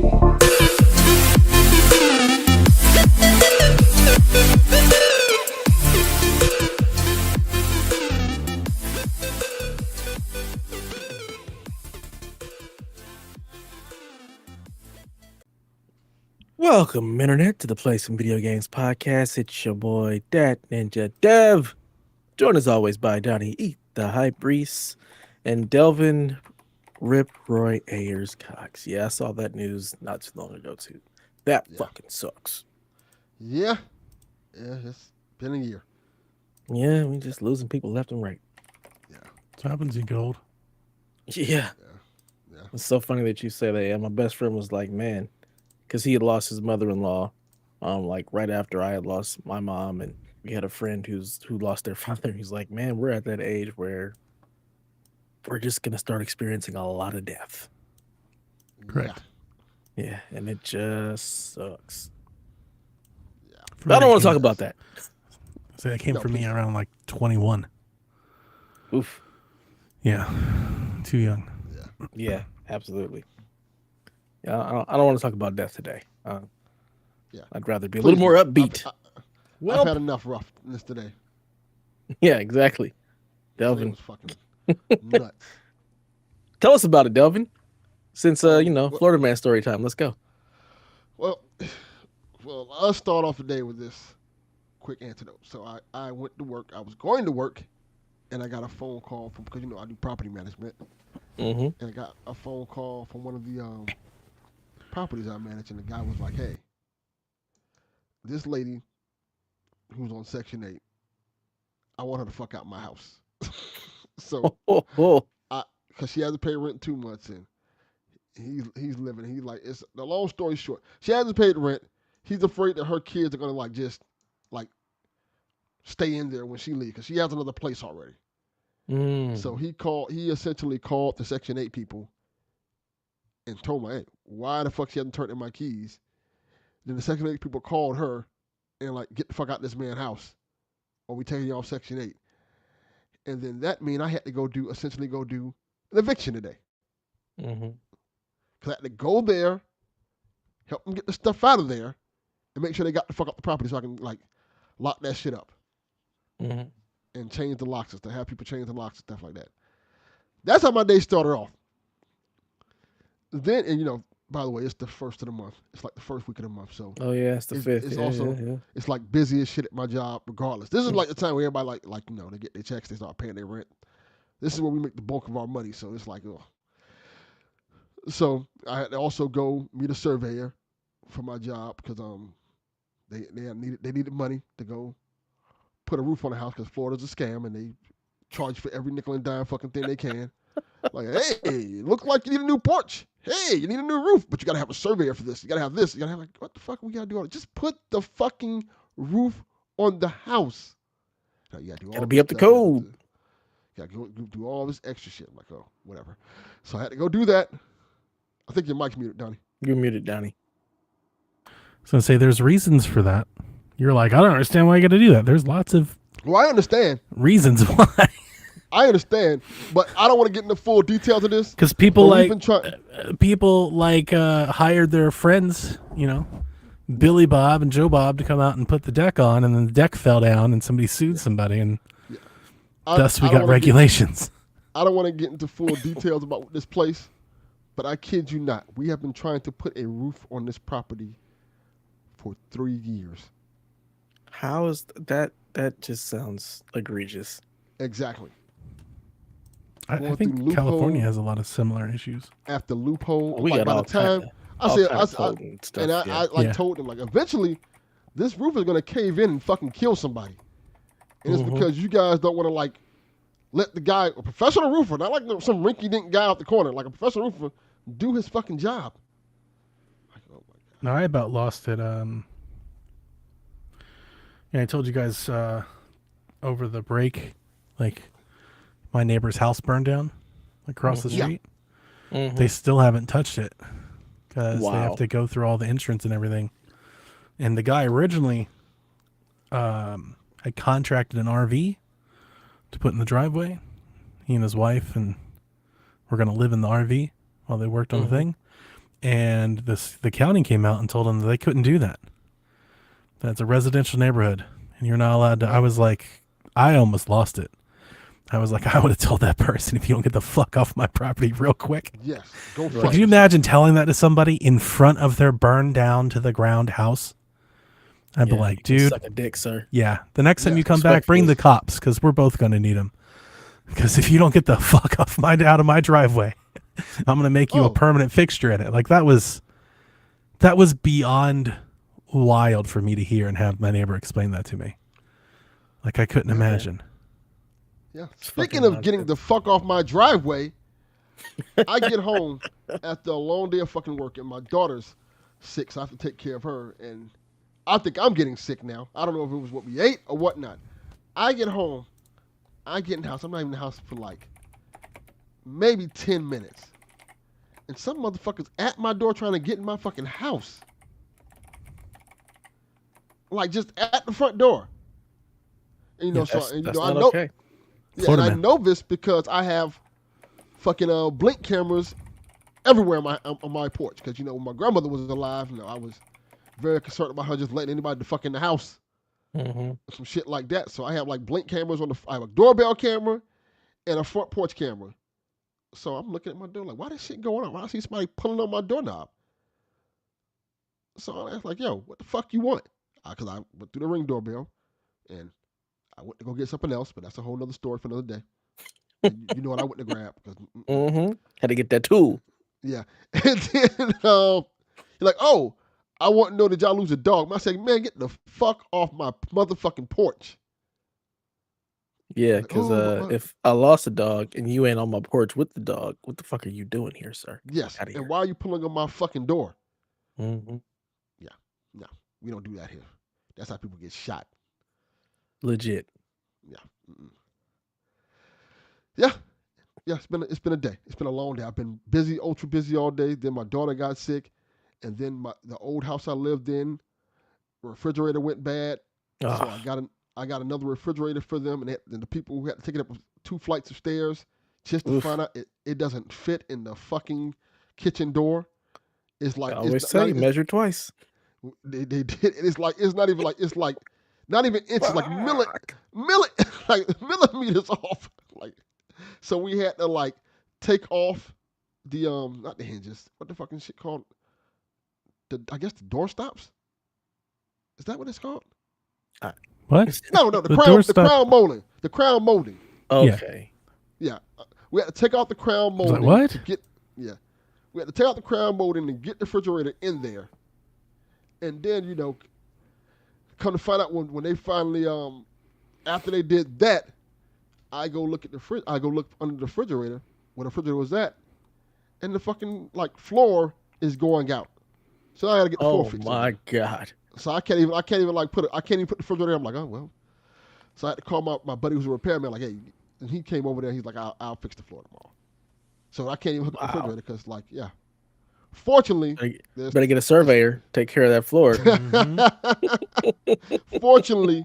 Welcome, Internet, to the Play Some Video Games podcast. It's your boy, Dat Ninja Dev. Joined as always by Donnie Eat the Hype Reese and Delvin Rip Roy Ayers Cox. Yeah, I saw that news not too long ago, too. That fucking sucks. Yeah, it's been a year. Yeah, we just losing people left and right. Yeah. What happens, you get old. Yeah. It's so funny that you say that. Yeah, my best friend was like, man, because he had lost his mother-in-law, like right after I had lost my mom, and we had a friend who lost their father. He's like, man, we're at that age where we're just gonna start experiencing a lot of death. Correct. Yeah, and it just sucks. Yeah. But I don't want to talk about that. So that came for me around like 21. Oof. Yeah, too young. Yeah, absolutely. Yeah, I don't want to talk about death today. I'd rather be a little more upbeat. I've had enough roughness today. Yeah, exactly. Delvin was fucking nuts. Tell us about it, Delvin. Since Florida Man story time. Let's go. Well, I'll start off the day with this quick antidote. So I went to work. I was going to work, and I got a phone call from, because I do property management. Mm-hmm. And I got a phone call from one of the properties I manage, and the guy was like, "Hey, this lady who's on Section 8, I want her to fuck out my house." So, because she hasn't paid rent 2 months, and he's living. He's like, it's the long story short. She hasn't paid rent. He's afraid that her kids are gonna just stay in there when she leaves, because she has another place already. So he essentially called the Section 8 people and told me, hey, why the fuck she hasn't turned in my keys? Then the Section 8 people called her and get the fuck out of this man's house, or we taking you off Section 8. And then that mean I had to essentially go do an eviction today. Mm-hmm. Because I had to go there, help them get the stuff out of there, and make sure they got the fuck up the property so I can lock that shit up. Mm-hmm. And change the locks and stuff, have people change the locks and stuff like that. That's how my day started off. Then, and by the way, it's the first of the month. It's like the first week of the month. So it's the 5th. It's also it's busy as shit at my job regardless. This is the time where everybody they get their checks, they start paying their rent. This is where we make the bulk of our money. So it's So I had to also go meet a surveyor for my job because they needed money to go put a roof on the house, because Florida's a scam and they charge for every nickel and dime fucking thing they can. Hey, look like you need a new porch. Hey, you need a new roof, but you gotta have a surveyor for this. You gotta have this. You gotta have what the fuck we gotta do? All just put the fucking roof on the house. Now, you gotta be up to code. You gotta go do all this extra shit. I'm like, oh, whatever. So I had to go do that. I think your mic's muted, Donnie. You're muted, Donnie. So I say there's reasons for that. You're like, I don't understand why you got to do that. There's lots of I understand reasons why. I understand, but I don't want to get into full details of this. Because people hired their friends, Billy Bob and Joe Bob, to come out and put the deck on, and then the deck fell down, and somebody sued somebody, and thus we got regulations. I don't want to get into full details about this place, but I kid you not, we have been trying to put a roof on this property for 3 years. How is that? That just sounds egregious. Exactly. I think California has a lot of similar issues. After loophole, we got by all the time I told them eventually this roof is gonna cave in and fucking kill somebody, and it's because you guys don't want to let the guy, a professional roofer, not like some rinky-dink guy out the corner, like a professional roofer, do his fucking job. Oh my God. Now I about lost it. I told you guys over the break, my neighbor's house burned down across the street. Mm-hmm. They still haven't touched it because they have to go through all the insurance and everything. And the guy originally had contracted an RV to put in the driveway. He and his wife were going to live in the RV while they worked on the thing. and the county came out and told them that they couldn't do that. That's a residential neighborhood, and you're not allowed to. I was like, I almost lost it. I was like, I would have told that person, if you don't get the fuck off my property real quick. Yes, go fuck. Could you imagine telling that to somebody in front of their burned down to the ground house? I'd be like, dude, suck a dick, sir. Yeah, the next time you come back, bring the cops, because we're both gonna need them. Because if you don't get the fuck out of my driveway, I'm gonna make you a permanent fixture in it. Like that was beyond wild for me to hear and have my neighbor explain that to me. Like I couldn't imagine. Yeah. Speaking of getting the fuck off my driveway, I get home after a long day of fucking work, and my daughter's sick, so I have to take care of her. And I think I'm getting sick now. I don't know if it was what we ate or whatnot. I get home. I get in the house. I'm not even in the house for like maybe 10 minutes. And some motherfuckers at my door trying to get in my fucking house. Like just at the front door. And, you know, I know. Okay. Yeah, and I know this because I have fucking blink cameras everywhere on my porch. Because, you know, when my grandmother was alive, you know, I was very concerned about her just letting anybody the fuck in the house. Mm-hmm. Some shit like that. So I have like blink cameras I have a doorbell camera and a front porch camera. So I'm looking at my door like, why this shit going on? Why I see somebody pulling on my doorknob? So I was like, yo, what the fuck you want? Because I went through the Ring doorbell and I went to go get something else, but that's a whole nother story for another day. You know what I went to grab? Had to get that tool. Yeah. And then you're like, oh, I want to know, did y'all lose a dog? I say, man, get the fuck off my motherfucking porch. Yeah, because if I lost a dog and you ain't on my porch with the dog, what the fuck are you doing here, sir? Yes. And why are you pulling on my fucking door? Mm-hmm. Yeah. No, we don't do that here. That's how people get shot. Legit. Yeah. Mm-mm. Yeah. Yeah, it's been a day. It's been a long day. I've been busy, ultra busy all day. Then my daughter got sick, and then the old house I lived in, refrigerator went bad. So I got another refrigerator for them, and the people who had to take it up 2 flights of stairs just to find out it doesn't fit in the fucking kitchen door. It's like I always say measure twice. They did. It's not even inches, like millimeters off. Like, so we had to like take off the not the hinges. What the fucking shit called? I guess the door stops. Is that what it's called? What? No, the crown molding. The crown molding. Okay. Yeah. We had to take out the crown molding. What? We had to take out the crown molding and get the refrigerator in there. And then, you know, come to find out when they finally after they did that, I go look at the fridge. I go look under the refrigerator where the refrigerator was at, and the fucking like floor is going out. So I gotta get the floor fixed. Oh my god! So I can't even put the refrigerator. I'm like, oh well. So I had to call my buddy who's a repairman. Like, hey, and he came over there. He's like, I'll fix the floor tomorrow. So I can't even hook up the refrigerator because, like, yeah. Fortunately, better get a surveyor take care of that floor. Fortunately,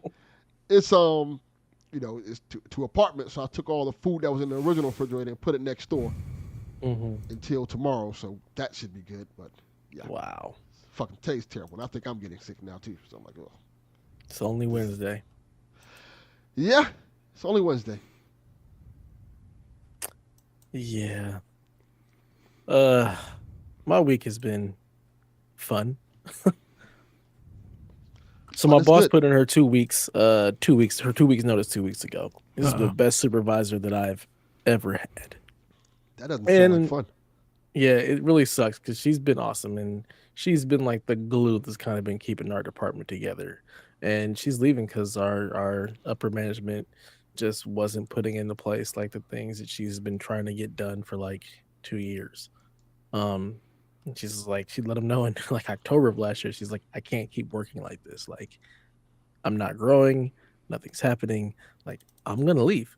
it's you know, it's two apartments. So I took all the food that was in the original refrigerator and put it next door until tomorrow. So that should be good. But yeah, wow, fucking tastes terrible. And I think I'm getting sick now too. So I'm like, oh, it's only Wednesday. Yeah, it's only Wednesday. Yeah. My week has been fun. So my boss put in her 2 weeks, her 2 weeks notice 2 weeks ago. This is the best supervisor that I've ever had. That doesn't sound like fun. Yeah, it really sucks because she's been awesome and she's been like the glue that's kind of been keeping our department together. And she's leaving because our upper management just wasn't putting into place like the things that she's been trying to get done for like 2 years. And she's like, she let them know in like October of last year. She's like, I can't keep working like this. Like, I'm not growing. Nothing's happening. Like, I'm gonna leave.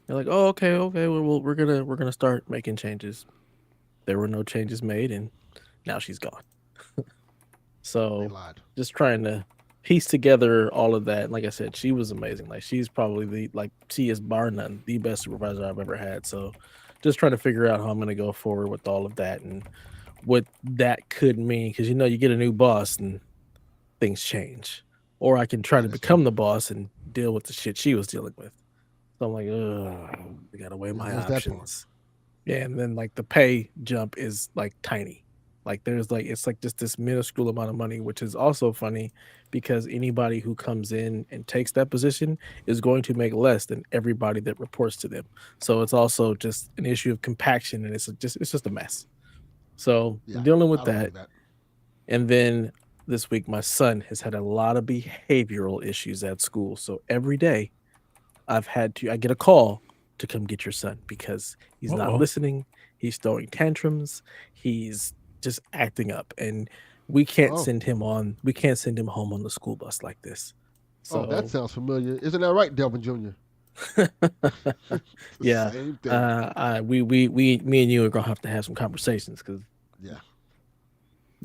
They're like, oh, okay. Well, we're gonna start making changes. There were no changes made, and now she's gone. So, just trying to piece together all of that. And like I said, she was amazing. Like, she's probably she is bar none the best supervisor I've ever had. So, just trying to figure out how I'm gonna go forward with all of that and what that could mean, because you get a new boss and things change, or I can try to become the boss and deal with the shit she was dealing with. So I'm like, ugh, I gotta weigh my options. Yeah, and then like the pay jump is like tiny. Like there's like it's like just this minuscule amount of money, which is also funny because anybody who comes in and takes that position is going to make less than everybody that reports to them. So it's also just an issue of compaction, and it's just a mess. So dealing with that. And then this week my son has had a lot of behavioral issues at school. So every day I get a call to come get your son because he's not listening. He's throwing tantrums. He's just acting up, and we can't send him home on the school bus like this. So that sounds familiar. Isn't that right, Delvin Jr.? Yeah. Same thing. Me and you are gonna have to have some conversations because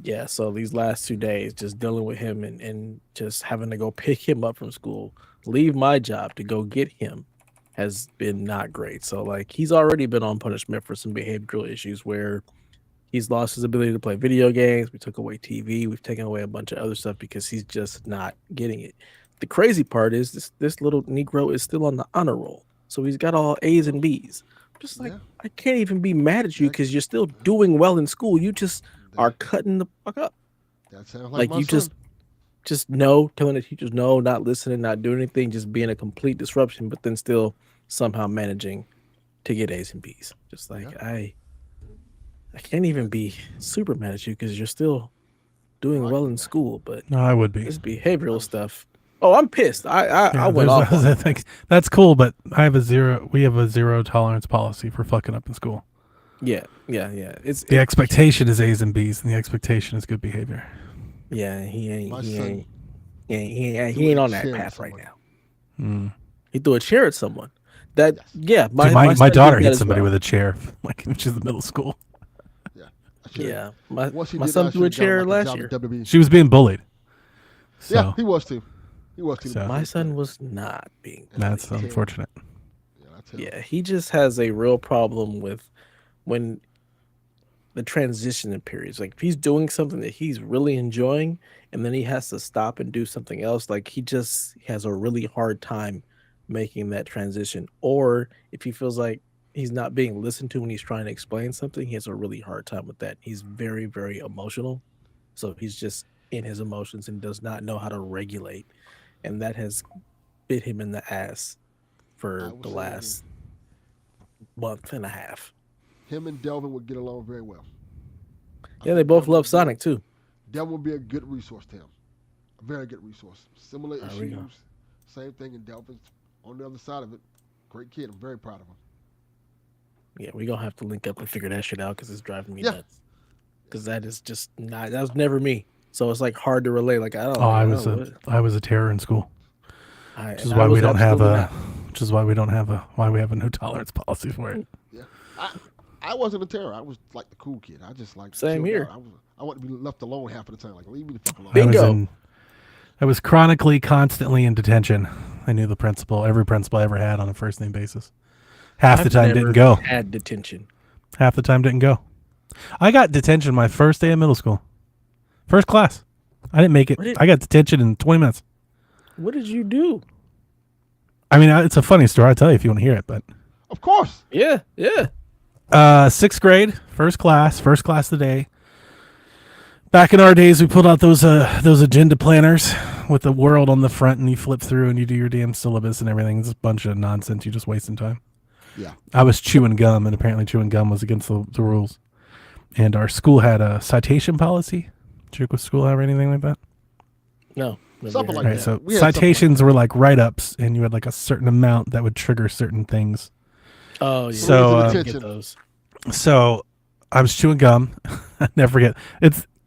yeah. So these last 2 days, just dealing with him and just having to go pick him up from school, leave my job to go get him, has been not great. So like he's already been on punishment for some behavioral issues where he's lost his ability to play video games. We took away TV. We've taken away a bunch of other stuff because he's just not getting it. The crazy part is this little Negro is still on the honor roll. So he's got all A's and B's. Just like, I can't even be mad at you because you're still doing well in school. You just are cutting the fuck up. That sounds like you son. just telling the teachers no, not listening, not doing anything, just being a complete disruption, but then still somehow managing to get A's and B's. Just like I can't even be super mad at you because you're still doing well in school, but no, I would be. This behavioral stuff. Oh, I'm pissed. I went off. I think that's cool, but we have a zero tolerance policy for fucking up in school. Yeah. It's the expectation is A's and B's, and the expectation is good behavior. Yeah, he ain't on that path right now. He threw a chair at someone. My daughter hit somebody with a chair, like which is the middle school. Yeah, my son threw a chair last year. She was being bullied. So. Yeah, he was too. So. My son was not being bullied. That's unfortunate. Yeah, he just has a real problem with when the transition in periods. Like if he's doing something that he's really enjoying and then he has to stop and do something else, like he just has a really hard time making that transition. Or if he feels like he's not being listened to when he's trying to explain something, he has a really hard time with that. He's very, very emotional. So he's just in his emotions and does not know how to regulate. And that has bit him in the ass for the last month and a half. Him and Delvin would get along very well. Yeah, they both love Sonic too. Delvin would be a good resource to him. A very good resource. Similar issues. Same thing, and Delvin's on the other side of it. Great kid. I'm very proud of him. Yeah, we're going to have to link up and figure that shit out because it's driving me nuts. Because that is just not, that was never me. So it's like hard to relate. Like, I was a terror in school. Which is why we don't have a no tolerance policy for it. Yeah. I wasn't a terror. I was like the cool kid. I just like same here. I want to be left alone half of the time. Like, leave me the fuck alone. Bingo. I was constantly in detention. I knew the principal, every principal I ever had on a first name basis. Half the time didn't go. Had detention. Half the time didn't go. I got detention my first day of middle school. First class. I didn't make it. I got detention in 20 minutes. What did you do? I mean, it's a funny story. I'll tell you if you want to hear it, but. Of course. Yeah. 6th grade, first class of the day. Back in our days, we pulled out those agenda planners with the world on the front, and you flip through and you do your damn syllabus and everything. It's a bunch of nonsense. You're just wasting time. Yeah. I was chewing gum, and apparently chewing gum was against the rules. And our school had a citation policy. Did your school have anything like that? No. Something like that. So citations were like write-ups, and you had like a certain amount that would trigger certain things. Oh, yeah. So I was chewing gum. I never forget.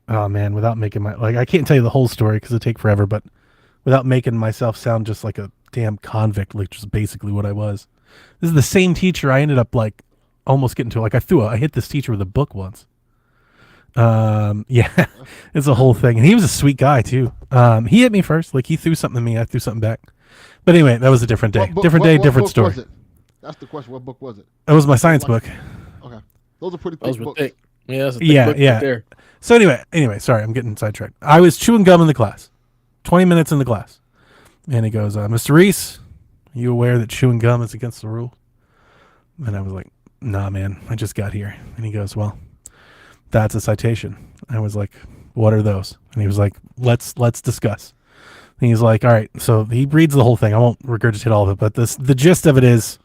Without making I can't tell you the whole story because it'd take forever, but without making myself sound just like a damn convict, which is basically what I was. This is the same teacher I ended up like almost getting to. Like I hit this teacher with a book once. It's a whole thing. And he was a sweet guy too. He hit me first. Like he threw something at me. I threw something back. But anyway, that was a different day. Different story. That's the question. What book was it? It was my science book. Okay. Those are pretty thick books. Yeah, that's a thick book right there. So anyway, sorry, I'm getting sidetracked. I was chewing gum in the class, 20 minutes in the class, and he goes, "Mr. Reese, are you aware that chewing gum is against the rule?" And I was like, "Nah, man, I just got here." And he goes, "Well, that's a citation." I was like, "What are those?" And he was like, let's discuss." And he's like, "All right." So he reads the whole thing. I won't regurgitate all of it, but the gist of it is,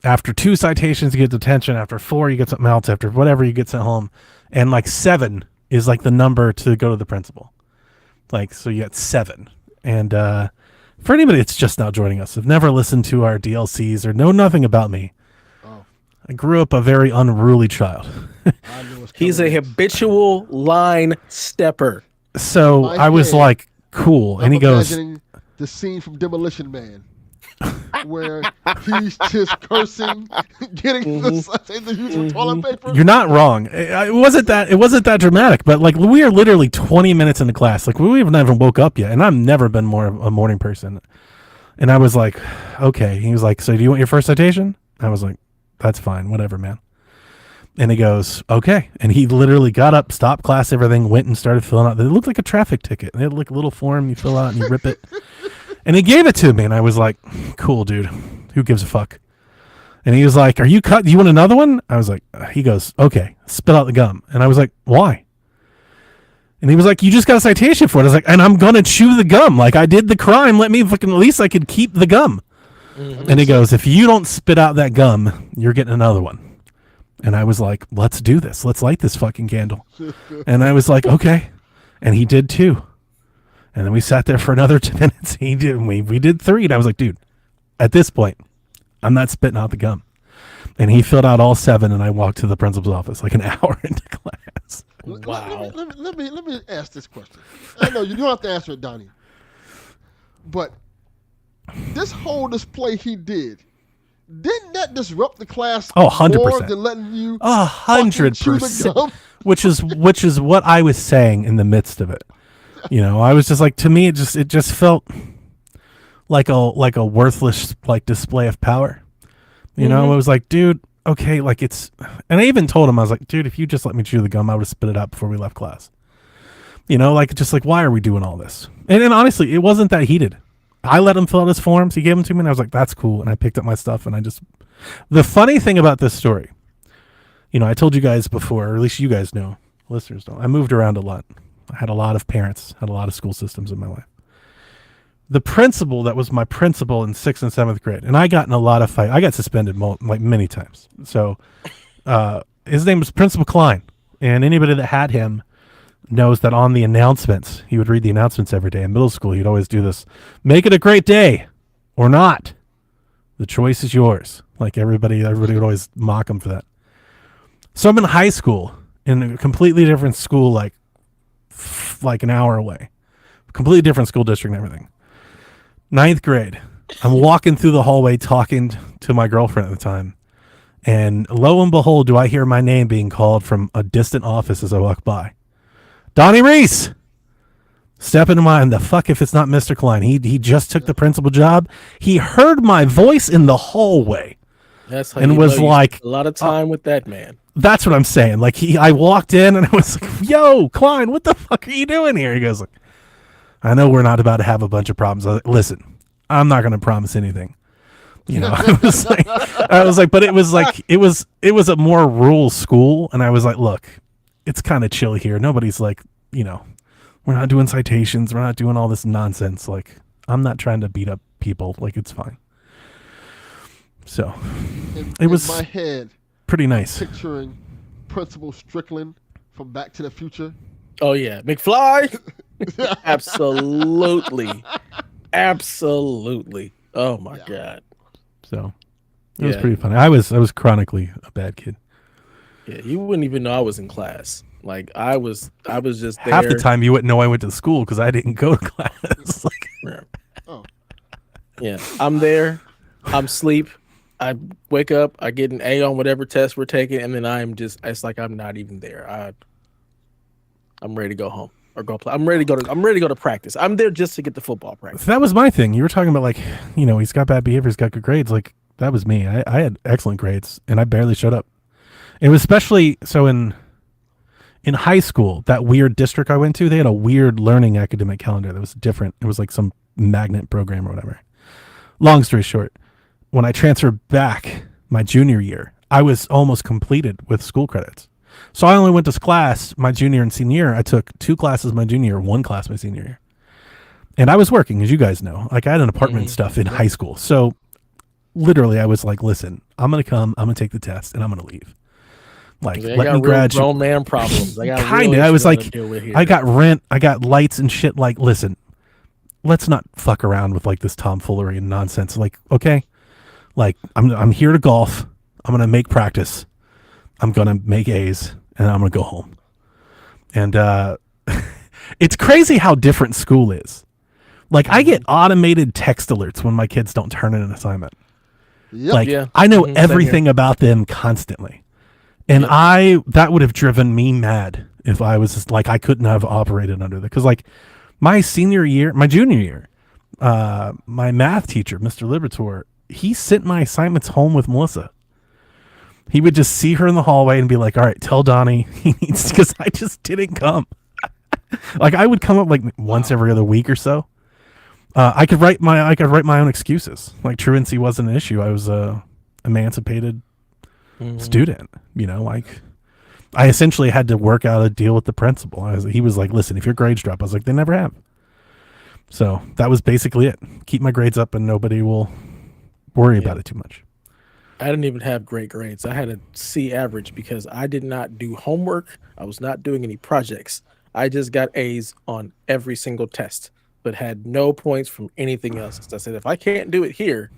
after 2 citations, you get detention. After 4, you get something else. After whatever, you get sent home. And like 7 is like the number to go to the principal. Like, so you get 7. And for anybody that's just now joining us, have never listened to our DLCs or know nothing about me, I grew up a very unruly child. He's a habitual line stepper. So I was like, cool. And he goes, the scene from Demolition Man, where he's just cursing, getting the usual toilet paper. You're not wrong. It wasn't that dramatic, but like we are literally 20 minutes into class. Like we haven't even woke up yet, and I've never been more of a morning person. And I was like, okay. He was like, "So do you want your first citation?" I was like, "That's fine, whatever, man." And he goes, "Okay." And he literally got up, stopped class, everything, went and started filling out. It looked like a traffic ticket. They had like a little form you fill out and you rip it. And he gave it to me, and I was like, "Cool, dude. Who gives a fuck?" And he was like, "Are you cut? Do you want another one?" I was like, he goes, "Okay, spit out the gum." And I was like, "Why?" And he was like, "You just got a citation for it." I was like, "And I'm going to chew the gum. Like, I did the crime. Let me fucking, at least I could keep the gum." Mm-hmm. And he goes, "If you don't spit out that gum, you're getting another one." And I was like, "Let's do this. Let's light this fucking candle." And I was like, "Okay." And he did too. And then we sat there for another 10 minutes. He did. We did 3. And I was like, "Dude, at this point, I'm not spitting out the gum." And he filled out all 7, and I walked to the principal's office like an hour into class. Wow. Let me ask this question. I know you don't have to answer it, Donnie. But this whole display he did, didn't that disrupt the class? Oh, 100%. More than letting you 100%. Which is what I was saying in the midst of it. You know, I was just like, to me, it just felt like a worthless like display of power. You know, I was like, dude, okay, like it's, and I even told him, I was like, dude, if you just let me chew the gum, I would have spit it out before we left class. You know, like just like, why are we doing all this? And honestly, it wasn't that heated. I let him fill out his forms. He gave them to me, and I was like, that's cool. And I picked up my stuff, and the funny thing about this story, you know, I told you guys before, or at least you guys know, listeners don't. I moved around a lot. I had a lot of parents, had a lot of school systems in my life. The principal that was my principal in 6th and 7th grade, and I got in a lot of fight. I got suspended like many times. So his name was Principal Klein, and anybody that had him knows that on the announcements, he would read the announcements every day. In middle school, he'd always do this: "Make it a great day or not. The choice is yours." Like everybody would always mock him for that. So I'm in high school in a completely different school, like an hour away, completely different school district and everything. 9th grade, I'm walking through the hallway talking to my girlfriend at the time, and lo and behold, do I hear my name being called from a distant office as I walk by. "Donnie Reese!" Step into mine. The fuck if it's not Mr. Klein. He just took the principal job. He heard my voice in the hallway. That's how and was like a lot of time with that man. That's what I'm saying. Like I walked in and I was like, "Yo, Klein, what the fuck are you doing here?" He goes like, "I know we're not about to have a bunch of problems." I was like, "Listen, I'm not going to promise anything." You know, I was like, but it was a more rural school. And I was like, "Look, it's kind of chill here. Nobody's like, you know, we're not doing citations. We're not doing all this nonsense. Like, I'm not trying to beat up people. Like, it's fine." So it was in my head pretty nice. Picturing Principal Strickland from Back to the Future. Oh yeah, McFly. Absolutely. Oh my God. So it was pretty funny. I was chronically a bad kid. Yeah, you wouldn't even know I was in class. Like I was just there. Half the time you wouldn't know I went to school because I didn't go to class. Yeah, I'm there. I'm asleep. I wake up. I get an A on whatever test we're taking, and then it's like I'm not even there. I'm ready to go home or go play. I'm ready to go to practice. I'm there just to get the football practice. So that was my thing. You were talking about like, you know, he's got bad behavior, he's got good grades. Like that was me. I had excellent grades, and I barely showed up. It was especially so in In high school, that weird district I went to, they had a weird learning academic calendar that was different. It was like some magnet program or whatever. Long story short, when I transferred back my junior year, I was almost completed with school credits. So I only went to class my junior and senior year. I took 2 classes my junior year, 1 class my senior year. And I was working, as you guys know. Like, I had an apartment and stuff in high school. So literally I was like, listen, I'm going to come, I'm going to take the test, and I'm going to leave. Like, let me graduate. Grown man problems. Kind of. I was like, I got rent, I got lights and shit. Like, listen, let's not fuck around with like this tomfoolery and nonsense. Like, okay, like I'm here to golf. I'm gonna make practice. I'm gonna make A's, and I'm gonna go home. And it's crazy how different school is. Like, I get automated text alerts when my kids don't turn in an assignment. Yep. Like, I know everything about them constantly. And that would have driven me mad if I was just like, I couldn't have operated under that. Because like my junior year, my math teacher, Mr. Libertor, he sent my assignments home with Melissa. He would just see her in the hallway and be like, all right, tell Donnie he needs, because I just didn't come. Like, I would come up like once every other week or so. I could write my own excuses. Like, truancy wasn't an issue. I was a emancipated student, like I essentially had to work out a deal with the principal. He was like, listen, if your grades drop, I was like, they never have. So that was basically it. Keep my grades up and nobody will worry about it too much. I didn't even have great grades. I had a C average because I did not do homework. I was not doing any projects. I just got A's on every single test, but had no points from anything else. I said, if I can't do it here,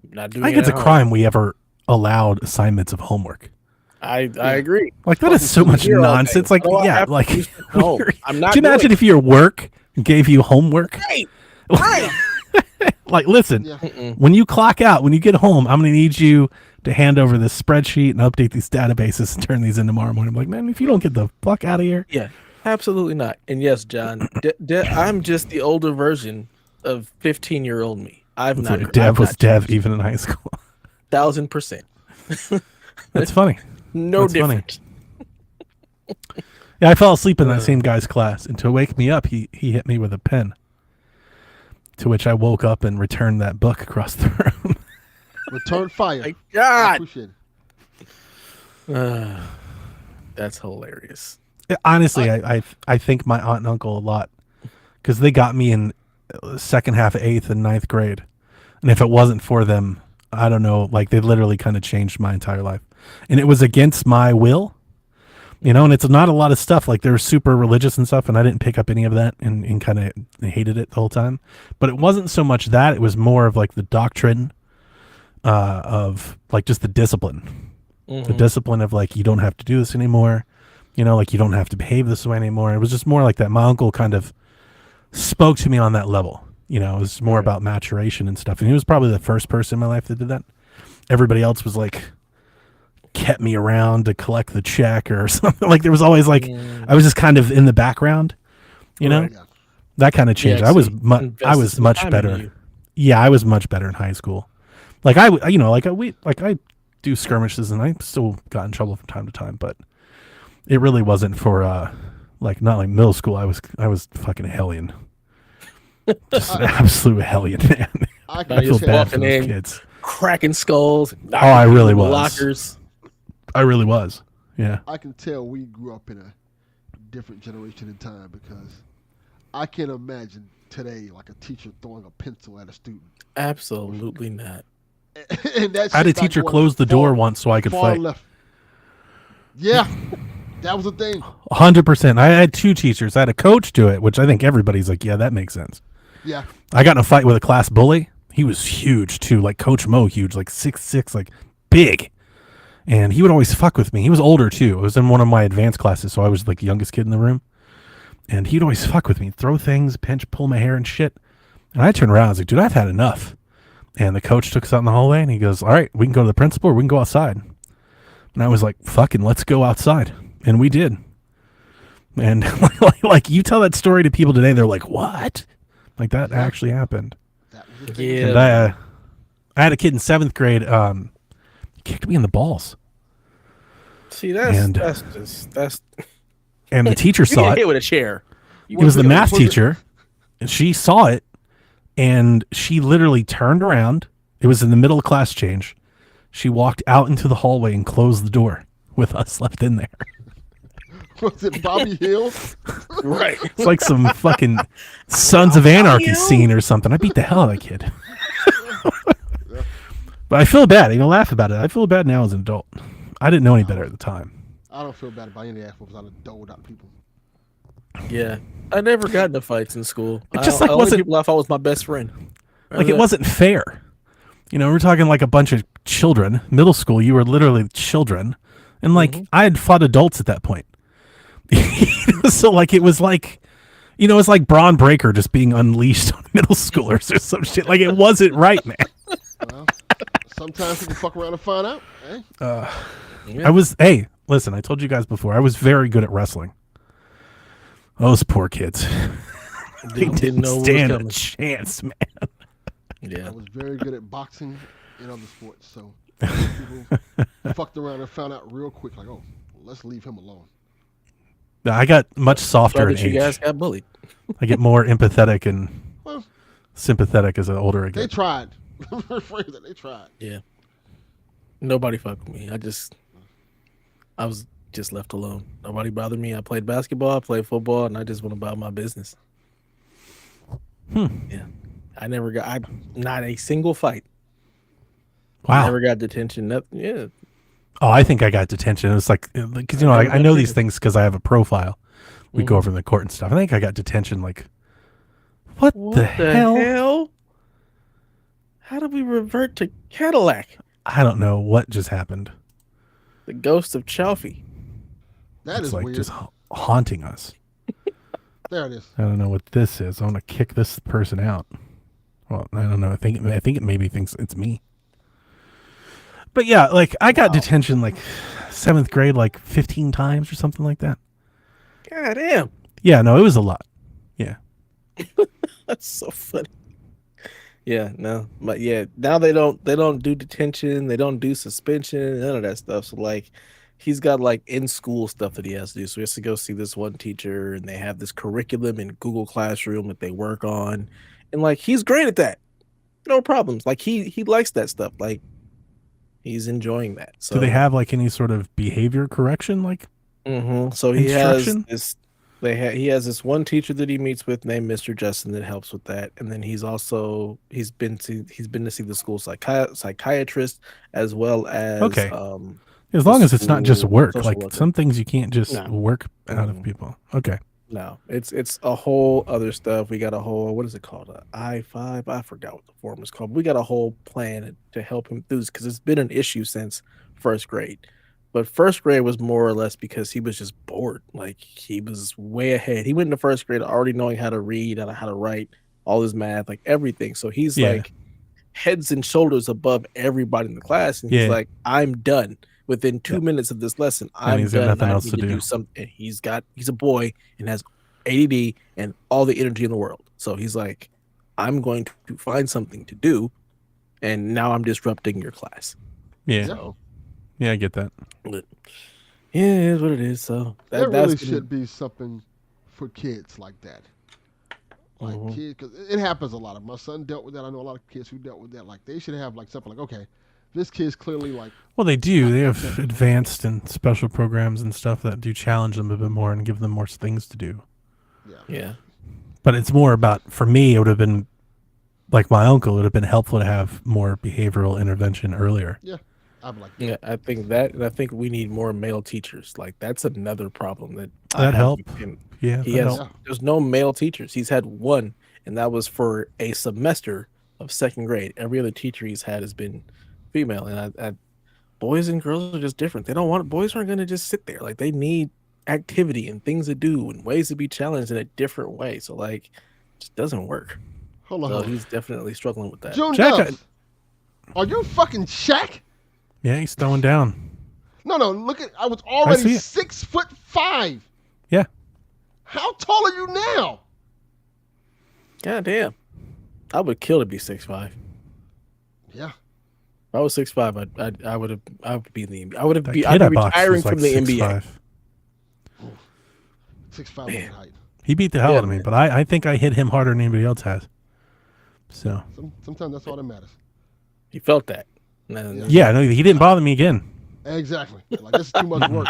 I'm not doing it. I think it's a crime we ever allowed assignments of homework. I agree. Like, that is so much nonsense. Like, yeah, like, I'm not. Do you imagine if your work gave you homework? Right. Like, listen, when you clock out, when you get home, I'm going to need you to hand over this spreadsheet and update these databases and turn these in tomorrow morning. I'm like, man, if you don't get the fuck out of here. Yeah, absolutely not. And yes, John, I'm just the older version of 15-year-old me. Dev was Dev even in high school. 1000%. That's funny. That's different. Funny. Yeah, I fell asleep in that same guy's class, and to wake me up, he hit me with a pen. To which I woke up and returned that book across the room. Return fire. My God. I appreciate it. That's hilarious. Honestly, I thank my aunt and uncle a lot, because they got me in second half of 8th and 9th grade. And if it wasn't for them, I don't know, like, they literally kind of changed my entire life. And it was against my will, and it's not a lot of stuff. Like, they're super religious and stuff, and I didn't pick up any of that and kind of hated it the whole time. But it wasn't so much that, it was more of like the doctrine of like just the discipline. The discipline of like, you don't have to do this anymore. Like, you don't have to behave this way anymore. It was just more like that. My uncle kind of spoke to me on that level. It was more about maturation and stuff. And he was probably the first person in my life that did that. Everybody else was like, kept me around to collect the check or something. Like, there was always like, I was just kind of in the background, that kind of changed. I was much better. Yeah, I was much better in high school. Like, I do skirmishes and I still got in trouble from time to time, but it really wasn't for not like middle school. I was fucking a hellion. Just an absolute hellion, man. I feel bad for those kids. Cracking skulls. I really was. Lockers. I really was. Yeah. I can tell we grew up in a different generation in time, because I can't imagine today like a teacher throwing a pencil at a student. Absolutely not. And I had a teacher close the door once so I could fight. Left. Yeah. That was the thing. 100%. I had 2 teachers. I had a coach do it, which I think everybody's like, yeah, that makes sense. Yeah. I got in a fight with a class bully. He was huge too, like Coach Mo, huge, like 6'6", like big. And he would always fuck with me. He was older too. It was in one of my advanced classes, so I was like the youngest kid in the room. And he'd always fuck with me, throw things, pinch, pull my hair and shit. And I turned around, I was like, dude, I've had enough. And the coach took us out in the hallway and he goes, all right, we can go to the principal or we can go outside. And I was like, fucking let's go outside. And we did. And like you tell that story to people today, they're like, what? Like, that actually happened. Yeah. And I had a kid in 7th grade, kicked me in the balls. See, that's And the teacher You saw get it. hit with a chair. It was the math teacher, and she saw it, and she literally turned around. It was in the middle of class change. She walked out into the hallway and closed the door with us left in there. Was it Bobby Hill? Right. It's like some fucking Sons of Anarchy scene or something. I beat the hell out of that kid. But I feel bad. Laugh about it. I feel bad now as an adult. I didn't know any better at the time. I don't feel bad about any ass whoopings. I doled out people. Yeah. I never got into fights in school. It just the only wasn't. people I fought was my best friend. Like it wasn't fair. We're talking like a bunch of children. Middle school, you were literally children, and like I had fought adults at that point. So like it was like, it's like Braun Breaker just being unleashed on middle schoolers or some shit. Like it wasn't right, man. Well, sometimes people fuck around and find out. I was. Hey, listen. I told you guys before. I was very good at wrestling. Those poor kids. They didn't stand a chance, man. Yeah, I was very good at boxing and other sports. So people fucked around and found out real quick. Like, oh, let's leave him alone. I got much softer in age. You guys got bullied. I get more empathetic and sympathetic as an older I get. They tried. They tried. Yeah. Nobody fucked with me. I was just left alone. Nobody bothered me. I played basketball, I played football, and I just went about my business. Yeah. I never got not a single fight. Wow. I never got detention. Yeah. Oh, I think I got detention. It was like, because I know these things because I have a profile. We go over in the court and stuff. I think I got detention. Like, what the hell? How did we revert to Cadillac? I don't know what just happened. The ghost of Chalfie. That is like weird. just haunting us. There it is. I don't know what this is. I want to kick this person out. Well, I don't know. I think it maybe thinks it's me. But yeah, like I got detention like 7th grade like 15 times or something like that. God damn. Yeah, no, it was a lot. Yeah. That's so funny. Yeah, no. But yeah, now they don't do detention, they don't do suspension, none of that stuff. So like he's got like in school stuff that he has to do. So he has to go see this one teacher and they have this curriculum in Google Classroom that they work on. And like he's great at that. No problems. Like he likes that stuff. Like he's enjoying that. So do they have like any sort of behavior correction like so he instruction? has this he has this one teacher that he meets with named Mr. Justin that helps with that. And then he's been to see the school psychiatrist as well as as long as it's not just work. Like worker. some things you can't just work out of people. Okay. No, it's a whole other stuff. We got a whole, what is it called? I-5? I forgot what the form is called. We got a whole plan to help him through this because it's been an issue since 1st grade. But 1st grade was more or less because he was just bored. Like he was way ahead. He went into 1st grade already knowing how to read and how to write, all his math, like everything. So he's like heads and shoulders above everybody in the class. And he's like, I'm done. Within 2 minutes of this lesson, I'm done. Nothing else to do something. He's a boy and has ADD and all the energy in the world. So he's like, I'm going to find something to do, and now I'm disrupting your class. Yeah. So, yeah, I get that. But, yeah, it is what it is. So that really should be something for kids like that. Like kids, because it happens a lot. My son dealt with that. I know a lot of kids who dealt with that. Like they should have like something like, okay, this kid's clearly like. Well, they do. They have advanced and special programs and stuff that do challenge them a bit more and give them more things to do. Yeah. But it's more about, for me, it would have been, like my uncle, it would have been helpful to have more behavioral intervention earlier. Yeah. I'm like, yeah, I think that, and I think we need more male teachers. Like that's another problem that help. Yeah. There's no male teachers. He's had one, and that was for a semester of 2nd grade. Every other teacher he's had has been female, and boys and girls are just different. They don't want boys aren't going to just sit there. Like they need activity and things to do and ways to be challenged in a different way. So like, it just doesn't work. Hold on. So he's definitely struggling with that. June Dubs, are you fucking Shaq? Yeah, he's throwing down. No, look at, I was already 6'5". Yeah. How tall are you now? God damn. I would kill to be 6'5". Yeah. If I was 6'5", I would be in the NBA. I'd be retiring from the NBA. 6'5" in height. He beat the hell out of me, but I think I hit him harder than anybody else has. So sometimes that's all that matters. You felt that. Yeah, no, he didn't bother me again. Exactly. Like, this is too much work.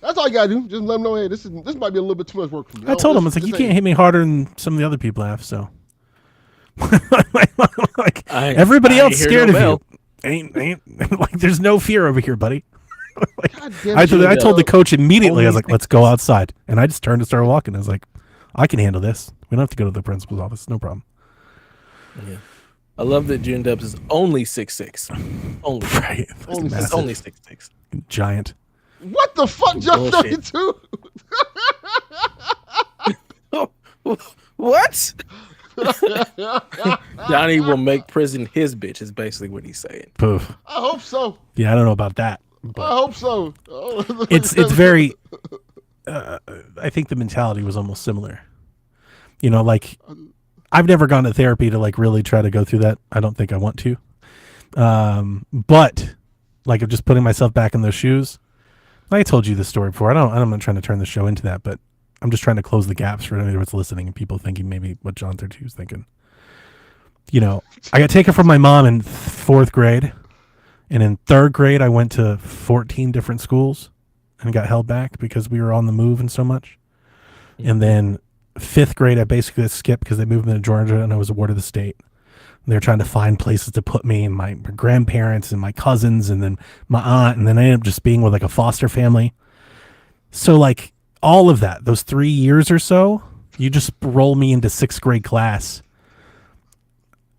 That's all you gotta do. Just let them know, hey, this might be a little bit too much work for me. I told him, I was like, you can't hit me harder than some of the other people have. So, like, everybody else scared of you. Ain't like, there's no fear over here, buddy. Like, I told the coach immediately. I was like, let's go outside, and I just turned and started walking. I was like, I can handle this. We don't have to go to the principal's office. No problem. Yeah. I love that June Dubs is only 6'6". Only. Right. Only 6'6". Giant. What the fuck, John 32? What? Johnny will make prison his bitch is basically what he's saying. Poof. I hope so. Yeah, I don't know about that. I hope so. It's very. I think the mentality was almost similar. You know, like, I've never gone to therapy to like really try to go through that. I don't think I want to. But like, of just putting myself back in those shoes. I told you this story before. I'm not trying to turn the show into that, but I'm just trying to close the gaps for anybody that's listening and people thinking maybe what John 32 is thinking. You know, I got taken from my mom in 4th grade, and in 3rd grade I went to 14 different schools and got held back because we were on the move and so much. And then 5th grade I basically skipped because they moved me to Georgia and I was a ward of the state. They were trying to find places to put me, and my grandparents and my cousins and then my aunt, and then I ended up just being with like a foster family. So like all of that, those 3 years or so, you just roll me into 6th grade class.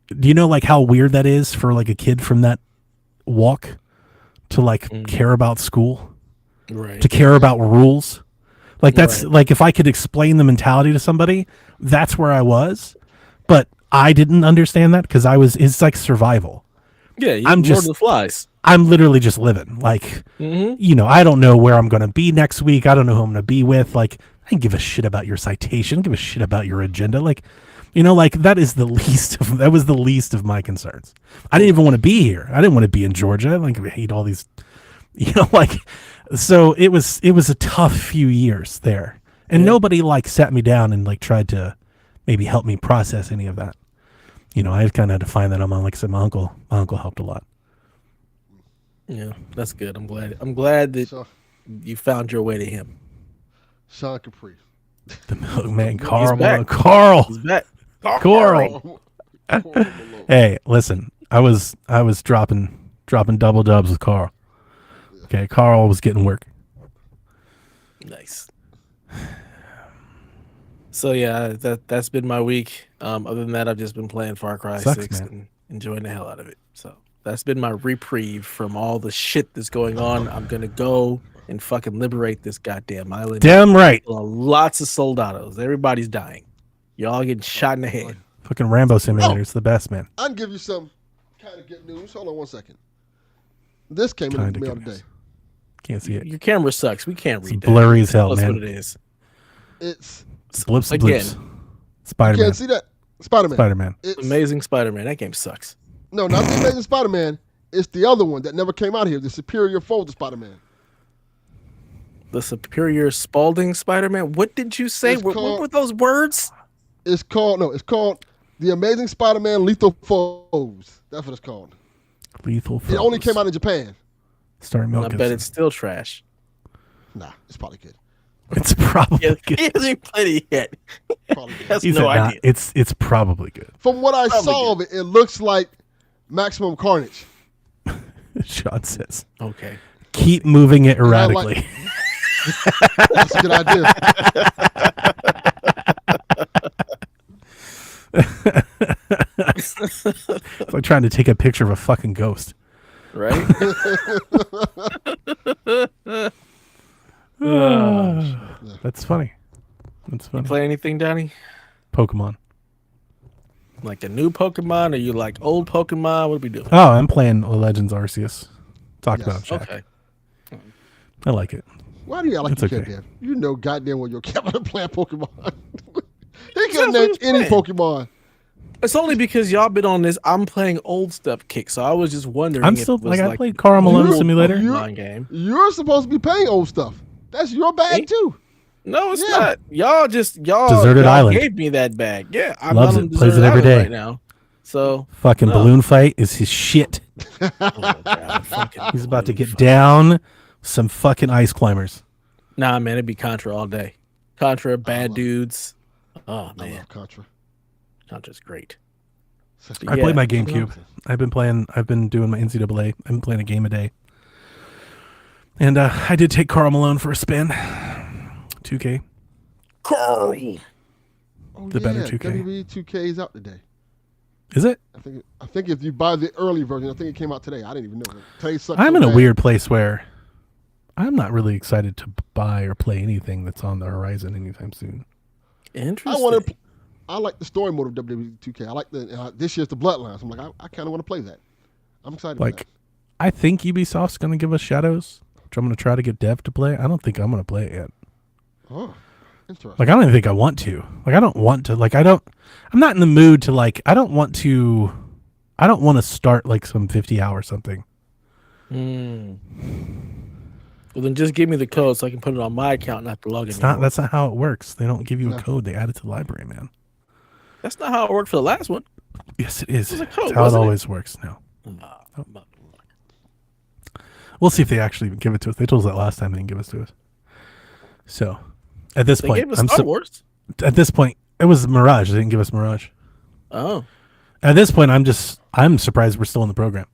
Do you know like how weird that is for like a kid from that walk to like care about school, right? To care about rules? Like that's like, if I could explain the mentality to somebody, that's where I was. But I didn't understand that because it's like survival. Yeah, I'm just the flies. I'm literally just living. Like, you know, I don't know where I'm going to be next week. I don't know who I'm going to be with. Like, I didn't give a shit about your citation. I don't give a shit about your agenda. Like, you know, like that was the least of my concerns. I didn't even want to be here. I didn't want to be in Georgia. Like, I hate all these, you know, like, so it was a tough few years there. And nobody like sat me down and like tried to maybe help me process any of that. You know, I kind of had to find that on my, like I said, my uncle helped a lot. Yeah, that's good. I'm glad that you found your way to him. Sean Capri. The milkman, Carl. He's back. Carl. Hey, listen, I was dropping double dubs with Carl. Okay, Carl was getting work. Nice. So yeah, that's been my week. Other than that, I've just been playing Far Cry 6 and enjoying the hell out of it. So that's been my reprieve from all the shit that's going on. I'm gonna go and fucking liberate this goddamn island. Damn right. Lots of soldados. Everybody's dying. Y'all getting shot in the head. Fucking Rambo Simulator's the best, man. I can give you some kind of good news. Hold on 1 second. This came in the mail today. Can't see it. Your camera sucks. We can't read that. Blurry as hell, man. That's what it is. It's blips and blips. Spider-Man. You can't see that? Spider-Man. Amazing Spider-Man. That game sucks. No, not the Amazing Spider-Man. It's the other one that never came out here. The Superior Foe to Spider-Man. The Superior Spalding Spider-Man? What did you say? What were those words? It's called The Amazing Spider-Man Lethal Foes. That's what it's called. Lethal Foes. It only came out in Japan. I bet it's still trash. Nah, it's probably good. It's probably good. He hasn't played it yet. He has no idea. It's probably good. From what I saw of it, it looks like Maximum Carnage. Sean says. Okay. Keep moving it erratically. That's a good idea. It's like trying to take a picture of a fucking ghost. Right? That's funny. That's funny. You play anything, Donnie? Pokemon. Like a new Pokemon, or you like old Pokemon? What are we doing? Oh, I'm playing Legends Arceus. Talked about Jack. Okay. I like it. Why do you like your cat? You know goddamn well your cat would play Pokemon. He can name any Pokemon. It's only because y'all been on this I'm playing old stuff kick, so I was just wondering. I'm still I played Carl Malone Simulator. You're supposed to be playing old stuff. That's your bag too. No, it's Yeah. not. Y'all Deserted y'all Island. gave me that bag. Yeah, I'm Loves not on it. Plays it Deserted every Island day. right now. So Fucking no. balloon fight is his shit. Oh God, fucking He's about to balloon get fight. down some fucking ice climbers. Nah, man, it'd be Contra all day. Contra, bad love it. dudes. Oh I man, love Contra. Contra's great. Such I played my good GameCube. nonsense. I've been doing my NCAA. I've been playing a game a day. And I did take Karl Malone for a spin. 2K. Carl. Oh, The better yeah, 2K. WWE 2K is out today. Is it? I think if you buy the early version, I think it came out today. I didn't even know. Today sucks I'm so in a bad. weird place where I'm not really excited to buy or play anything that's on the horizon anytime soon. Interesting. I like the story mode of WWE 2K. I like the this year's the Bloodlines. I'm like, I kind of want to play that. I'm excited for Like, that. I think Ubisoft's going to give us Shadows, which I'm going to try to get Dev to play. I don't think I'm going to play it yet. Oh, interesting. Like, I don't even think I want to. Like, I don't want to. Like, I'm not in the mood to, like, I don't want to start, like, some 50-hour something. Well, then just give me the code so I can put it on my account and not have to log in. That's not how it works. They don't give you No. a code. They add it to the library, man. That's not how it worked for the last one. Yes, it is. It was a code, It's how it wasn't it? always works. No. We'll see if they actually give it to us. They told us that last time they didn't give it to us. So, at this They point, gave us Star Wars. At this point, it was Mirage. They didn't give us Mirage. Oh. At this point, I'm surprised we're still in the program.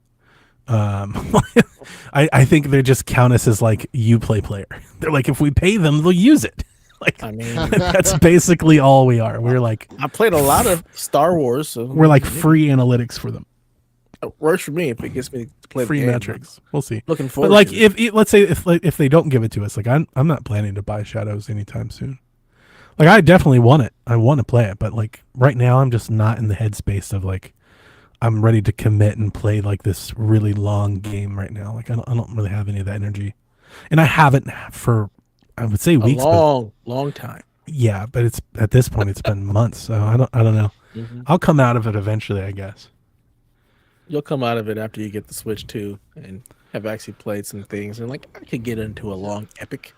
I think they just count us as like Uplay player. They're like, if we pay them, they'll use it. Like, I mean, that's basically all we are. We're like, I played a lot of Star Wars, so we're like free analytics for them. it works for me if it gets me to play Free the game. metrics. We'll see. Looking forward. But like, to it. let's say if they don't give it to us, like I'm not planning to buy Shadows anytime soon. Like, I definitely want it. I want to play it, but like right now, I'm just not in the headspace of like I'm ready to commit and play like this really long game right now. Like I don't really have any of that energy, and I haven't for I would say weeks, long time. Yeah, but it's at this point it's been months, so I don't know. Mm-hmm. I'll come out of it eventually, I guess. You'll come out of it after you get the Switch too, and have actually played some things, and like I could get into a long epic.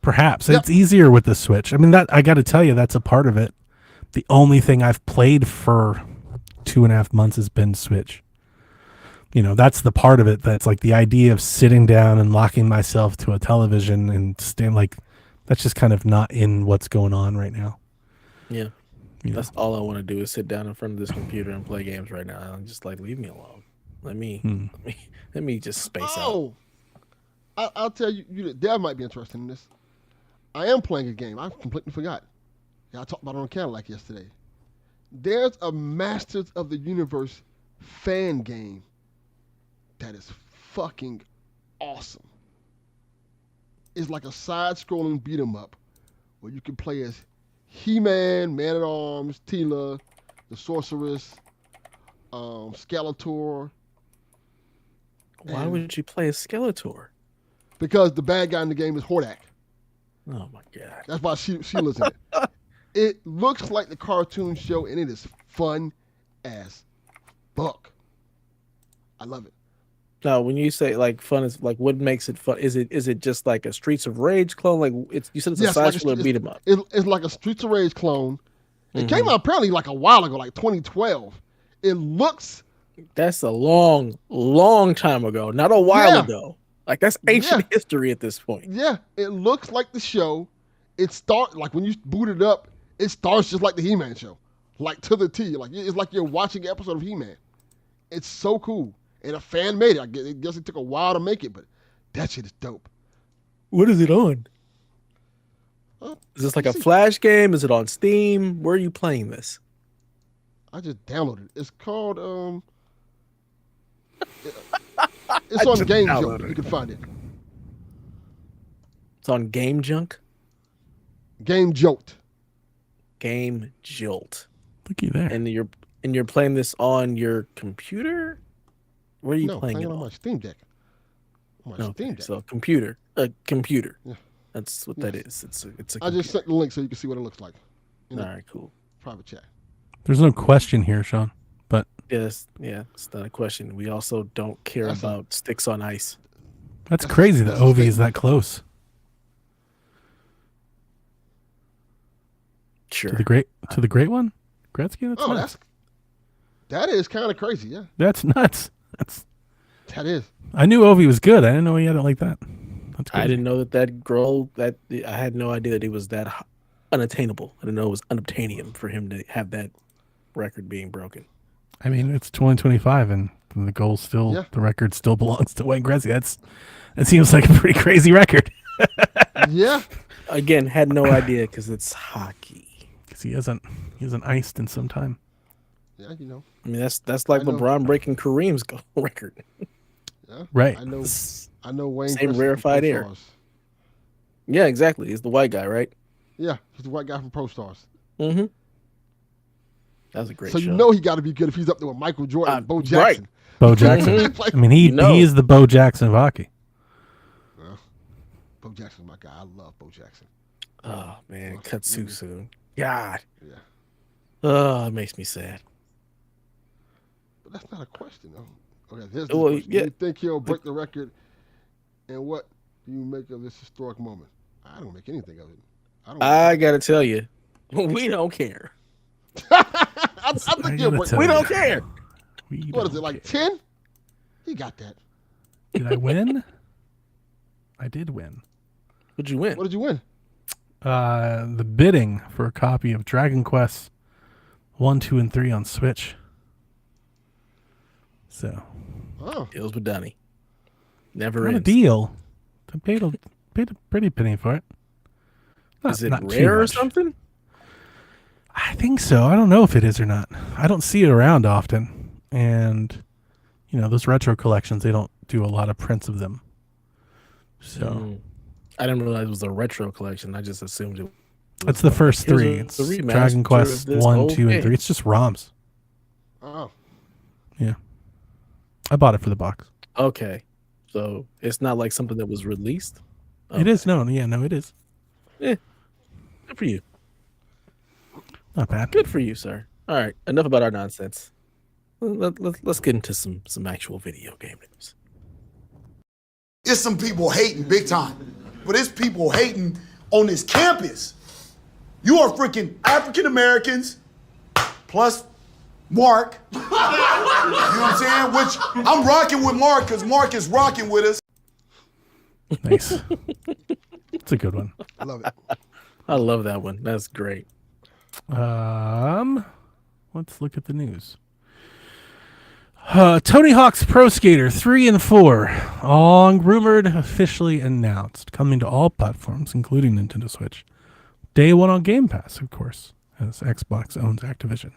Perhaps it's easier with the Switch. I mean, that I got to tell you, that's a part of it. The only thing I've played for 2.5 months has been Switch. You know, that's the part of it that's like the idea of sitting down and locking myself to a television and staying like. That's just kind of not in what's going on right now. Yeah. You know? That's all I want to do is sit down in front of this computer and play games right now. I'm just like, leave me alone. Let me just space out. I'll tell you, Dev might be interested in this. I am playing a game. I completely forgot. Yeah, I talked about it on Cadillac yesterday. There's a Masters of the Universe fan game that is fucking awesome. It's like a side-scrolling beat-em-up where you can play as He-Man, Man-at-Arms, Tila, the Sorceress, Skeletor. Why would you play a Skeletor? Because the bad guy in the game is Hordak. Oh my god! That's why Sheila's in it. It looks like the cartoon show, and it is fun as fuck. I love it. Now, when you say like fun, is like what makes it fun? Is it just like a Streets of Rage clone? Like you said, it's a side scroller beat 'em up. It's like a Streets of Rage clone. It came out apparently like a while ago, like 2012. It looks. That's a long time ago, not a while ago. Like that's ancient history at this point. Yeah, it looks like the show. It starts like when you boot it up, it starts just like the He-Man show, like to the T. Like it's like you're watching an episode of He-Man. It's so cool, and a fan made it. I guess it took a while to make it, but that shit is dope. What is it on? Is this like a Flash game? Is it on Steam? Where are you playing this? I just downloaded it. It's called it's on Game Junk. You can find it. It's on Game Junk. Game Jolt. Game Jolt. Looky there. And you're playing this on your computer? Where are you playing it on my Steam Deck. Steam Deck. So computer. Computer. Yeah. That's what that is. It's a computer. I just sent the link so you can see what it looks like. All right, cool. Private chat. There's no question here, Sean. But it's not a question. We also don't care about sticks on ice. That's crazy that Ovi is that close. Sure. To the great one, Gretzky. That's nuts. That is kind of crazy. Yeah, that's nuts. That is. I knew Ovi was good. I didn't know he had it like that. That's crazy. I didn't know that girl. I had no idea that he was that unattainable. I didn't know it was unobtainium for him to have that record being broken. I mean, it's 2025, and the goal still, the record still belongs to Wayne Gretzky. That seems like a pretty crazy record. Yeah. Again, had no idea because it's hockey. Because he hasn't iced in some time. Yeah, you know. I mean, that's like LeBron breaking Kareem's record. Yeah. Right. I know Wayne. Same Gretzky rarefied air. Stars. Yeah, exactly. He's the white guy, right? Yeah, he's the white guy from Pro Stars. Mm-hmm. That was a great show. So you know he got to be good if he's up there with Michael Jordan and Bo Jackson. Right. Bo Jackson. Like, I mean, he is the Bo Jackson of hockey. Bo Jackson's my guy. I love Bo Jackson. Oh, man. Cut too soon. God. Yeah. Oh, it makes me sad. But that's not a question, though. Okay, here's the question. Yeah. Do you think he'll break the record? And what do you make of this historic moment? I don't make anything of it. I got to tell you, we don't care. I think he'll break. We don't care. What is it, like 10? He got that. Did I win? I did win. What'd you win? What did you win? The bidding for a copy of Dragon Quest 1, 2, and 3 on Switch. So. Deals with Donnie. Never Not ends. a deal. I paid a pretty penny for it. Is it rare or something? I think so. I don't know if it is or not. I don't see it around often. And, those retro collections, they don't do a lot of prints of them. So. I didn't realize it was a retro collection. I just assumed it was. It's the first three. It's Dragon Quest 1, 2, and 3. It's just ROMs. Oh. Yeah. I bought it for the box. Okay. So it's not like something that was released? Okay. It is. No, it is. Yeah. Good for you. Not bad. Good for you, sir. All right. Enough about our nonsense. Let's get into some actual video game news. It's some people hating big time, but it's people hating on this campus. You are freaking African Americans plus Mark. You know what I'm saying? Which I'm rocking with Mark because Mark is rocking with us. Nice. It's a good one. I love it. I love that one. That's great. Let's look at the news. Tony Hawk's Pro Skater 3 and 4, all rumored, officially announced, coming to all platforms, including Nintendo Switch. Day one on Game Pass, of course, as Xbox owns Activision.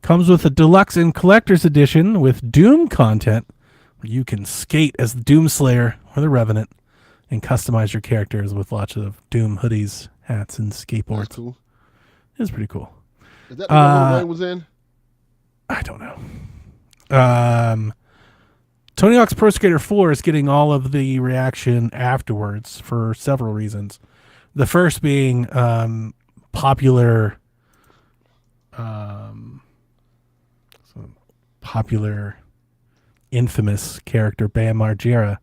Comes with a deluxe and collector's edition with Doom content, where you can skate as the Doom Slayer or the Revenant, and customize your characters with lots of Doom hoodies, hats, and skateboards. That's cool. It's pretty cool. Is that the one Wayne was in? I don't know. Tony Hawk's Pro Skater 4 is getting all of the reaction afterwards for several reasons. The first being popular infamous character Bam Margera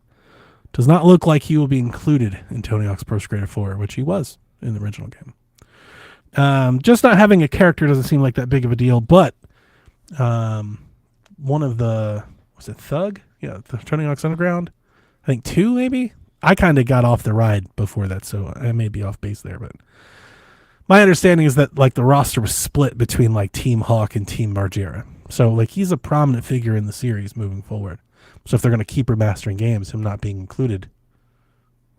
does not look like he will be included in Tony Hawk's Pro Skater 4, which he was in the original game. Just not having a character doesn't seem like that big of a deal, but one of the, was it Thug? Yeah, the Tony Hawk's Underground. I think 2 maybe? I kind of got off the ride before that, so I may be off base there, but my understanding is that like the roster was split between like Team Hawk and Team Margera. So like he's a prominent figure in the series moving forward. So if they're going to keep remastering games, him not being included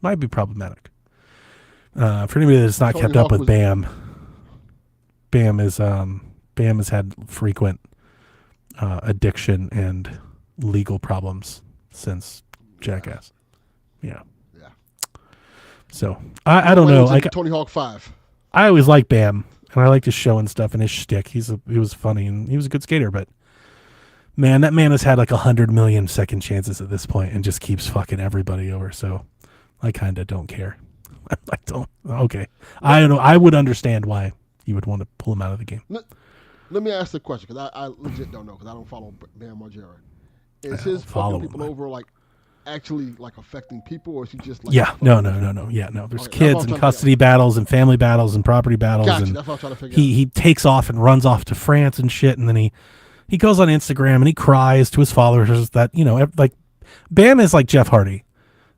might be problematic. For anybody that's not kept up with Bam has had frequent addiction and legal problems since Jackass. Yeah. So I don't know. Like Tony Hawk 5. I always like Bam, and I like his show and stuff and his shtick. He was funny and he was a good skater, but man, that man has had like 100 million second chances at this point and just keeps fucking everybody over. So I kind of don't care. I don't. Okay. I don't know. I would understand why you would want to pull him out of the game. Let me ask the question because I legit don't know because I don't follow Bam Margera. Is his fucking people over like actually like affecting people, or is he just like? Yeah, no. Yeah, no. There's kids and custody battles and family battles and property battles. Gotcha. And That's what I'm trying to figure out. he takes off and runs off to France and shit, and then he goes on Instagram and he cries to his followers that like Bam is like Jeff Hardy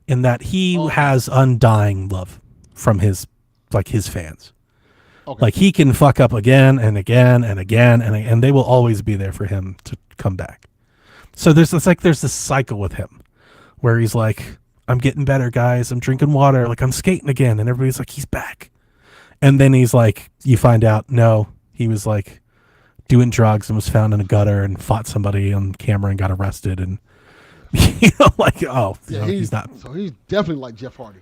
in that he has undying love from his fans. Okay. Like he can fuck up again and again and again and they will always be there for him to come back. So there's this cycle with him where he's like, I'm getting better, guys. I'm drinking water. Like I'm skating again. And everybody's like, he's back. And then he's like, you find out, no, he was like doing drugs and was found in a gutter and fought somebody on camera and got arrested. And, he's not. So he's definitely like Jeff Hardy.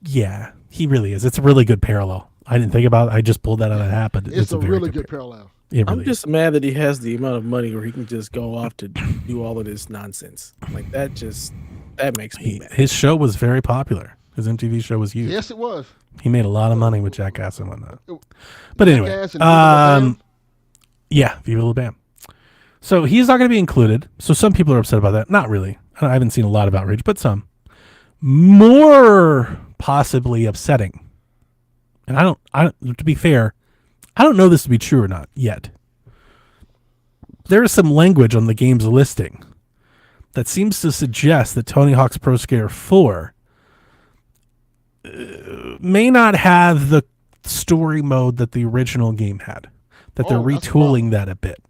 Yeah, he really is. It's a really good parallel. I didn't think about it. I just pulled that out of the hat, but it's a very really good parallel. I'm just mad that he has the amount of money where he can just go off to do all of this nonsense. Like that makes me mad. His show was very popular. His MTV show was huge. Yes, it was. He made a lot of money with Jackass and whatnot. But anyway, yeah, Viva La Bam. So he's not going to be included. So some people are upset about that. Not really. I haven't seen a lot of outrage, but some. More possibly upsetting. And I don't, to be fair, I don't know this to be true or not yet. There is some language on the game's listing that seems to suggest that Tony Hawk's Pro Skater 4 may not have the story mode that the original game had. That they're retooling that a bit.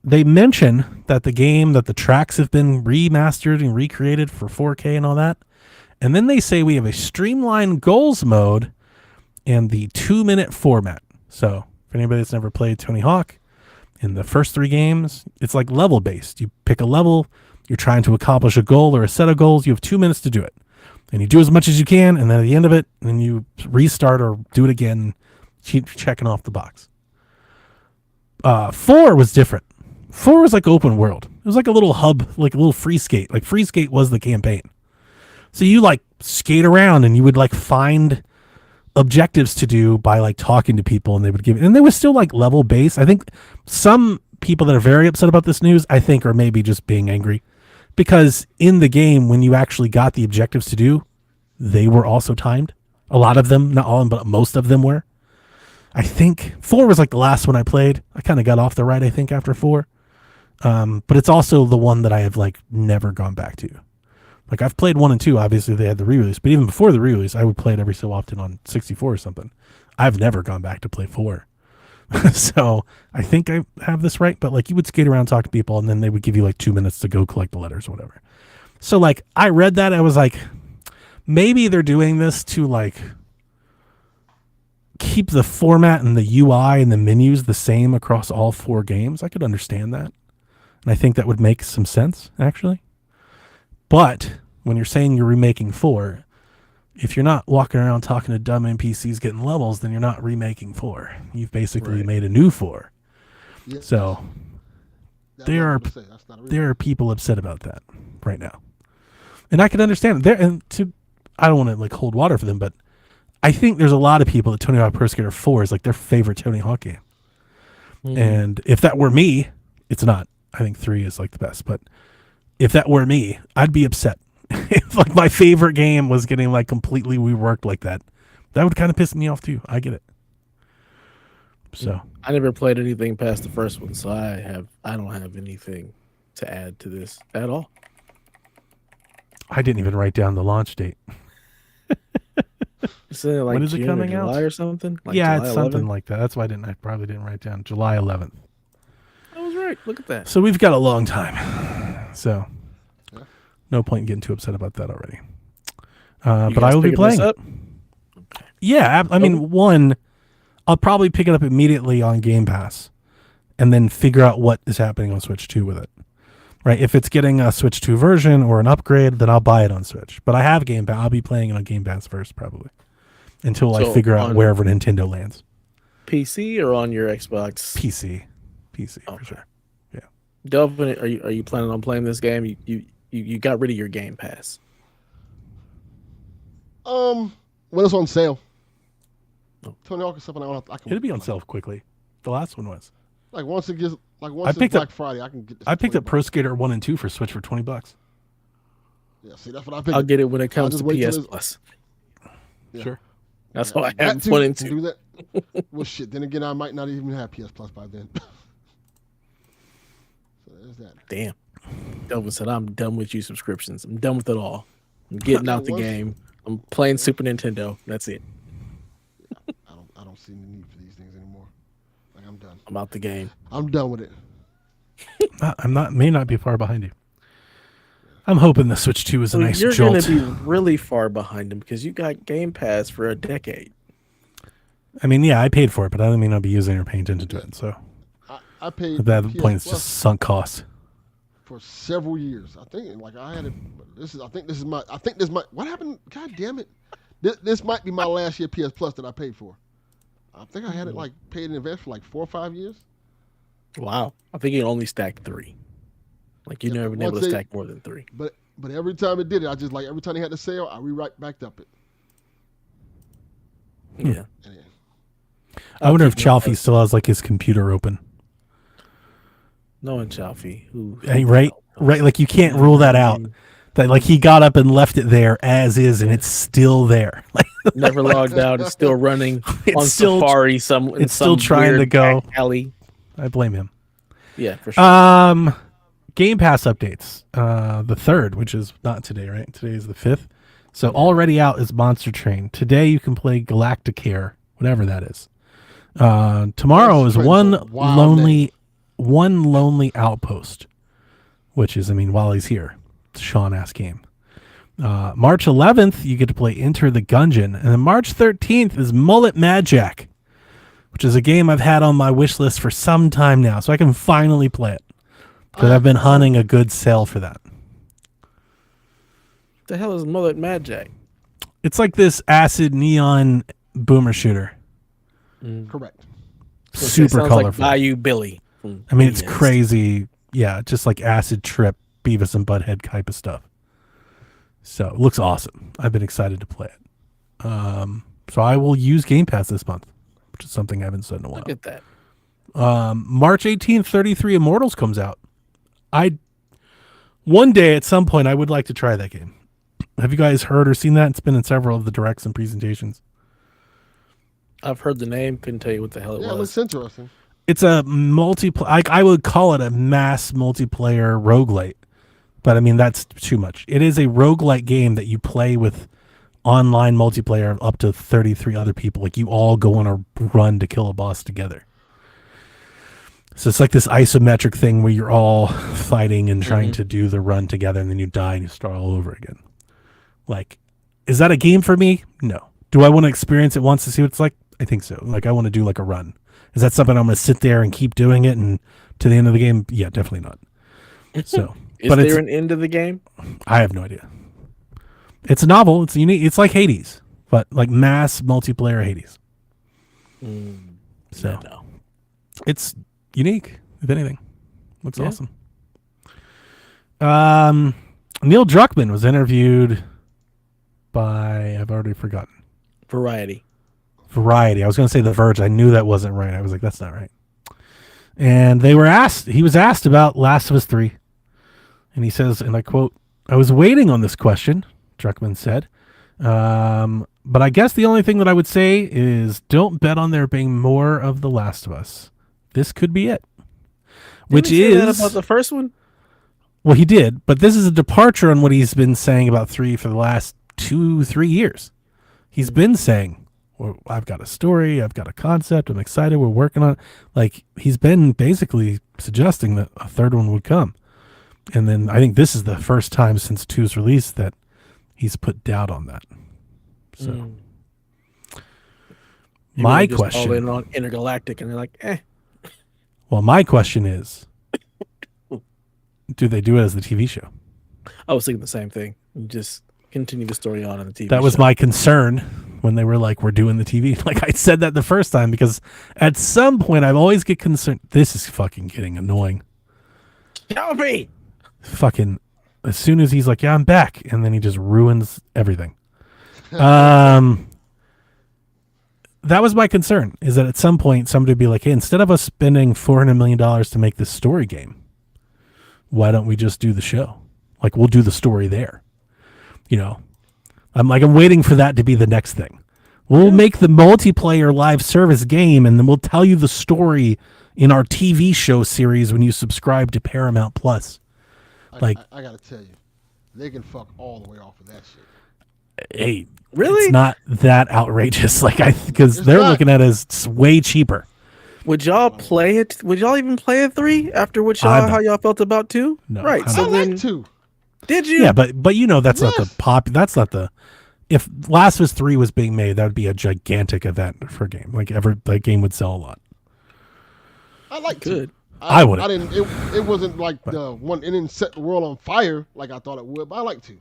They mention that the tracks have been remastered and recreated for 4K and all that. And then they say we have a streamlined goals mode and the 2-minute format. So for anybody that's never played Tony Hawk, in the first 3 games, it's like level based. You pick a level, you're trying to accomplish a goal or a set of goals, you have 2 minutes to do it. And you do as much as you can, and then at the end of it, then you restart or do it again, keep checking off the box. 4 was different. 4 was like open world. It was like a little hub, like a little free skate. Like free skate was the campaign. So you like skate around and you would like find objectives to do by like talking to people, and they would give it, and they was still like level based. I think some people that are very upset about this news, I think, are maybe just being angry because in the game, when you actually got the objectives to do, they were also timed. A lot of them, not all of them, but most of them were. I think 4 was like the last one I played. I kind of got off the ride, I think, after 4. But it's also the one that I have like never gone back to. Like I've played 1 and 2, obviously they had the re-release, but even before the re-release, I would play it every so often on 64 or something. I've never gone back to play 4. So I think I have this right, but like you would skate around, talk to people, and then they would give you like 2 minutes to go collect the letters or whatever. So like I read that, I was like, maybe they're doing this to like keep the format and the UI and the menus the same across all 4 games. I could understand that. And I think that would make some sense, actually. But when you're saying you're remaking 4, if you're not walking around talking to dumb NPCs getting levels, then you're not remaking 4. You've basically made a new 4. Yeah. So there are people upset about that right now. And I can understand it. I don't want to like hold water for them, but I think there's a lot of people that Tony Hawk Pro Skater 4 is like their favorite Tony Hawk game. Mm. And if that were me, it's not. I think 3 is like the best, but if that were me, I'd be upset. If like my favorite game was getting like completely reworked like that, that would kind of piss me off too. I get it. So I never played anything past the first one, so I don't have anything to add to this at all. I didn't even write down the launch date. Like when is it coming July out? Or something? Like yeah, July it's 11th? Something like that. That's why I probably didn't write down July 11th. I was right. Look at that. So we've got a long time. So no point in getting too upset about that already. But I will be playing it. Okay. Yeah, I mean, one, I'll probably pick it up immediately on Game Pass and then figure out what is happening on Switch 2 with it. Right? If it's getting a Switch 2 version or an upgrade, then I'll buy it on Switch. But I have Game Pass. I'll be playing it on Game Pass first, probably, until I figure out wherever Nintendo lands. PC or on your Xbox? PC, for sure. Yeah. Delvin, are you planning on playing this game? You got rid of your Game Pass. When it's on sale. Tony Hawk is something I can. It'll be on sale quickly. The last one was. Like once it's Black Friday, I can get this. I picked up Pro Skater 1 and 2 for Switch for $20. Yeah, see, that's what I figured. I'll get it when it comes to wait till PS it's- Plus. Yeah. Sure. That's all I That have too, one can and two. do that. Well, shit. Then again, I might not even have PS Plus by then. So there's that. Damn. Delvin said, I'm done with you subscriptions. I'm done with it all. I'm getting out the game. I'm playing Super Nintendo. That's it. I don't see the need for these things anymore. Like, I'm done. I'm out the game. I'm done with it. May not be far behind you. I'm hoping the Switch 2 is a nice You're jolt. going to be really far behind him because you got Game Pass for a decade. I mean, yeah, I paid for it, but I may not be using or paying attention to it. So I paid at that PS point, it's Plus just sunk costs. for several years. I think like I had it. I think this is my. What happened? God damn it! This might be my last year PS Plus that I paid for. I think I had it like paid in advance for like 4 or 5 years. Wow. I think you only stacked 3. Like, you've never been able to stack more than 3. But every time it did it, I just like every time they had the sale, I backed up it. Yeah. And then, I wonder if Chalfie still has like his computer open. No one, Chalfie. Right? Like you can't rule that out. That like he got up and left it there as is, and it's still there. Like Never logged out. It's still running on still- Safari. it's still trying to go. Alley. I blame him. Yeah, for sure. Game Pass updates. The 3rd, which is not today, right? Today is the 5th. So already out is Monster Train. Today you can play Galacticare, whatever that is. Tomorrow is one lonely outpost, which is, I mean, while he's here, it's a Sean-ass game. March 11th, you get to play Enter the Gungeon. And then March 13th is Mullet Magic, which is a game I've had on my wish list for some time now, so I can finally play it. Because I've been hunting a good sale for that. What the hell is Mullet Magic? It's like this acid neon boomer shooter. correct. Super Sounds colorful. Like Bayou Billy. I mean, it's crazy. Yeah, just like acid trip, Beavis and Butthead type of stuff. So it looks awesome. I've been excited to play it. So I will use Game Pass this month, which is something I haven't said in a while. Look at that. March 18th, 33 Immortals comes out. One day at some point, I would like to try that game. Have you guys heard or seen that? It's been in several of the directs and presentations. I've heard the name. Couldn't tell you what the hell it Yeah, it was. looks interesting. It's a multiplayer. I would call it a mass multiplayer roguelite, but I mean that's too much. It is a roguelite game that you play with online multiplayer up to 33 other people. Like you all go on a run to kill a boss together. So it's like this isometric thing where you're all fighting and trying to do the run together, and then you die and you start all over again. Like, is that a game for me? No. Do I want to experience it once to see what it's like? I think so. Like, I want to do like a run. Is that something I'm going to sit there and keep doing it and to the end of the game? Yeah, definitely not. So, Is there an end of the game? I have no idea. It's a novel. It's unique. It's like Hades, but like mass multiplayer Hades. So No. it's unique, if anything. Looks Yeah. awesome. Neil Druckmann was interviewed by, I've already forgotten. Variety. Variety. I was going to say The Verge. I knew that wasn't right. I was like, that's not right. And he was asked about Last of Us 3. And he says, and I quote, "I was waiting on this question," Druckmann said. "But I guess the only thing that I would say is don't bet on there being more of The Last of Us. This could be it." Which Didn't he say that is about the first one? well, he did, but this is a departure on what he's been saying about 3 for the last 2-3 years. He's been saying, well, I've got a story, I've got a concept, I'm excited, we're working on it. Like, he's been basically suggesting that a third one would come. And then I think this is the first time since 2's release that he's put doubt on that. So, my All question, in on Intergalactic, and they're like, well, my question is, do they do it as the TV show? I was thinking the same thing. Just continue the story on in the TV. That was show. my concern when they were like, we're doing the TV. Like I said that the first time because at some point I always get concerned. This is fucking getting annoying. Help me! Fucking as soon as he's like, yeah, I'm back. And then he just ruins everything. That was my concern, is that at some point somebody would be like, hey, instead of us spending $400 million to make this story game, why don't we just do the show? Like, we'll do the story there. I'm waiting for that to be the next thing. We'll make the multiplayer live service game, and then we'll tell you the story in our TV show series when you subscribe to Paramount Plus. I gotta tell you, they can fuck all the way off of that shit. Hey, really? It's not that outrageous. Because they're looking at it as it's way cheaper. Would y'all play it? Would y'all even play it 3 after how y'all felt about 2? No, right. I like 2. Did you? Yeah, but that's not the pop. That's not the. If Last of Us 3 was being made, that would be a gigantic event for a game. That game would sell a lot. I like Good. I wouldn't. I didn't. It wasn't like the one. It didn't set the world on fire like I thought it would. But I like 2.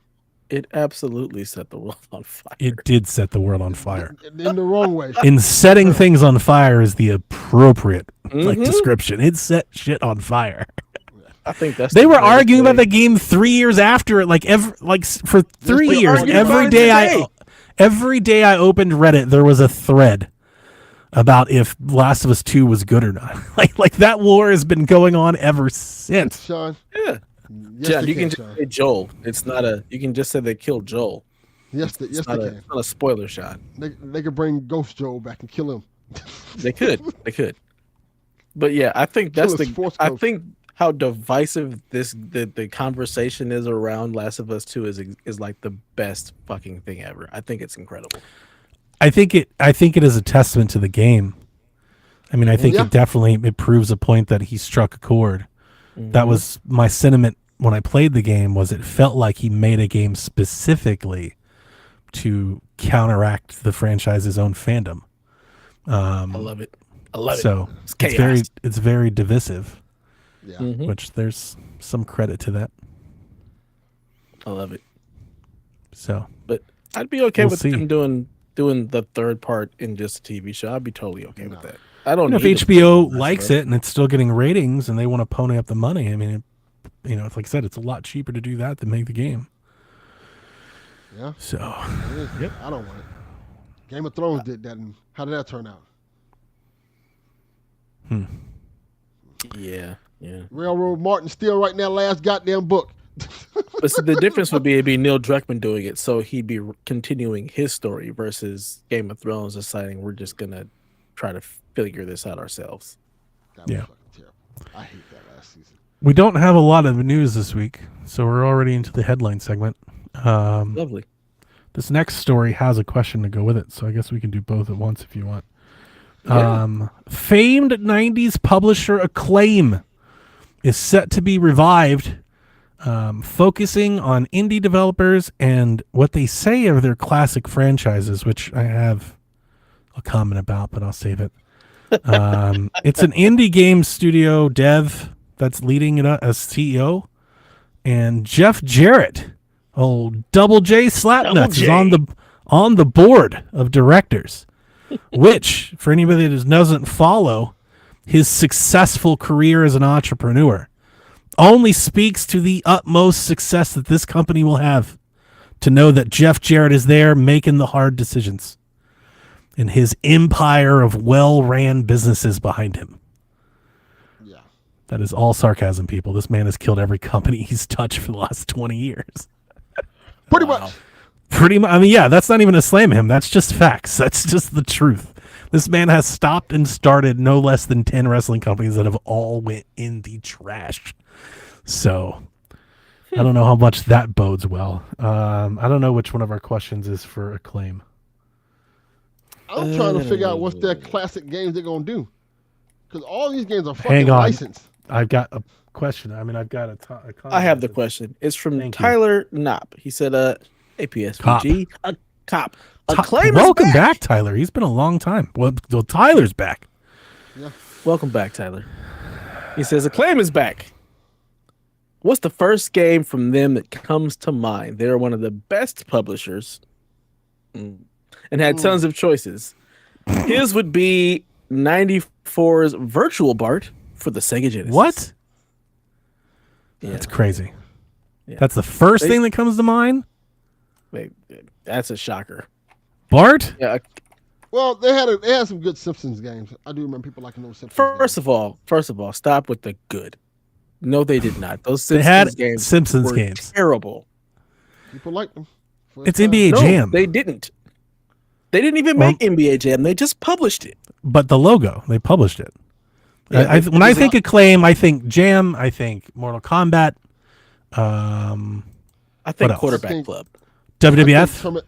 It absolutely set the world on fire. It did set the world on fire. In the wrong way. In setting things on fire is the appropriate description. It set shit on fire. I think that's. They were arguing about the game 3 years after it, for 3 years. Every day I opened Reddit, there was a thread about if Last of Us 2 was good or not. Like that war has been going on ever since. Sean. Yeah. Yes, John, you can just say Joel. It's not a. You can just say they killed Joel. Yes, they can. It's not a spoiler shot. They could bring Ghost Joel back and kill him. They could. But yeah, I think that's I think how divisive the conversation is around Last of Us 2 is like the best fucking thing ever. I think it's incredible. I think it is a testament to the game. I mean, I think it proves a point that he struck a chord. That was my sentiment when I played the game. Was it felt like he made a game specifically to counteract the franchise's own fandom. I love it. So it's very divisive. Yeah. Which there's some credit to that. I love it. So, but I'd be okay with them doing the third part in just a TV show. I'd be totally okay with that. I don't know if HBO likes it and it's still getting ratings and they want to pony up the money. I mean, it's like I said, it's a lot cheaper to do that than make the game. Yeah. So, I don't want it. Game of Thrones did that, and how did that turn out? Yeah. Railroad Martin still writing that last goddamn book. But so the difference would be it'd be Neil Druckmann doing it, so he'd be continuing his story versus Game of Thrones deciding we're just gonna try to figure this out ourselves. That was fucking terrible. I hate that last season. We don't have a lot of news this week, so we're already into the headline segment. Lovely. This next story has a question to go with it, so I guess we can do both at once if you want. Yeah. Famed 90s publisher Acclaim is set to be revived, focusing on indie developers and what they say are their classic franchises, which I have a comment about, but I'll save it. It's an indie game studio dev that's leading it as CEO, and Jeff Jarrett, Double J Slapnuts, is on the board of directors. Which, for anybody that doesn't follow his successful career as an entrepreneur, only speaks to the utmost success that this company will have to know that Jeff Jarrett is there making the hard decisions and his empire of well-ran businesses behind him. Yeah. That is all sarcasm, people. This man has killed every company he's touched for the last 20 years. Pretty much. I mean, yeah, that's not even a slam at him. That's just facts. That's just the truth. This man has stopped and started no less than 10 wrestling companies that have all went in the trash. So I don't know how much that bodes well. I don't know which one of our questions is for Acclaim. I'm trying to figure out what's their classic games they're going to do. Because all these games are fucking licensed. I've got a question. I mean, I've got a I have the question. It's from Tyler Knopp. He said, hey, PSVG, a cop. Acclaim Welcome is back, Tyler. He's been a long time. Well, Tyler's back. Yeah. Welcome back, Tyler. He says, Acclaim is back. What's the first game from them that comes to mind? They're one of the best publishers and had tons of choices. His would be 94's Virtual Bart for the Sega Genesis. What? Yeah. That's crazy. Yeah. That's the first thing that comes to mind? Wait, that's a shocker. Bart? Yeah. Well, they had some good Simpsons games. I do remember people liking those Simpsons First of all, stop with the good. No, they did not. Those Simpsons games Simpsons were games. terrible. People like them. It's NBA Jam. They didn't. They didn't even make NBA Jam. They just published it. But the logo, they published it. Yeah, when I think Acclaim, I think Jam. I think Mortal Kombat. I think Quarterback Club. WWF.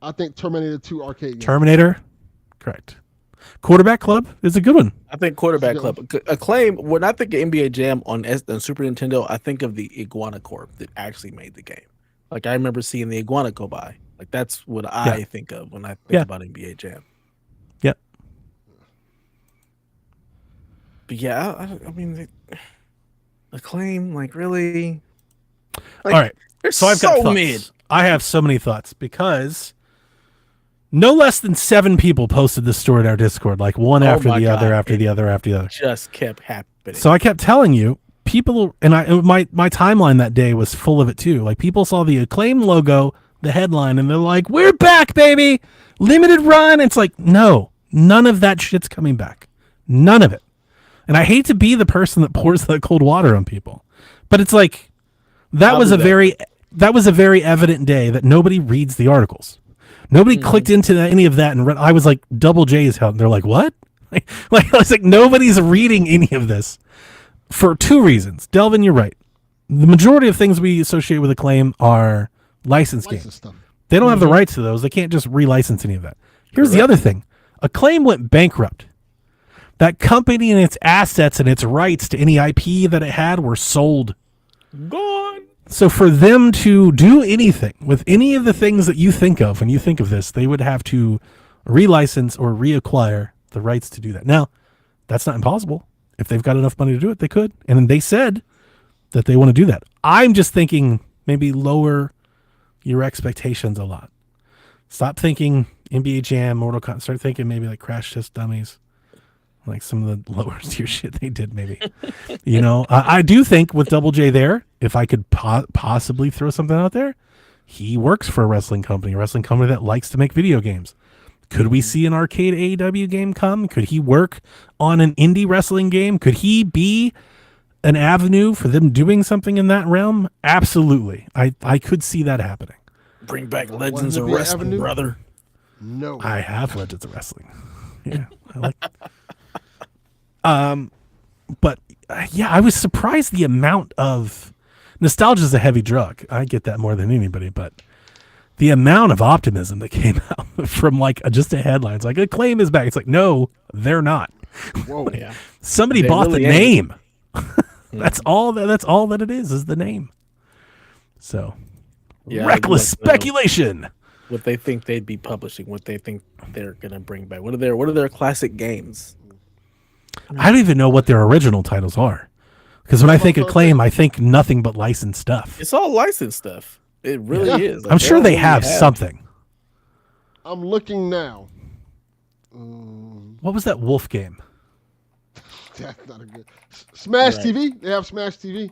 I think Terminator 2 arcade game. Terminator. Correct. Quarterback Club is a good one. I think Quarterback Club. Acclaim, when I think of NBA Jam on Super Nintendo, I think of the Iguana Corp that actually made the game. Like, I remember seeing the Iguana go by. Like, that's what I think of when I think about NBA Jam. Yep. But yeah, I mean, Acclaim, like, really? Like, all right. So I've got thoughts. mid. I have so many thoughts because no less than 7 people posted this story in our Discord, like one after the other, after the other, after the other. Just kept happening. So I kept telling you, people, and my timeline that day was full of it too. Like, people saw the Acclaim logo, the headline, and they're like, "We're back, baby! Limited run." It's like, no, none of that shit's coming back. None of it. And I hate to be the person that pours that cold water on people, but it's like that was a very evident day that nobody reads the articles. Nobody clicked into any of that and read. I was like, Double J's help. They're like, what? Like I was like, nobody's reading any of this for 2 reasons. Delvin, you're right. The majority of things we associate with Acclaim are licensed games. Stuff. They don't have the rights to those. They can't just relicense any of that. Here's the other thing. Acclaim went bankrupt. That company and its assets and its rights to any IP that it had were sold. Gone. So for them to do anything with any of the things that you think of when you think of this, they would have to relicense or reacquire the rights to do that. Now, that's not impossible. If they've got enough money to do it, they could. And they said that they want to do that. I'm just thinking maybe lower your expectations a lot. Stop thinking NBA Jam, Mortal Kombat. Start thinking maybe like Crash Test Dummies. Like some of the lower tier shit they did, maybe. You know, I do think with Double J there, if I could possibly throw something out there, he works for a wrestling company that likes to make video games. Could we see an arcade AEW game come? Could he work on an indie wrestling game? Could he be an avenue for them doing something in that realm? Absolutely. I could see that happening. Bring back Legends of Wrestling, brother. No. I have Legends of Wrestling. Yeah. I like but yeah, I was surprised the amount of nostalgia is a heavy drug. I get that more than anybody, but the amount of optimism that came out from like just a headline. It's like Acclaim is back. It's like, no, they're not. Whoa. Yeah. Somebody bought the name. That's all that it is the name. So reckless speculation. What they think they'd be publishing, what they think they're gonna bring back. What are their classic games? I don't even know what their original titles are. Because when I think Acclaim, I think nothing but licensed stuff. It's all licensed stuff. It really is. Like, I'm sure they have something. I'm looking now. What was that Wolf game? That's not a good. Smash TV. They have Smash TV.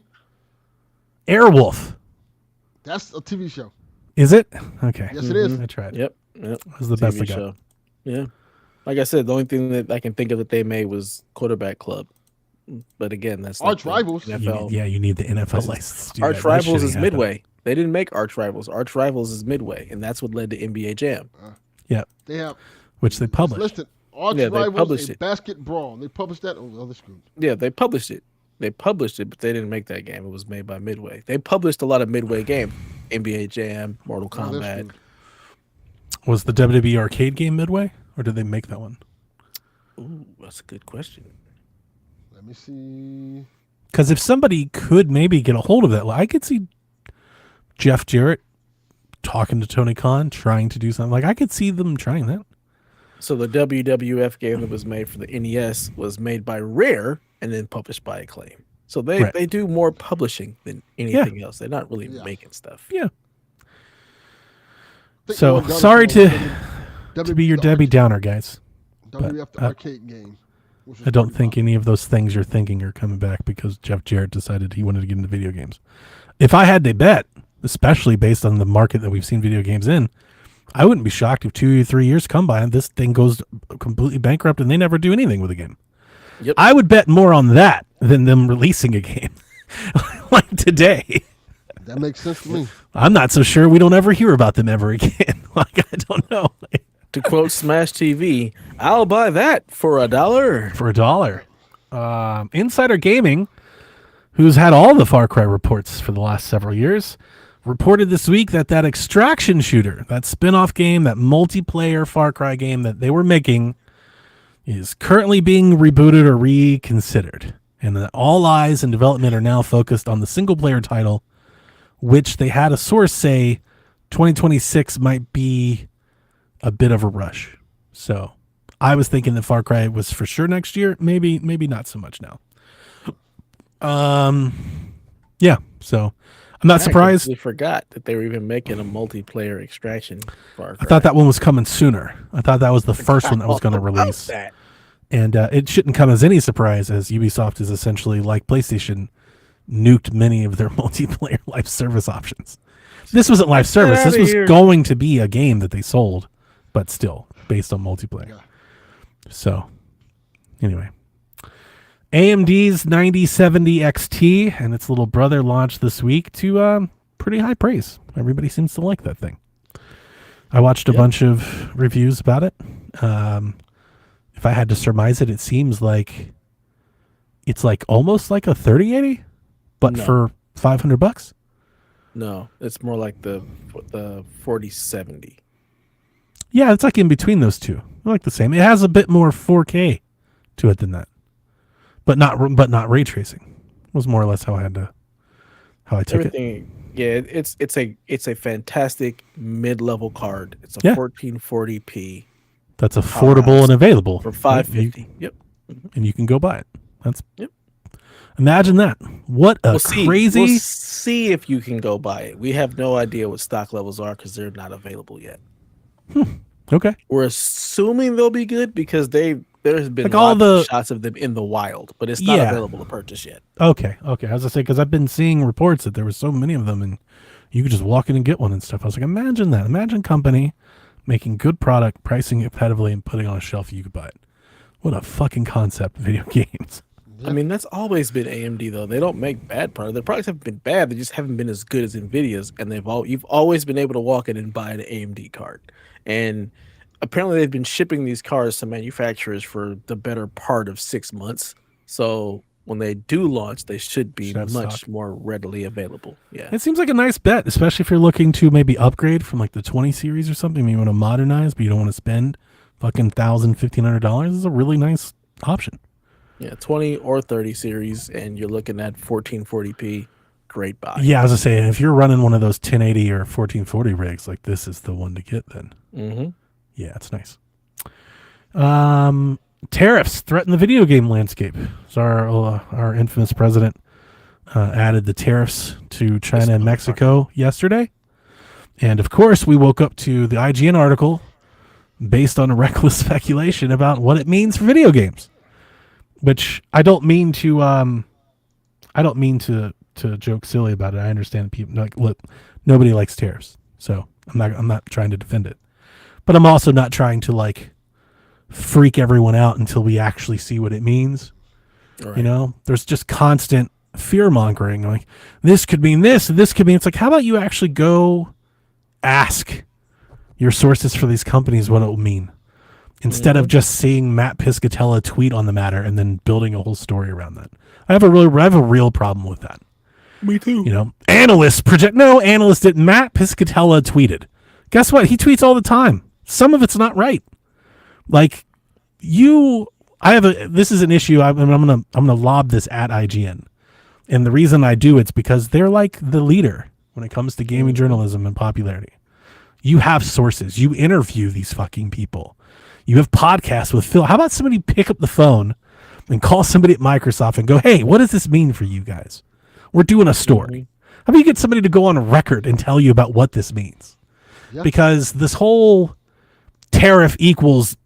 Airwolf. That's a TV show. Is it? Okay. Yes, it is. I tried. Yep. That was the best I got. Show. Yeah. Like I said, the only thing that I can think of that they made was Quarterback Club. But again, that's Arch Rivals. NFL. You need the NFL license. Arch Rivals is Midway. They didn't make Arch Rivals. Arch Rivals is Midway, and that's what led to NBA Jam. Yeah. They have, which they published. Listed Arch Rivals, a basket brawl. They published that on the other screens. Yeah, they published it. But they didn't make that game. It was made by Midway. They published a lot of Midway games. NBA Jam, Mortal Kombat. Was the WWE arcade game Midway, or did they make that one? Ooh, that's a good question. Let me see. Because if somebody could maybe get a hold of that, I could see Jeff Jarrett talking to Tony Khan, trying to do something. Like, I could see them trying that. So the WWF game that was made for the NES was made by Rare and then published by Acclaim. So they do more publishing than anything else. They're not really making stuff. Yeah. So sorry to be your Debbie Downer, guys. WWF the arcade game. I don't think any of those things you're thinking are coming back because Jeff Jarrett decided he wanted to get into video games. If I had to bet, especially based on the market that we've seen video games in, I wouldn't be shocked if 2 or 3 years come by and this thing goes completely bankrupt and they never do anything with a game. Yep. I would bet more on that than them releasing a game like today. That makes sense to me. I'm not so sure we don't ever hear about them ever again. Like, I don't know. To quote Smash TV, I'll buy that for $1. For $1. Insider Gaming, who's had all the Far Cry reports for the last several years, reported this week that extraction shooter, that spin-off game, that multiplayer Far Cry game that they were making, is currently being rebooted or reconsidered. And that all eyes and development are now focused on the single-player title, which they had a source say 2026 might be a bit of a rush. So I was thinking that Far Cry was for sure next year. Maybe not so much now. Yeah, so I'm not surprised. I forgot that they were even making a multiplayer extraction Far Cry. I thought that one was coming sooner. I thought that was the first one that was going to release. That. And it shouldn't come as any surprise, as Ubisoft is essentially, like PlayStation, nuked many of their multiplayer live service options. This wasn't live service. This was going to be a game that they sold, but still based on multiplayer. Yeah. So, anyway. AMD's 9070 XT and its little brother launched this week to pretty high praise. Everybody seems to like that thing. I watched a bunch of reviews about it. If I had to surmise it, it seems like it's like almost like a 3080, but for $500. No, it's more like the 4070. Yeah, it's like in between those two. They're like the same. It has a bit more 4K to it than that, but not ray tracing. Was more or less how I took it. Yeah, it's a fantastic mid-level card. It's a 1440p. That's affordable and available for $550. Yep. And you can go buy it. Imagine that. What a crazy. We'll see if you can go buy it. We have no idea what stock levels are because they're not available yet. Okay. We're assuming they'll be good because there's been like all the shots of them in the wild, but it's not available to purchase yet. Okay. As I say, because I've been seeing reports that there were so many of them and you could just walk in and get one and stuff. I was like, imagine that. Imagine company making good product, pricing it competitively, and putting it on a shelf you could buy it. What a fucking concept, video games. I mean, that's always been AMD though. They don't make bad products. Their products haven't been bad. They just haven't been as good as Nvidia's, and you've always been able to walk in and buy an AMD card. And apparently, they've been shipping these cards to manufacturers for the better part of 6 months. So when they do launch, they should be much more readily available. Yeah, it seems like a nice bet, especially if you're looking to maybe upgrade from like the 20 series or something. Maybe you want to modernize, but you don't want to spend fucking $1,000, $1,500. This is a really nice option. Yeah, 20 or 30 series, and you're looking at 1440p. Great buy. Yeah, as I say, if you're running one of those 1080 or 1440 rigs, like this is the one to get then. Mm-hmm. Yeah, it's nice. Tariffs threaten the video game landscape. So our infamous president added the tariffs to China and Mexico yesterday. And of course, we woke up to the IGN article based on a reckless speculation about what it means for video games. Which I don't mean to joke silly about it. I understand people look, nobody likes tariffs. So I'm not trying to defend it. But I'm also not trying to like freak everyone out until we actually see what it means. Right. You know, there's just constant fear mongering. Like this could mean this, and this could mean. It's like, how about you actually go ask your sources for these companies what it will mean, instead of just seeing Matt Piscatella tweet on the matter and then building a whole story around that. I have a real problem with that. Me too. You know, analysts didn't. Matt Piscatella tweeted. Guess what? He tweets all the time. Some of it's not right. Like this is an issue. I'm gonna lob this at IGN, and the reason I do it's because they're like the leader when it comes to gaming journalism and popularity. You have sources. You interview these fucking people. You have podcasts with Phil. How about somebody pick up the phone and call somebody at Microsoft and go, "Hey, what does this mean for you guys? We're doing a story." How about you get somebody to go on record and tell you about what this means? Yeah. Because this whole tariff equals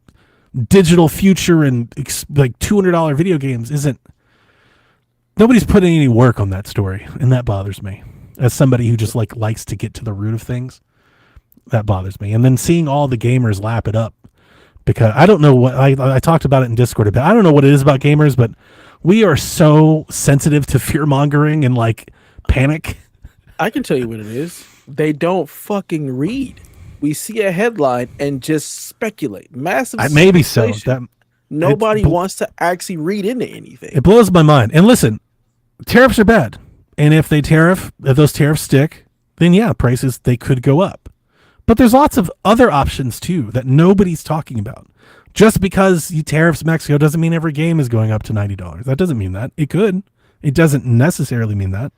digital future and like $200 video games nobody's putting any work on that story, and that bothers me. As somebody who just like likes to get to the root of things, that bothers me. And then seeing all the gamers lap it up, because I don't know what I talked about it in Discord a bit. I don't know what it is about gamers, but we are so sensitive to fear mongering and like panic. I can tell you what it is. They don't fucking read. We see a headline and just speculate. Massive Maybe so. Nobody wants to actually read into anything. It blows my mind. And listen, tariffs are bad. And if those tariffs stick, then yeah, prices, they could go up. But there's lots of other options too that nobody's talking about. Just because you tariffs Mexico doesn't mean every game is going up to $90. That doesn't mean that. It could. It doesn't necessarily mean that.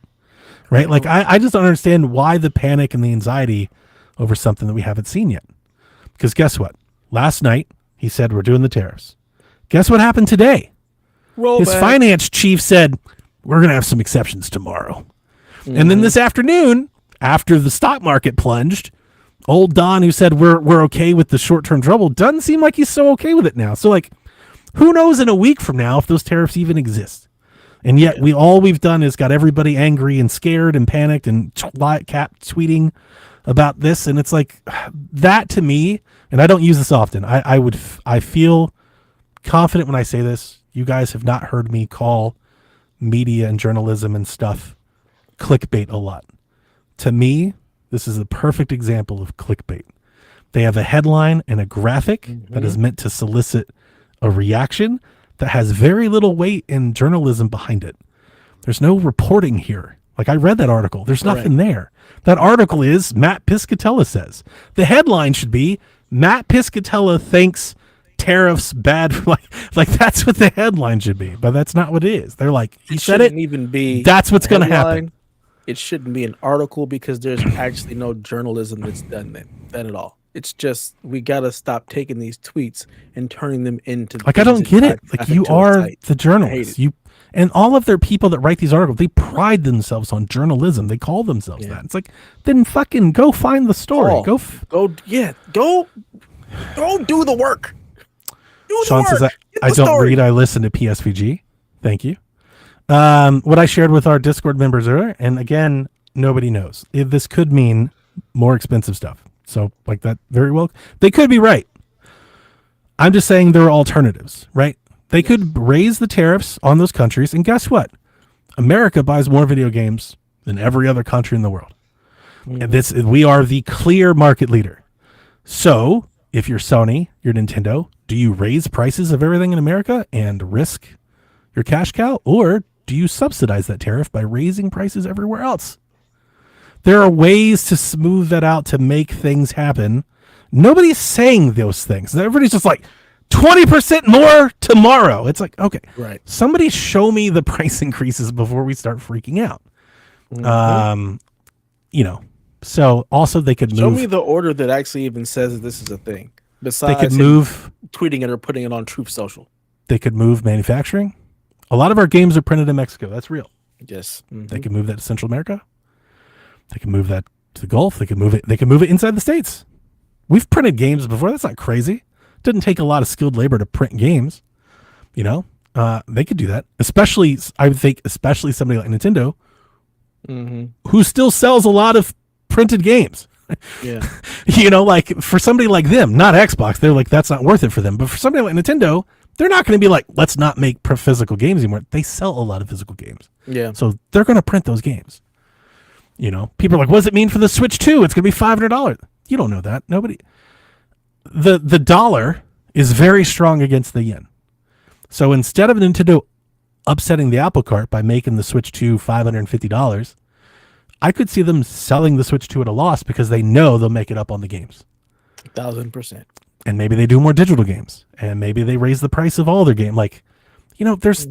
Right? Like, I just don't understand why the panic and the anxiety over something that we haven't seen yet. Because guess what? Last night, he said, we're doing the tariffs. Guess what happened today? His finance chief said, we're going to have some exceptions tomorrow. Mm-hmm. And then this afternoon, after the stock market plunged, old Don, who said we're okay with the short-term trouble, doesn't seem like he's so okay with it now. So, like, who knows in a week from now if those tariffs even exist? And yet all we've done is got everybody angry and scared and panicked and cap tweeting about this. And it's like that to me, and I don't use this often. I feel confident when I say this. You guys have not heard me call media and journalism and stuff clickbait a lot. To me, this is a perfect example of clickbait. They have a headline and a graphic that is meant to solicit a reaction that has very little weight in journalism behind it. There's no reporting here. Like, I read that article. There's nothing there. That article is Matt Piscatella says. The headline should be Matt Piscatella thinks tariffs bad for like that's what the headline should be, but that's not what it is. They're like, he said it. Even be that's what's going to happen. It shouldn't be an article because there's actually no journalism that's done that at all. It's just we got to stop taking these tweets and turning them into like I don't get it. Like you are the journalists. You and all of their people that write these articles, they pride themselves on journalism. They call themselves that. It's like then fucking go find the story. Go do the work. Sean says I don't read. I listen to PSVG. Thank you. What I shared with our Discord members earlier, and again, nobody knows. This could mean more expensive stuff. So, like that, very well, they could be right. I'm just saying there are alternatives, right? They could raise the tariffs on those countries, and guess what? America buys more video games than every other country in the world. And we are the clear market leader. So, if you're Sony, you're Nintendo, do you raise prices of everything in America and risk your cash cow, or do you subsidize that tariff by raising prices everywhere else? There are ways to smooth that out to make things happen. Nobody's saying those things. Everybody's just like 20% more tomorrow. It's like, okay, right. Somebody show me the price increases before we start freaking out. So also they could show me the order that actually even says that this is a thing. Besides, they could move tweeting it or putting it on Truth Social. They could move manufacturing. A lot of our games are printed in Mexico. That's real. Yes. They could move that to Central America. They can move that to the Gulf. They can move it. They can move it inside the States. We've printed games before. That's not crazy. It didn't take a lot of skilled labor to print games. They could do that. Especially, I would think, somebody like Nintendo, who still sells a lot of printed games. Yeah. Like for somebody like them, not Xbox, they're like, that's not worth it for them. But for somebody like Nintendo, they're not going to be like, let's not make physical games anymore. They sell a lot of physical games. Yeah. So they're going to print those games. People are like, what does it mean for the Switch 2? It's going to be $500. You don't know that. Nobody. The dollar is very strong against the yen. So instead of Nintendo upsetting the apple cart by making the Switch 2 $550, I could see them selling the Switch 2 at a loss because they know they'll make it up on the games. 1,000%. And maybe they do more digital games. And maybe they raise the price of all their games. Like, there's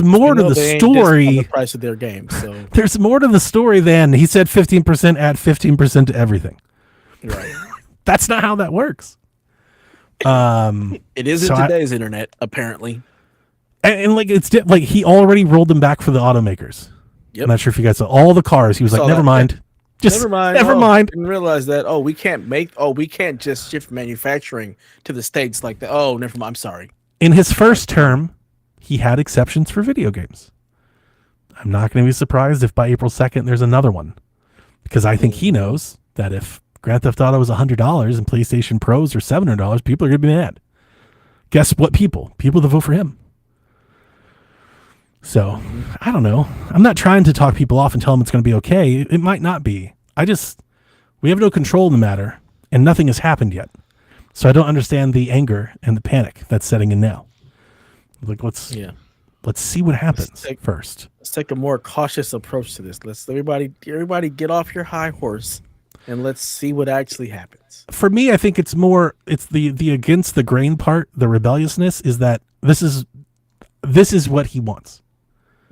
more to the story. The price of their games. So there's more to the story than he said 15%, add 15% to everything. Right. That's not how that works. It isn't today's internet, apparently. And like like he already rolled them back for the automakers. Yep. I'm not sure if you guys saw all the cars. He was like, never mind. Never mind. Didn't realize that. We can't just shift manufacturing to the States like that. Oh, never mind. I'm sorry. In his first term, he had exceptions for video games. I'm not going to be surprised if by April 2nd there's another one. Because I think he knows that if Grand Theft Auto is $100 and PlayStation Pros are $700, people are going to be mad. Guess what people? People that vote for him. So I don't know. I'm not trying to talk people off and tell them it's going to be okay. It might not be. We have no control in the matter, and nothing has happened yet. So I don't understand the anger and the panic that's setting in now. Like, let's see what happens first. Let's take a more cautious approach to this. Let's everybody get off your high horse, and let's see what actually happens. For me, I think it's the against the grain part. The rebelliousness is that this is what he wants.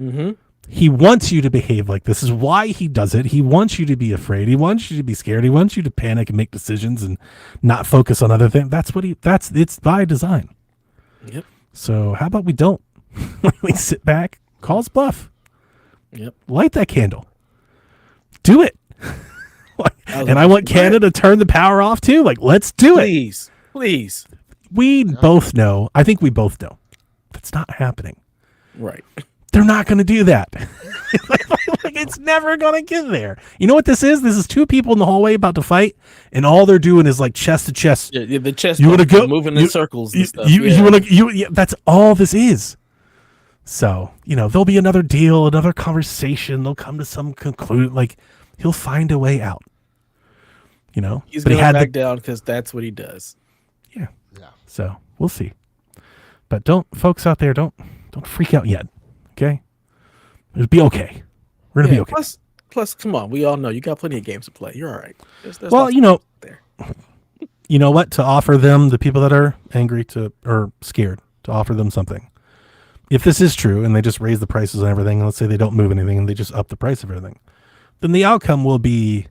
Mm-hmm. He wants you to behave like this. Is why he does it. He wants you to be afraid. He wants you to be scared. He wants you to panic and make decisions and not focus on other things. It's by design. Yep. So how about we don't? We sit back, calls bluff. Yep. Light that candle. Do it. And I want Canada to turn the power off too. Like, let's do it. Please. We both know. I think we both know that's not happening. Right. They're not going to do that. Like, it's never going to get there. You know what this is? This is two people in the hallway about to fight, and all they're doing is like chest to chest. Yeah, the chest. You want to go moving in circles and stuff. You want to. That's all this is. So there'll be another deal, another conversation. They'll come to some conclusion. Like, he'll find a way out. He's going to back down because that's what he does. Yeah. So we'll see. But folks out there, don't freak out yet. Okay, it'll be okay. We're gonna be okay. Plus, come on, we all know you got plenty of games to play. You're all right. There's well, there. You know what? To offer them, the people that are angry or scared, to offer them something. If this is true and they just raise the prices on everything, and let's say they don't move anything and they just up the price of everything, then the outcome will be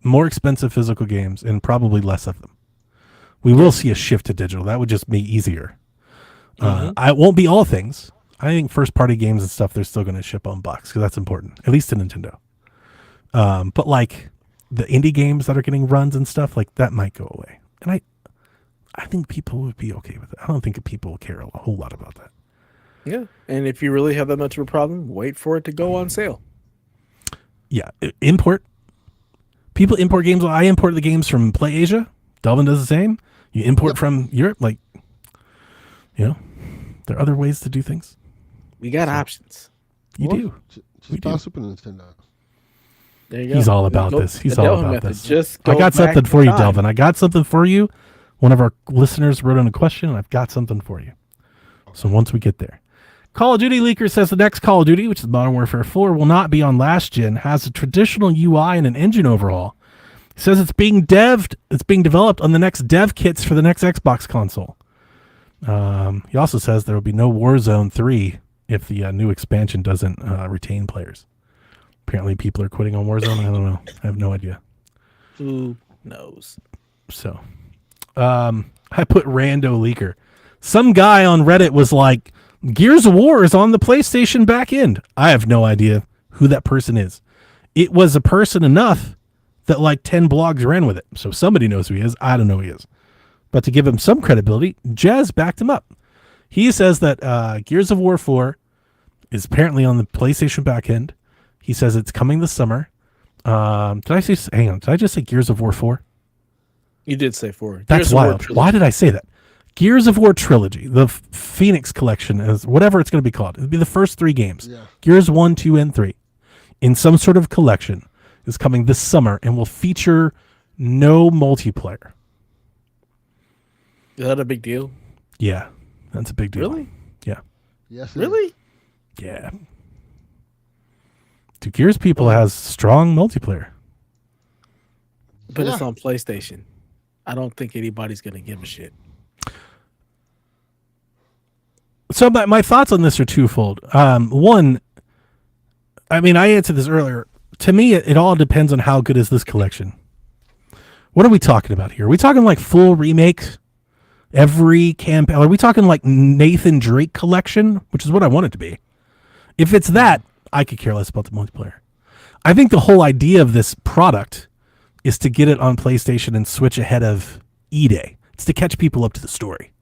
more expensive physical games and probably less of them. We will see a shift to digital. That would just be easier. It won't be all things. I think first-party games and stuff, they're still going to ship on box because that's important, at least to Nintendo. But like the indie games that are getting runs and stuff, like that might go away. And I think people would be okay with it. I don't think people will care a whole lot about that. Yeah, and if you really have that much of a problem, wait for it to go on sale. Yeah, import. People import games. I import the games from PlayAsia. Delvin does the same. You import from Europe. Like, there are other ways to do things. We got options. You do. Just buy Super Nintendo. There you go. He's all about this. He's all about this. I got something for you, Delvin. I got something for you. One of our listeners wrote in a question, and I've got something for you. So once we get there. Call of Duty Leaker says the next Call of Duty, which is Modern Warfare 4, will not be on last gen, has a traditional UI and an engine overhaul. He says it's being developed on the next dev kits for the next Xbox console. He also says there will be no Warzone 3 if the new expansion doesn't retain players. Apparently people are quitting on Warzone. I don't know. I have no idea. Who knows? So, I put Rando Leaker. Some guy on Reddit was like, Gears of War is on the PlayStation back end. I have no idea who that person is. It was a person enough that like 10 blogs ran with it. So somebody knows who he is. I don't know who he is. But to give him some credibility, Jazz backed him up. He says that Gears of War 4 is apparently on the PlayStation back end. He says it's coming this summer. Did I just say Gears of War 4? You did say 4. That's wild. Why did I say that? Gears of War Trilogy, the Phoenix Collection, is whatever it's going to be called. It'll be the first 3 games. Yeah. Gears 1, 2, and 3. In some sort of collection is coming this summer and will feature no multiplayer. Is that a big deal? Yeah, that's a big deal. Really? Yeah. Yes. Really? Yeah. Dude, Gears people has strong multiplayer. But it's on PlayStation. I don't think anybody's going to give a shit. So my thoughts on this are twofold. One, I mean, I answered this earlier. To me, it all depends on how good is this collection. What are we talking about here? Are we talking like full remakes? Every campaign? Are we talking like Nathan Drake collection, which is what I want it to be? If it's that, I could care less about the multiplayer. I think the whole idea of this product is to get it on PlayStation and switch ahead of E-Day. It's to catch people up to the story.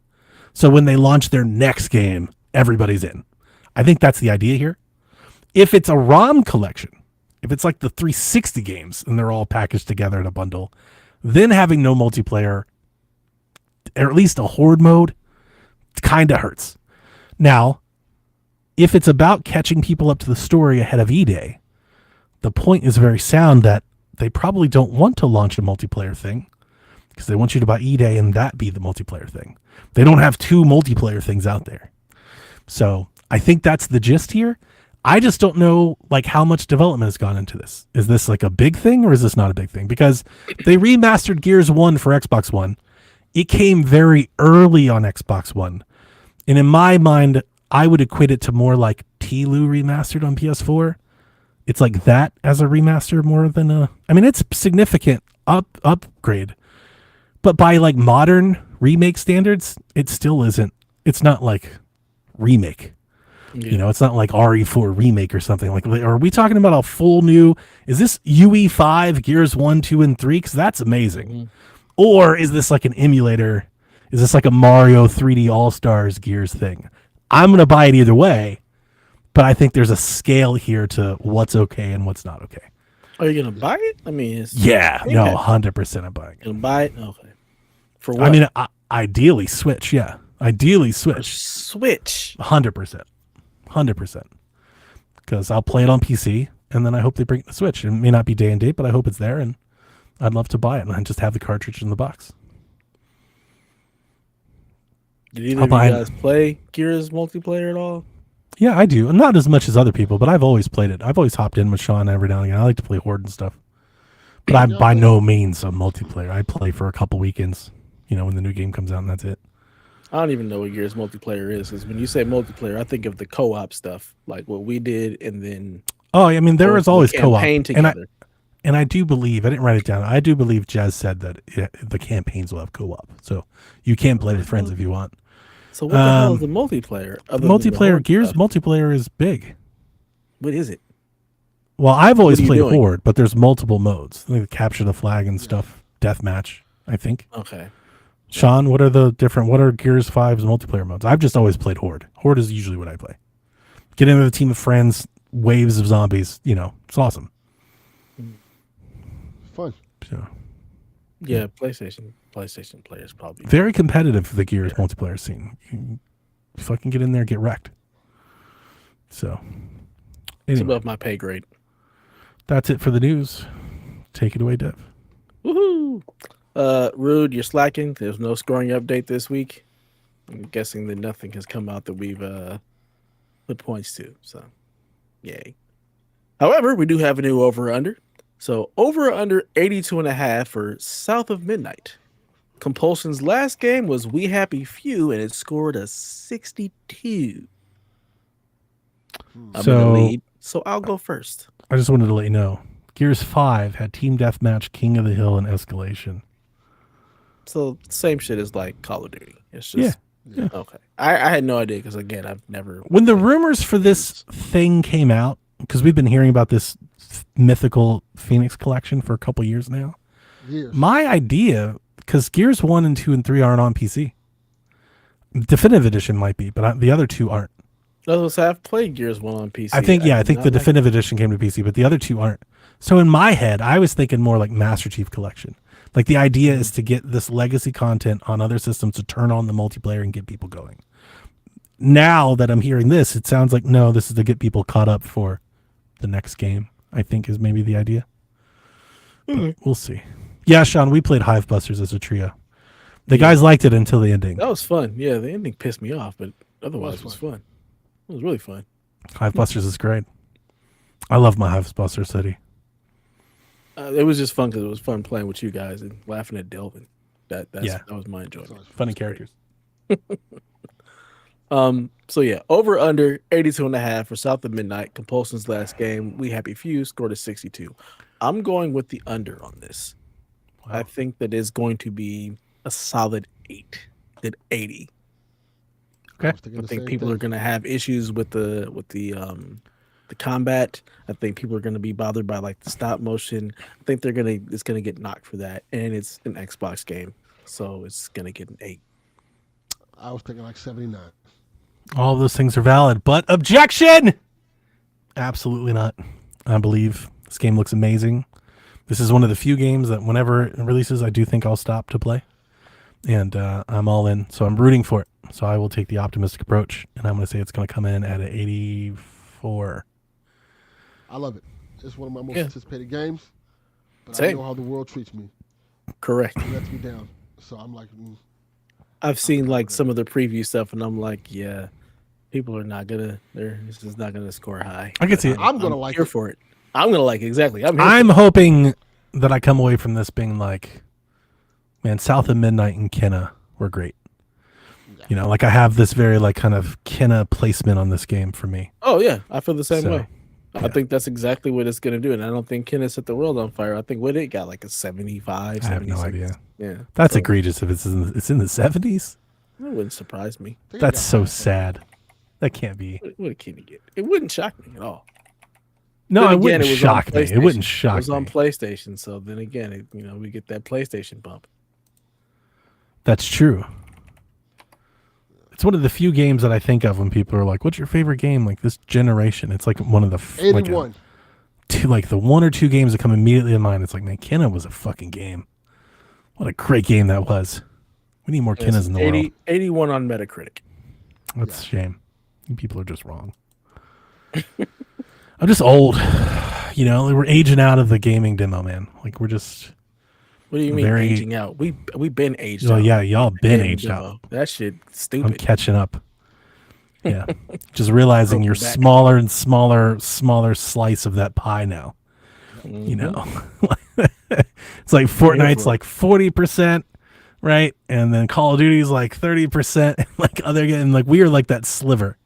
So when they launch their next game, everybody's in. I think that's the idea here. If it's a ROM collection, if it's like the 360 games and they're all packaged together in a bundle, then having no multiplayer, or at least a horde mode, kind of hurts. Now, if it's about catching people up to the story ahead of E-Day, the point is very sound that they probably don't want to launch a multiplayer thing because they want you to buy E-Day and that be the multiplayer thing. They don't have two multiplayer things out there. So I think that's the gist here. I just don't know like how much development has gone into this. Is this like a big thing or is this not a big thing? Because they remastered Gears 1 for Xbox One. It came very early on Xbox One. And in my mind, I would equate it to more like T-Lu remastered on PS4. It's like that as a remaster more than a... I mean, it's significant upgrade. But by like modern remake standards, it still isn't. It's not like remake. Yeah. You know, it's not like RE4 remake or something. Like, are we talking about a full new... Is this UE5, Gears 1, 2, and 3? Because that's amazing. Mm-hmm. Or is this like an emulator? Is this like a Mario 3D All-Stars Gears thing? I'm going to buy it either way, but I think there's a scale here to what's okay and what's not okay. Are you going to buy it? I mean, it's... Yeah, no, 100% I'm buying it. Going to buy it? Okay. For what? I mean, ideally Switch, yeah. Ideally Switch. Switch. 100%. 100%. Because I'll play it on PC, and then I hope they bring it to Switch. It may not be day and date, but I hope it's there, and I'd love to buy it and just have the cartridge in the box. Did either of you guys play Gears multiplayer at all? Yeah, I do. Not as much as other people, but I've always played it. I've always hopped in with Sean every now and again. I like to play Horde and stuff. But I'm by no means a multiplayer. I play for a couple weekends, you know, when the new game comes out, and that's it. I don't even know what Gears multiplayer is, because when you say multiplayer, I think of the co-op stuff, like what we did, and then... Oh, I mean, there was always co-op. Together. And I do believe, I didn't write it down, I do believe Jazz said that the campaigns will have co-op. So you can play with friends if you want. So what the hell is the multiplayer? Multiplayer, Gears multiplayer is big. What is it? Well, I've always played Horde, but there's multiple modes. Like capture the flag and stuff. Deathmatch, I think. Okay. Sean, what are Gears 5's multiplayer modes? I've just always played Horde. Horde is usually what I play. Get into a team of friends, waves of zombies, you know, it's awesome. Fun. So, yeah, PlayStation players probably very competitive for the Gears multiplayer scene. You fucking get in there, get wrecked. So, anyway, it's above my pay grade. That's it for the news. Take it away, Dev. Woohoo! Rude, you're slacking. There's no scoring update this week. I'm guessing that nothing has come out that we've put points to. So, yay. However, we do have a new over/under. So over/under 82.5 for South of Midnight. Compulsion's last game was We Happy Few, and it scored a 62. I'm in the lead, so I'll go first. I just wanted to let you know, Gears 5 had Team Deathmatch, King of the Hill, and Escalation. So same shit as like Call of Duty. It's just yeah. Okay. I had no idea because again I've never. When the rumors for this thing came out, because we've been hearing about this mythical Phoenix collection for a couple years now. My idea, because Gears 1 and 2 and 3 aren't on PC. Definitive Edition might be, but the other two aren't. I've played Gears 1 on PC. I think the Definitive Edition came to PC, but the other two aren't. So in my head, I was thinking more like Master Chief Collection. Like the idea is to get this legacy content on other systems to turn on the multiplayer and get people going. Now that I'm hearing this, it sounds like, no, this is to get people caught up for the next game, I think is maybe the idea. But we'll see. Yeah, Sean, we played Hive Busters as a trio. The guys liked it until the ending. That was fun. Yeah, the ending pissed me off, but otherwise it was fun. It was really fun. Hive Busters is great. I love my Hive Buster city. It was just fun because it was fun playing with you guys and laughing at Delvin. That was my enjoyment. Funny characters. So yeah, over under 82.5 for South of Midnight. Compulsion's last game, We Happy Few, scored a 62. I'm going with the under on this. Wow. I think that is going to be a solid 8 at 80. Okay. I think people are going to have issues with the combat. I think people are going to be bothered by like the stop motion. I think it's going to get knocked for that, and it's an Xbox game, so it's going to get an 8. I was thinking like 79. All those things are valid, but objection! Absolutely not. I believe this game looks amazing. This is one of the few games that whenever it releases, I do think I'll stop to play. and I'm all in. So I'm rooting for it. So I will take the optimistic approach, and I'm going to say it's going to come in at an 84. I love it. It's one of my most anticipated games. But Same. I know how the world treats me. Correct. It lets me down. So I'm like, I've seen like some of the preview stuff, and I'm like, yeah, people are not gonna. This is not gonna score high. I can see it. I'm gonna like here it. for it. I'm gonna like it exactly. I'm hoping that I come away from this being like, man, South of Midnight and Kenna were great. Yeah. You know, like I have this very like kind of Kenna placement on this game for me. Oh yeah, I feel the same way. Yeah. I think that's exactly what it's going to do. And I don't think Kenna set the world on fire. I think what it got like a 75, 76. I have no idea. Yeah. That's egregious if it's in the 70s. That wouldn't surprise me. That's so sad. That can't be. What can you get? It wouldn't shock me at all. No, it wouldn't shock me. It wouldn't shock me. It was on PlayStation. So then again, we get that PlayStation bump. That's true. It's one of the few games that I think of when people are like, "What's your favorite game?" Like this generation, it's like one of the 81. Like the one or two games that come immediately to mind. It's like, man, Kenna was a fucking game. What a great game that was. We need more Kennas in the world. 81 on Metacritic. That's a shame. People are just wrong. I'm just old. We're aging out of the gaming demo, man. Like we're just. What do you mean aging out? We've been aged out. Oh yeah, y'all been aged out. That shit stupid. I'm catching up. Yeah. Just realizing you're smaller and smaller slice of that pie now. Mm-hmm. It's like Fortnite's like 40%, right? And then Call of Duty's like 30%. Like other game, like we are like that sliver.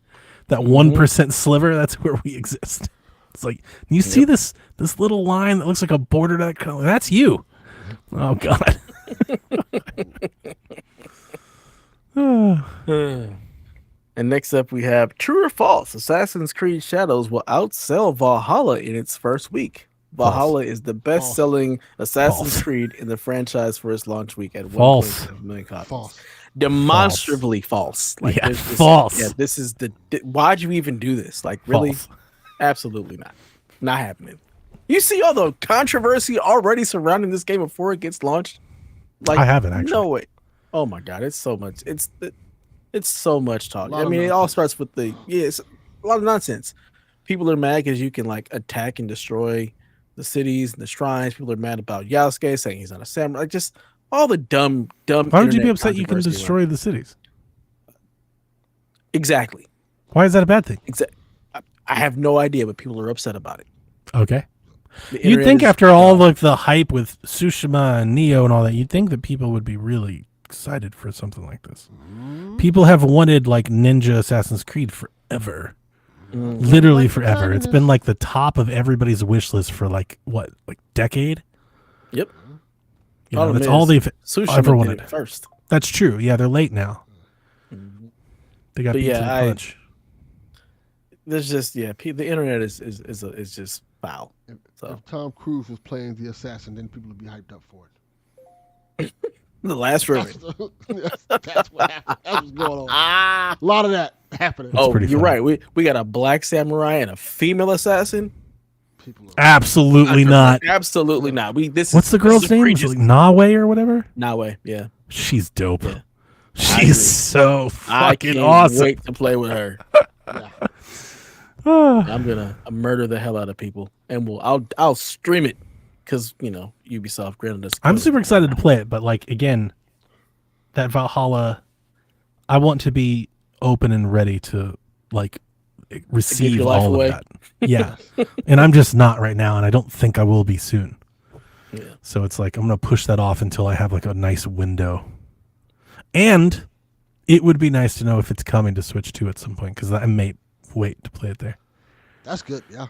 That 1% sliver, that's where we exist. It's like you see this little line that looks like a border that color. That's you. Oh God. And next up we have True or False. Assassin's Creed Shadows will outsell Valhalla in its first week. Valhalla is the best-selling Assassin's Creed in the franchise for its launch week at 1.7 million copies. False. Demonstrably false. Like false. Yeah, this is why'd you even do this? Like really? False. Absolutely not. Not happening. You see all the controversy already surrounding this game before it gets launched? Like I haven't actually. No way. Oh my God, it's so much. It's so much talk. I mean, it all starts with it's a lot of nonsense. People are mad because you can like attack and destroy the cities and the shrines. People are mad about Yasuke saying he's not a samurai. Like just all the dumb. Why would you be upset you can destroy the cities? Exactly. Why is that a bad thing? I have no idea, but people are upset about it. Okay. You'd think after all like the hype with Tsushima and Neo and all that, you'd think that people would be really excited for something like this. People have wanted like Ninja Assassin's Creed forever. Literally forever. It's been like the top of everybody's wish list for like decade? Yep. That's all they've ever wanted. First. That's true. Yeah, they're late now. They got beat to the punch. There's just the internet is just foul. If Tom Cruise was playing the assassin, then people would be hyped up for it. The last room. That's what happened. That's what's going on. A lot of that happening. You're right. We got a black samurai and a female assassin. Absolutely not. Absolutely not. What's the girl's name? Is it like Nawe or whatever? Nawe, yeah. She's dope. Yeah. She's so fucking awesome. I can't wait to play with her. Yeah. I'm gonna murder the hell out of people, and I'll stream it because Ubisoft granted us. I'm super excited to play it, but like again, that Valhalla, I want to be open and ready to like receive all of that. Yeah, and I'm just not right now, and I don't think I will be soon. Yeah. So it's like I'm gonna push that off until I have like a nice window, and it would be nice to know if it's coming to Switch 2 at some point because I may wait to play it there. That's good. Yeah,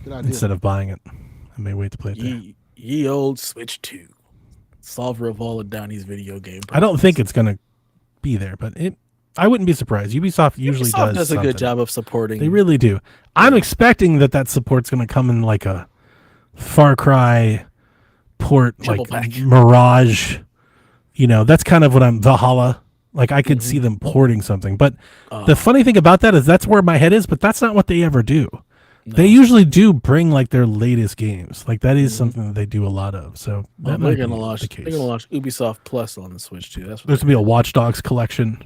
good idea. Instead of buying it, I may wait to play it there. Ye old Switch 2, solver of all of Downey's video game problems. I don't think it's gonna be there, but I wouldn't be surprised. Ubisoft usually does a good job of supporting. They really do. I'm expecting that support's going to come in like a Far Cry port, Triple like pack. Mirage. That's kind of what Valhalla. Like I could see them porting something. But the funny thing about that is that's where my head is, but that's not what they ever do. No. They usually do bring like their latest games. Like that is something that they do a lot of. So that might they're be gonna launch. the case. They're gonna launch Ubisoft Plus on the Switch too. That's what There's gonna be a Watch Dogs collection.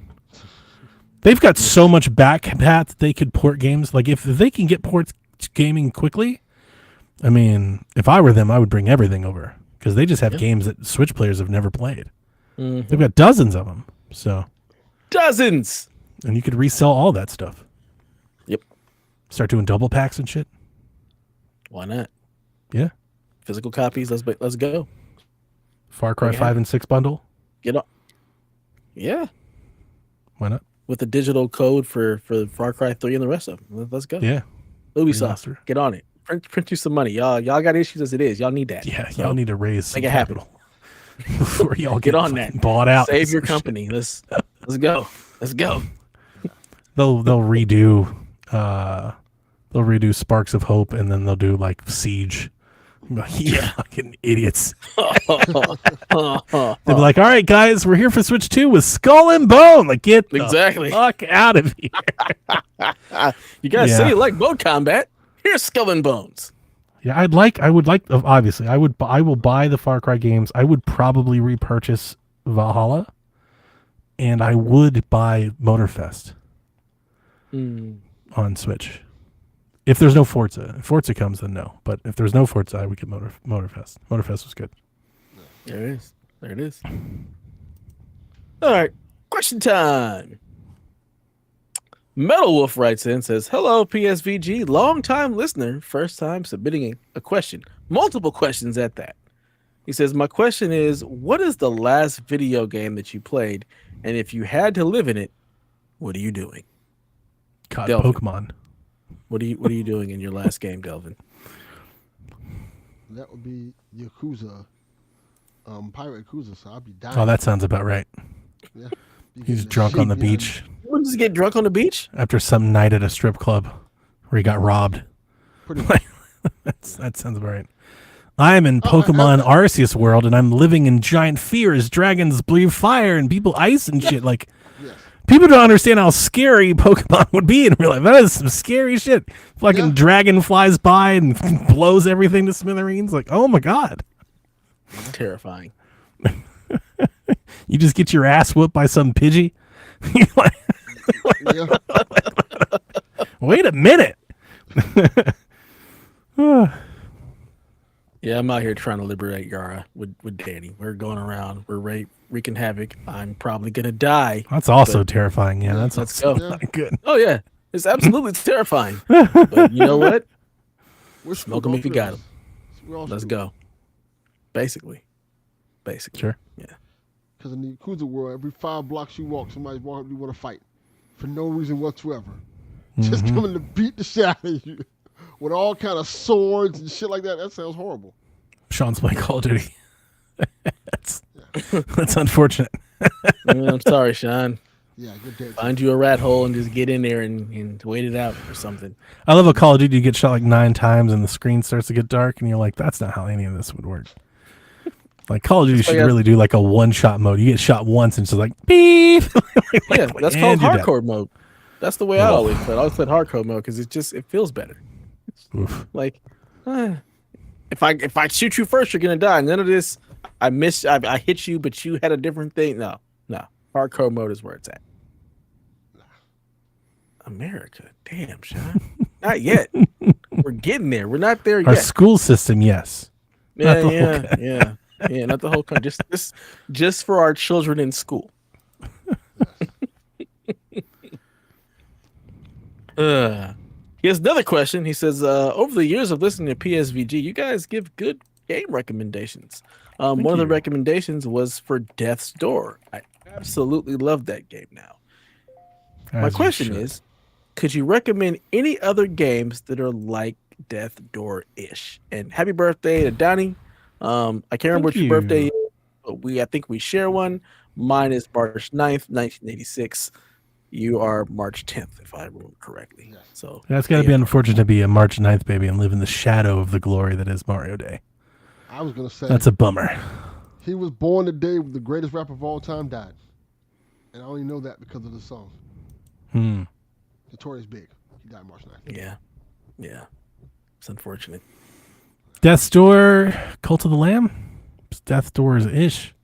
They've got so much back pat that they could port games. Like if they can get ports gaming quickly, I mean, if I were them, I would bring everything over because they just have games that Switch players have never played. Mm-hmm. They've got dozens of them. So dozens, and you could resell all that stuff. Yep. Start doing double packs and shit. Why not? Yeah. Physical copies. Let's go. Far Cry 5 and 6 bundle. Get on. Yeah. Why not? With the digital code for Far Cry 3 and the rest of them. Let's go. Yeah. Ubisoft, Remaster. get on it. Print you some money. Y'all got issues as it is. Y'all need that. Yeah, So, y'all need to raise some make it happen. capital before y'all Get on that. bought out. Save your company. Let's go. Let's go. They'll redo Sparks of Hope and then they'll do like Siege. You fucking idiots. They'll be like, all right, guys, we're here for Switch 2 with Skull and Bone. Like, get the fuck out of here. You guys say you like boat combat. Here's Skull and Bones. Yeah, I would like, obviously, I will buy the Far Cry games. I would probably repurchase Valhalla, and I would buy Motorfest on Switch. If there's no Forza. If Forza comes, then no. But if there's no Forza, I would get Motorfest. Motorfest was good. There it is. All right, question time. Metal Wolf writes in, says, hello, PSVG, long-time listener, first time submitting a question. Multiple questions at that. He says, my question is, what is the last video game that you played? And if you had to live in it, what are you doing? Caught Pokemon. What are you doing in your last game, Delvin? That would be Yakuza, Pirate Yakuza. So I'll be dying. Oh, that sounds about right. Yeah. He's drunk on the beach. You wouldn't just get drunk on the beach? After some night at a strip club where he got robbed. Pretty much. That sounds about right. I'm in Pokemon Arceus world and I'm living in giant fear as dragons breathe fire and people ice and shit. Like, people don't understand how scary Pokemon would be in real life. That is some scary shit. Fucking dragon flies by and blows everything to smithereens. Like, oh my God. It's terrifying. You just get your ass whooped by some Pidgey. Wait a minute. Yeah, I'm out here trying to liberate Yara with Danny. We're going around. We're wreaking havoc. I'm probably going to die. That's also terrifying. Yeah, that's let's also go. not good. Oh, yeah. It's absolutely terrifying. But you know what? Smoke them if you got them. Let's go. Basically. Sure. Yeah. Because in the Yakuza world, every 5 blocks you walk, somebody's walking up, you want to fight. For no reason whatsoever. Just coming to beat the shit out of you. With all kind of swords and shit like that. That sounds horrible. Sean's playing Call of Duty. That's unfortunate. I'm sorry, Sean. Yeah, good day. Find you a rat hole and just get in there and wait it out or something. I love a Call of Duty. You get shot like 9 times and the screen starts to get dark and you're like, that's not how any of this would work. Like Call of Duty should really do like a one-shot mode. You get shot once and it's just like, beep. Yeah, that's called hardcore mode. That's the way I always play. I always play hardcore mode because it feels better. Like, if I shoot you first, you're gonna die. None of this. I hit you, but you had a different thing. No. Hardcore mode is where it's at. America, damn, Sean. Not yet. We're getting there. We're not there yet. Our school system, yes. Yeah. Not the whole country. Just for our children in school. He has another question. He says, over the years of listening to PSVG, you guys give good game recommendations. One of the recommendations was for Death's Door. I absolutely love that game now. My question is, could you recommend any other games that are like Death Door-ish? And happy birthday to Donnie. I can't remember what your birthday is, but I think we share one. Mine is March 9th, 1986. You are March 10th, if I remember correctly. So that's got to be unfortunate to be a March 9th baby and live in the shadow of the glory that is Mario Day. I was going to say. That's a bummer. He was born the day the greatest rapper of all time died. And I only know that because of the song. Notorious Big. He died March 9th. Yeah. It's unfortunate. Death's Door, Cult of the Lamb. Death's Door is ish.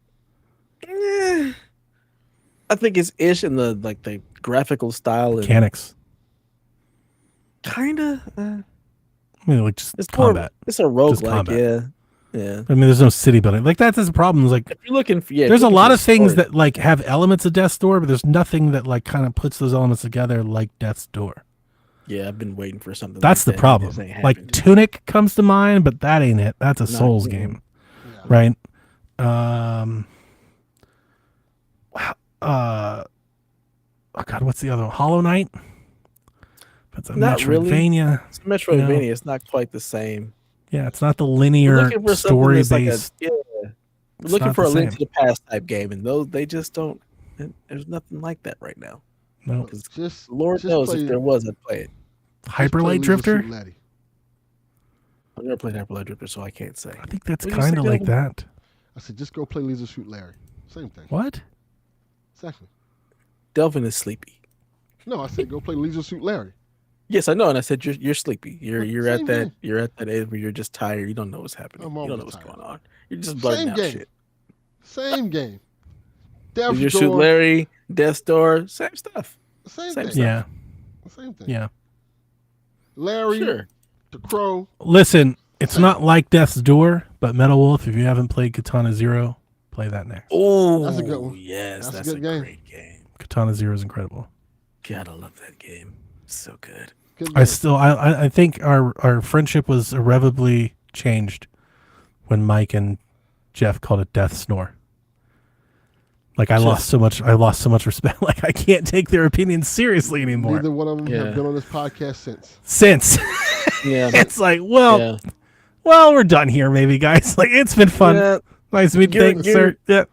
I think it's ish in the graphical style Mechanics. Kinda. I mean, like just It's combat. It's a roguelike, yeah. Yeah. I mean, there's no city building. Like that's the problem. Is like if you're looking for there's a lot of things that like have elements of Death's Door, but there's nothing that like kind of puts those elements together like Death's Door. Yeah, I've been waiting for something. That's like the problem. Like Tunic comes to mind, but that ain't it. That's a Souls game, right? Oh God, what's the other one? Hollow Knight. That's a Metroidvania. Really. It's Metroidvania. It's not quite the same. Yeah, it's not the linear story based. We're looking for a Link to the Past type game, and they just don't. There's nothing like that right now. No, just Lord knows if there was, I'd play it. Hyper Light Drifter. I've never played Hyper Light Drifter, so I can't say. I think that's kind of like that. I said, just go play Leisure Suit Larry. Same thing. What? Exactly. Delvin is sleepy. No, I said go play Leisure Suit Larry. Yes, I know, and I said you're sleepy. You're at that game. you're at that age where you're just tired. You don't know what's happening. You don't know what's going on. You're just blurting out shit. Same game. Leisure Suit Larry, Death's Door, same stuff. Same thing. Yeah. Same thing. Yeah. Larry, the Crow. Listen, it's not like Death's Door, but Metal Wolf. If you haven't played Katana Zero, play that next. Oh, that's a good one. Yes, that's a great game. Katana Zero is incredible. God, I love that game. So good. I think our friendship was irrevocably changed when Mike and Jeff called it Death Snore. Like I lost so much respect. Like I can't take their opinions seriously anymore. Neither one of them have been on this podcast since. Yeah. It's like, well, we're done here, maybe, guys. Like it's been fun. Yeah. Nice to meet you, sir. Yeah.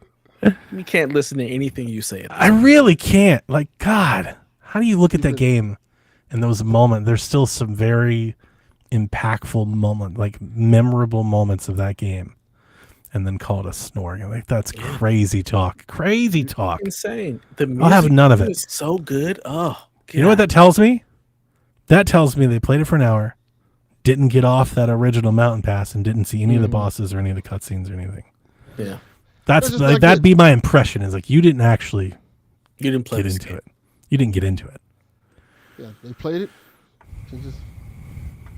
We can't listen to anything you say. I really can't. Like, God, how do you look at that game in those moments? There's still some very impactful moment, like memorable moments of that game. And then call it a snore. Like that's crazy talk. Crazy talk. Insane. The music I'll have none of it. Is so good. Oh, God. You know what that tells me? That tells me they played it for an hour, didn't get off that original mountain pass, and didn't see any of the bosses or any of the cutscenes or anything. Yeah, that's like, that'd be my impression. Is like you didn't actually. You didn't play get into it. You didn't get into it. Yeah, they played it. And just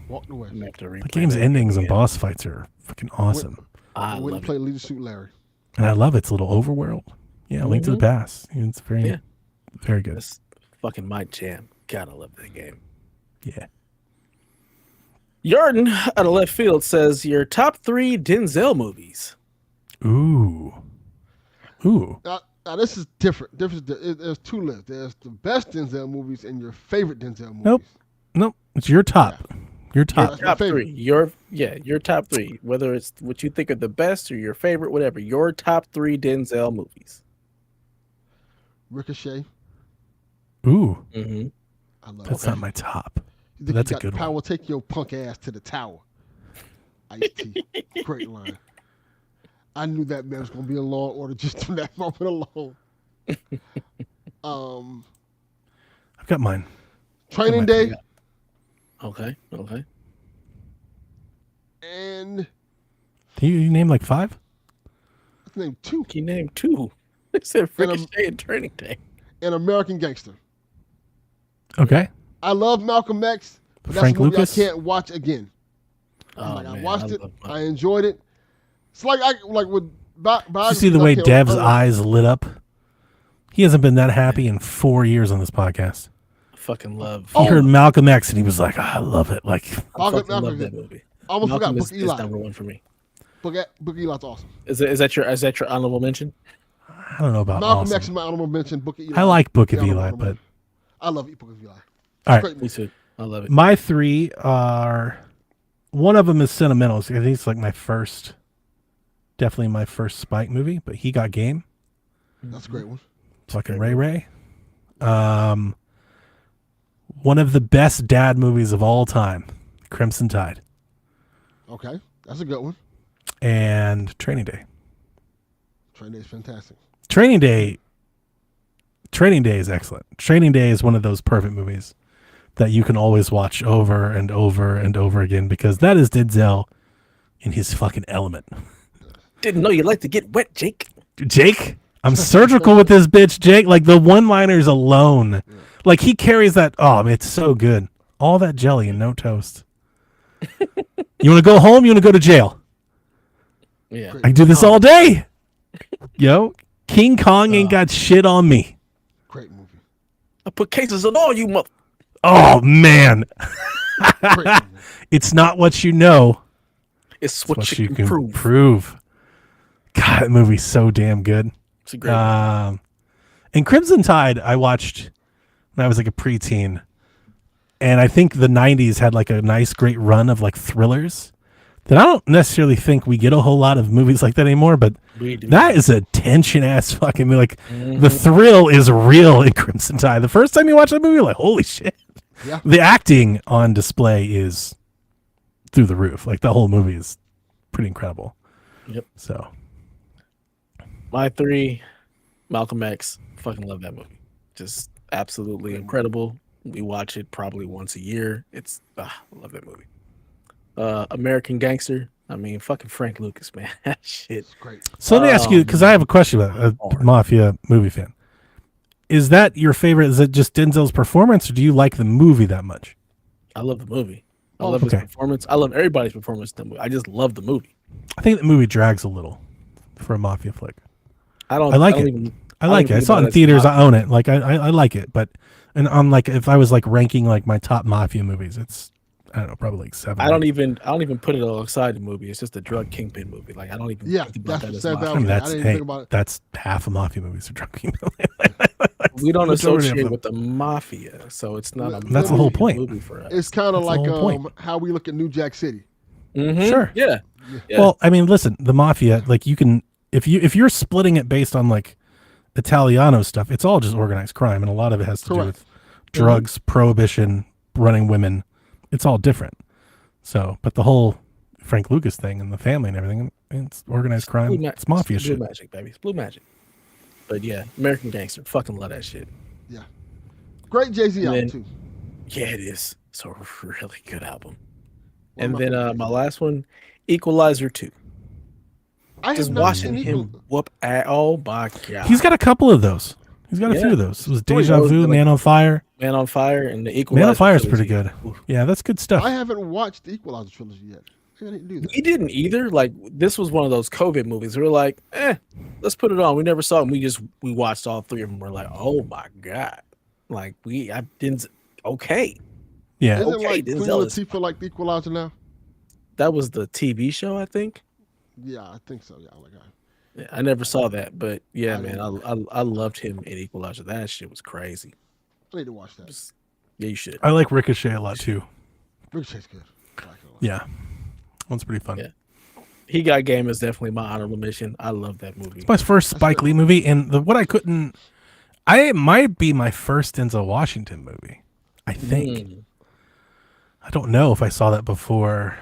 walked away. The game's endings and boss fights are fucking awesome. I wouldn't play Leisure Suit Larry. And I love its little overworld. Yeah, Link to the Past. It's very, very good. That's fucking my jam. God, I love that game. Yeah. Yarden out of left field says your top 3 Denzel movies. Ooh. Now this is different. There's 2 lists. There's the best Denzel movies and your favorite Denzel movies. Nope. It's your top. Yeah. Your top. Top 3. Your top 3. Whether it's what you think are the best or your favorite, whatever. Your top 3 Denzel movies. Ricochet. Ooh. Mm-hmm. I love That's not my top. That's a good one. Power, take your punk ass to the tower. Ice-T. Great line. I knew that man was going to be in Law and Order just from that moment alone. I've got mine. Training Day. Okay. And you name like 5? I named 2. He named 2. I said Ricochet and Training Day. And American Gangster. Okay. I love Malcolm X, but that's Frank a movie Lucas? I can't watch again. I watched it. I enjoyed it. It's like with. Did you see the way Dev's eyes lit up? He hasn't been that happy in 4 years on this podcast. Fucking love. He heard Malcolm X and he was like, I love it. Like, I fucking love that movie. I almost forgot Book Eli. Is number 1 for me. Book Eli's awesome. Is that your honorable mention? I don't know about Malcolm X is my honorable mention. Book of Eli. I like Book of Eli, but I love Book of Eli. All right, me too. I love it. My 3 are. One of them is sentimental. I think it's like definitely my first Spike movie. But He Got Game. That's a great one. Fucking Ray. One of the best dad movies of all time, Crimson Tide. Okay, that's a good one. And Training Day. Training Day is fantastic. Training Day is excellent. Training Day is one of those perfect movies that you can always watch over and over and over again because that is Denzel in his fucking element. Didn't know you like to get wet, Jake. Jake, I'm surgical with this bitch, Jake. Like the one-liners alone, like he carries that. Oh, I mean, it's so good. All that jelly and no toast. You want to go home? You want to go to jail? Yeah, I do this all day. Yo, King Kong ain't got shit on me. Great movie. I put cases on all you mother. Oh man, Great movie. it's not what you know. It's what you can prove. prove. God, that movie's so damn good. It's a great movie. And Crimson Tide, I watched when I was like a preteen, and I think the '90s had like a nice, great run of like thrillers. That I don't necessarily think we get a whole lot of movies like that anymore, but that is a tension ass fucking movie. Like the thrill is real in Crimson Tide. The first time you watch that movie, you're like, holy shit. Yeah. The acting on display is through the roof. Like the whole movie is pretty incredible. Yep. So My 3, Malcolm X. Fucking love that movie. Just absolutely incredible. We watch it probably once a year. I love that movie. American Gangster. I mean, fucking Frank Lucas, man. That shit. It's great. let me ask you, because I have a question about a Mafia movie fan. Is that your favorite? Is it just Denzel's performance, or do you like the movie that much? I love the movie. I love his performance. I love everybody's performance in the movie. I just love the movie. I think the movie drags a little for a Mafia flick. I like it. I saw it in theaters. I own it. Like I like it, but and I'm like, if I was like ranking like my top Mafia movies, it's I don't know, probably like 7. I don't even put it alongside the movie. It's just a drug kingpin movie. Like I don't even think about that as Mafia. I mean, I didn't think about it. That's half of Mafia movies are drug kingpin. We don't associate with the Mafia, so it's not. That's the whole point. Movie for us. It's kind of like how we look at New Jack City. Mm-hmm. Sure. Yeah. Well, I mean, listen, the Mafia, like you can, if you're splitting it based on like Italiano stuff, it's all just organized crime, and a lot of it has to do with drugs, prohibition, running women. It's all different. So, but the whole Frank Lucas thing and the family and everything, it's organized crime. It's Mafia shit. Blue magic, baby. It's blue magic. But yeah, American Gangster. Fucking love that shit. Yeah. Great Jay-Z album, too. Yeah, it is. It's a really good album. And then my last one, Equalizer 2. Just watching him whoop at, oh my God. He's got a couple of those. He's got a few of those. It was Deja Vu, Man on Fire. Man on Fire, and the Equalizer. Man on Fire is pretty good. Yeah, that's good stuff. I haven't watched the Equalizer trilogy yet. I didn't do that. We didn't either. Like, this was one of those COVID movies. We were like, let's put it on. We never saw them. We watched all 3 of them. We're like, oh my God. Like, I didn't, okay. Yeah. Isn't okay, like Queen Latifah like the Equalizer now? That was the TV show, I think. Yeah, I think so. Yeah, I never saw that, but yeah, man, I loved him in Equalizer. That shit was crazy. I need to watch that. Yeah, you should. I like Ricochet a lot too. Ricochet's good. I like it a lot. Yeah, one's pretty fun. Yeah. He Got Game is definitely my honorable mention. I love that movie. It's my first Spike Lee movie, and it might be my first Denzel Washington movie. I think. I don't know if I saw that before.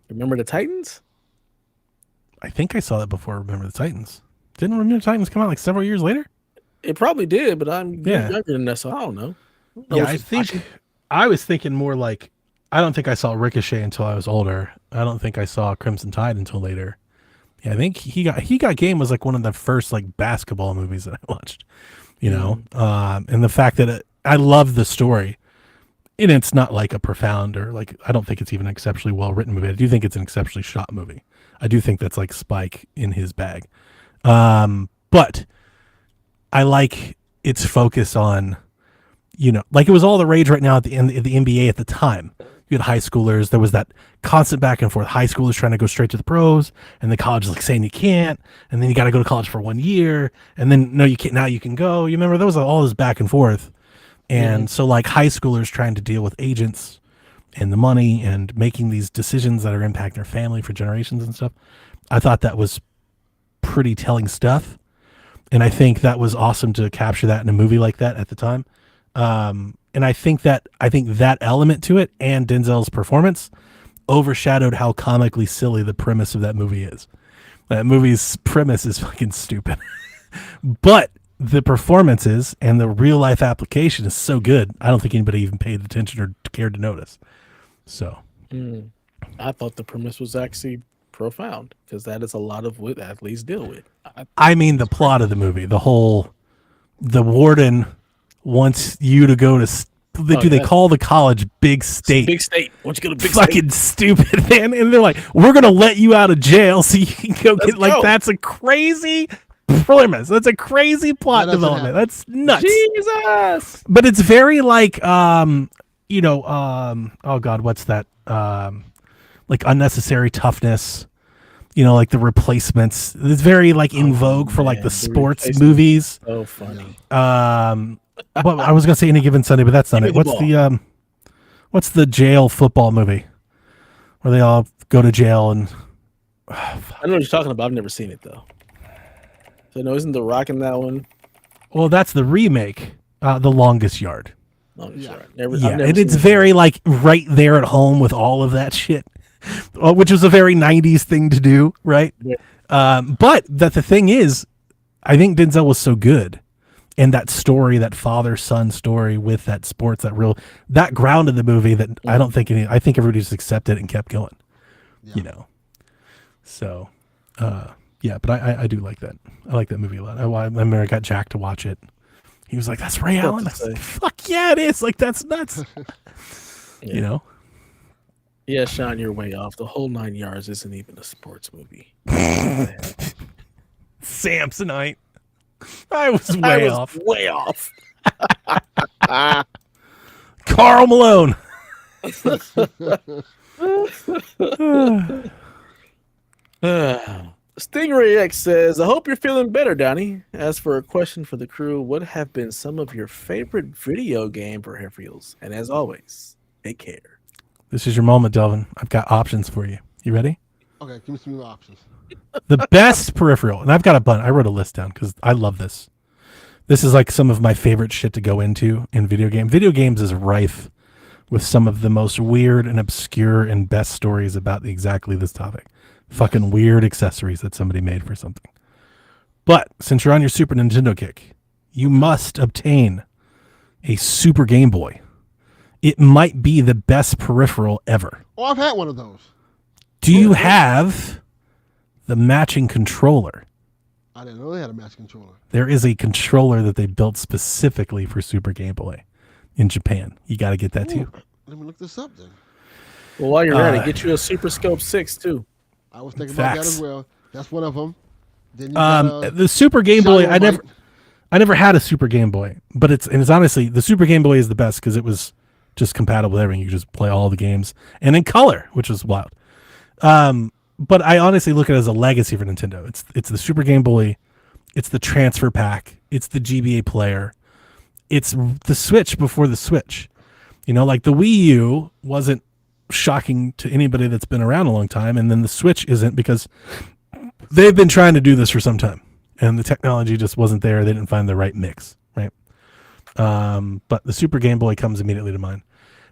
Remember the Titans? I think I saw that before Remember the Titans. Didn't Remember the Titans come out like several years later? It probably did, but I'm younger than that, so I don't know. I think I was thinking more like, I don't think I saw Ricochet until I was older. I don't think I saw Crimson Tide until later. Yeah, I think He Got Game was like one of the first like basketball movies that I watched. You know, and the fact that I love the story. And it's not like a profound or like, I don't think it's even an exceptionally well written movie. I do think it's an exceptionally shot movie. I do think that's like Spike in his bag. But I like its focus on, you know, like it was all the rage right now at the NBA at the time. You had high schoolers. There was that constant back and forth. High schoolers trying to go straight to the pros, and the college is like saying you can't, and then you got to go to college for 1 year, and then no, you can't. Now you can go. You remember there was all this back and forth. And so like high schoolers trying to deal with agents and the money and making these decisions that are impacting their family for generations and stuff. I thought that was pretty telling stuff. And I think that was awesome to capture that in a movie like that at the time. And I think that element to it and Denzel's performance overshadowed how comically silly the premise of that movie is. That movie's premise is fucking stupid. But the performances and the real life application is so good. I don't think anybody even paid attention or cared to notice. So, I thought the premise was actually profound because that is a lot of what athletes deal with. I mean, the plot of the movie, the warden wants you to go to. They call the college Big State? Big State. Why don't you go to Big Fucking State? stupid, man. And they're like, we're gonna let you out of jail so you can go get like. That's a crazy premise. That's a crazy plot development. That's nuts. Jesus. But it's very like oh God, what's that? Like Unnecessary Toughness. Like The Replacements. It's very like in vogue for like the sports movies. So funny. Well, I was gonna say Any Given Sunday, but that's not it. What's the jail football movie where they all go to jail and? I know what you're talking about. I've never seen it though. So no, isn't The Rock in that one? Well, that's the remake, The Longest Yard. Yard. And it's very like right there at home with all of that shit, which was a very '90s thing to do, right? Yeah. But the thing is, I think Denzel was so good. And that story, that father-son story with that sports, that grounded the movie that I don't think I think everybody just accepted it and kept going, So, but I do like that. I like that movie a lot. I remember I got Jack to watch it. He was like, "That's Ray Allen." I was like, "Fuck yeah, it is!" Like that's nuts. Yeah. Yeah, Sean, you're way off. The whole 9 yards isn't even a sports movie. Samsonite. I was way off. Way off. Karl Malone. Stingray X says, I hope you're feeling better, Donnie. As for a question for the crew, what have been some of your favorite video game peripherals? And as always, take care. This is your moment, Delvin. I've got options for you. You ready? Okay, give me some options. The best peripheral, and I've got a bunch. I wrote a list down because I love this. This is like some of my favorite shit to go into in video game. Video games is rife with some of the most weird and obscure and best stories about exactly this topic. Fucking weird accessories that somebody made for something. But since you're on your Super Nintendo kick, you must obtain a Super Game Boy. It might be the best peripheral ever. Oh, I've had one of those. Do you have the matching controller? I didn't know they had a matching controller. There is a controller that they built specifically for Super Game Boy in Japan. You got to get that too. Let me look this up then. Well, while you're at it, get you a Super Scope 6 too. I was thinking about that as well. That's one of them. Then you got, the Super Game Boy, I never had a Super Game Boy, but it's honestly, the Super Game Boy is the best because it was just compatible with everything. You just play all the games and in color, which was wild. But I honestly look at it as a legacy for Nintendo. It's the Super Game Boy, it's the transfer pack, it's the GBA player, it's the Switch before the Switch. Like the Wii U wasn't shocking to anybody that's been around a long time, and then the Switch isn't because they've been trying to do this for some time, and the technology just wasn't there. They didn't find the right mix, right? But the Super Game Boy comes immediately to mind.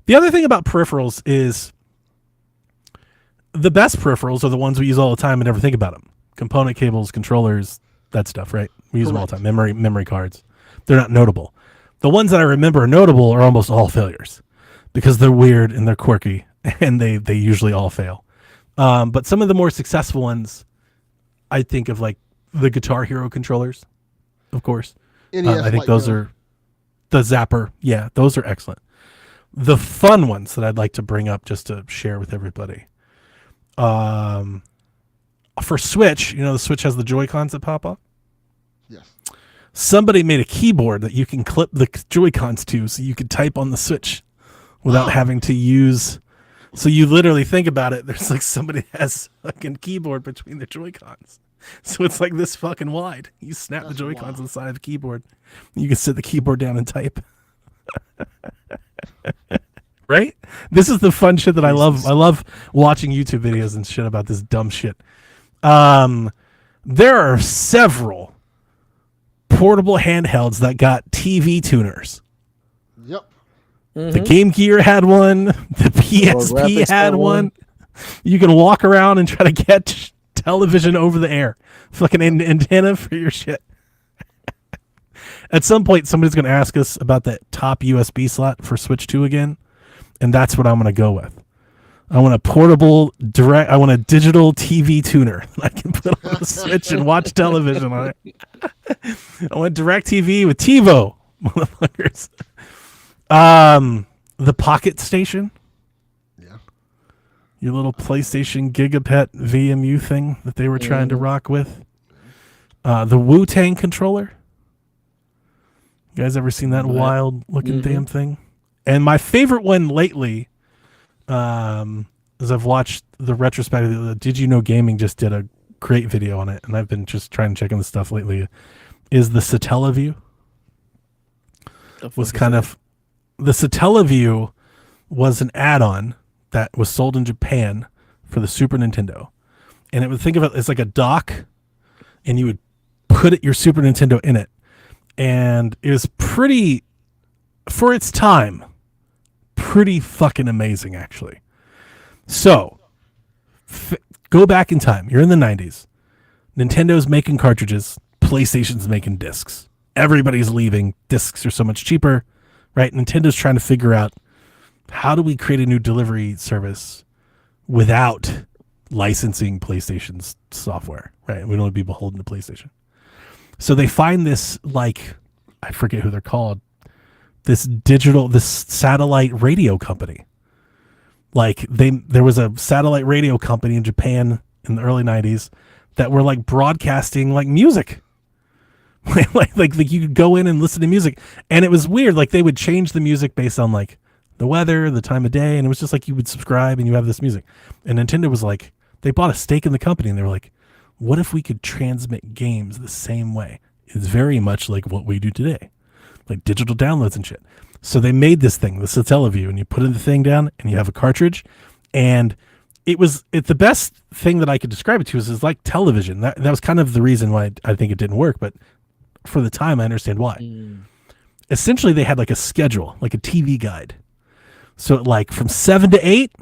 The other thing about peripherals is the best peripherals are the ones we use all the time and never think about them. Component cables, controllers, that stuff, right? We use them all the time. Memory cards. They're not notable. The ones that I remember are notable are almost all failures because they're weird and they're quirky and they usually all fail. But some of the more successful ones, I think of like the Guitar Hero controllers, of course. I think those are the Zapper. Yeah, those are excellent. The fun ones that I'd like to bring up just to share with everybody. For Switch, the Switch has the Joy-Cons that pop up. Yes. Somebody made a keyboard that you can clip the Joy-Cons to so you could type on the Switch without having to use. So you literally think about it. There's like somebody has a fucking keyboard between the Joy-Cons. So it's like this fucking wide. You snap the Joy-Cons on the side of the keyboard. You can sit the keyboard down and type. Right? This is the fun shit that I love. I love watching YouTube videos and shit about this dumb shit. There are several portable handhelds that got TV tuners. Yep. The Game Gear had one. The PSP had one. You can walk around and try to get television over the air. Fucking antenna for your shit. At some point, somebody's going to ask us about that top USB slot for Switch 2 again, and that's what I'm going to go with. I want a portable direct. I want a digital TV tuner that I can put on the Switch and watch television on it. I want direct TV with TiVo, motherfuckers. The Pocket Station. Yeah. Your little PlayStation Gigapet VMU thing that they were trying to rock with. The Wu-Tang controller. You guys ever seen that wild looking damn thing? And my favorite one lately, as I've watched the retrospective, Did You Know Gaming just did a great video on it, and I've been just trying to check on the stuff lately, is the Satellaview. Was kind of the Satellaview was an add-on that was sold in Japan for the Super Nintendo, and it would think of it as like a dock, and you would put your Super Nintendo in it, and it was pretty, for its time, pretty fucking amazing actually. So go back in time. You're in the 90s. Nintendo's making cartridges. PlayStation's making discs. Everybody's leaving. Discs are so much cheaper, right? Nintendo's trying to figure out, how do we create a new delivery service without licensing PlayStation's software, right? We don't want to be beholden to PlayStation. So they find this, like, I forget who they're called, this satellite radio company. Like there was a satellite radio company in Japan in the early 90s that were like broadcasting like music. like you could go in and listen to music, and it was weird. Like they would change the music based on like the weather, the time of day, and it was just like you would subscribe and you have this music. And Nintendo was like, they bought a stake in the company, and they were like, what if we could transmit games the same way? It's very much like what we do today, like digital downloads and shit. So they made this thing, the Satellaview, and you put in the thing down, and you have a cartridge, and it's the best thing that I could describe it to is like television. That was kind of the reason why I think it didn't work, but for the time, I understand why. Essentially, they had like a schedule, like a TV guide. So like from 7 to 8,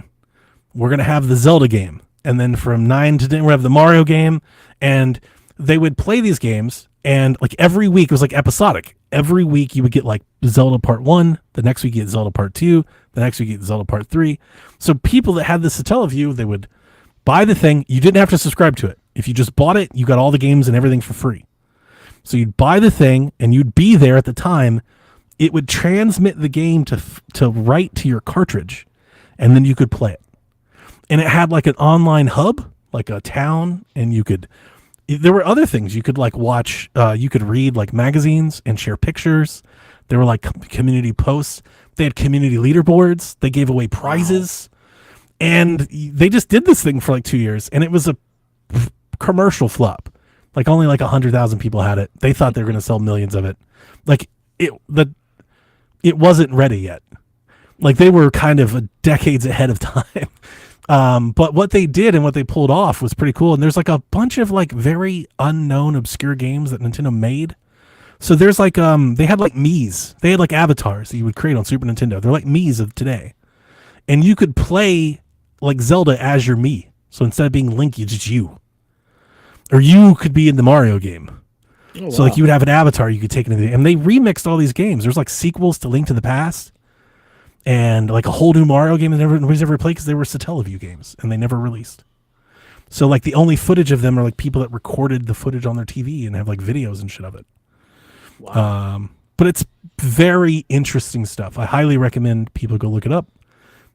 we're gonna have the Zelda game, and then from 9 to 10, we have the Mario game, and they would play these games. And like every week it was like episodic. Every week you would get like Zelda Part 1, the next week you get Zelda Part 2, the next week you get Zelda Part 3. So people that had the Satellaview, they would buy the thing. You didn't have to subscribe to it. If you just bought it, you got all the games and everything for free. So you'd buy the thing and you'd be there at the time. It would transmit the game to right to your cartridge, and then you could play it. And it had like an online hub, like a town, and there were other things you could like watch. You could read like magazines and share pictures. There were like community posts. They had community leaderboards. They gave away prizes. And they just did this thing for like 2 years. And it was a commercial flop. Like only like 100,000 people had it. They thought they were going to sell millions of it. Like it wasn't ready yet. Like they were kind of decades ahead of time. But what they did and what they pulled off was pretty cool. And there's like a bunch of like very unknown, obscure games that Nintendo made. So there's like, they had like Mii's. They had like avatars that you would create on Super Nintendo. They're like Mii's of today. And you could play like Zelda as your Mii. So instead of being Link, it's just you. Or you could be in the Mario game. Oh, so like you would have an avatar you could take into the, and they remixed all these games. There's like sequels to Link to the Past. And like a whole new Mario game that nobody's ever played because they were Satellaview games and they never released. So like the only footage of them are like people that recorded the footage on their TV and have like videos and shit of it. Wow. But it's very interesting stuff. I highly recommend people go look it up.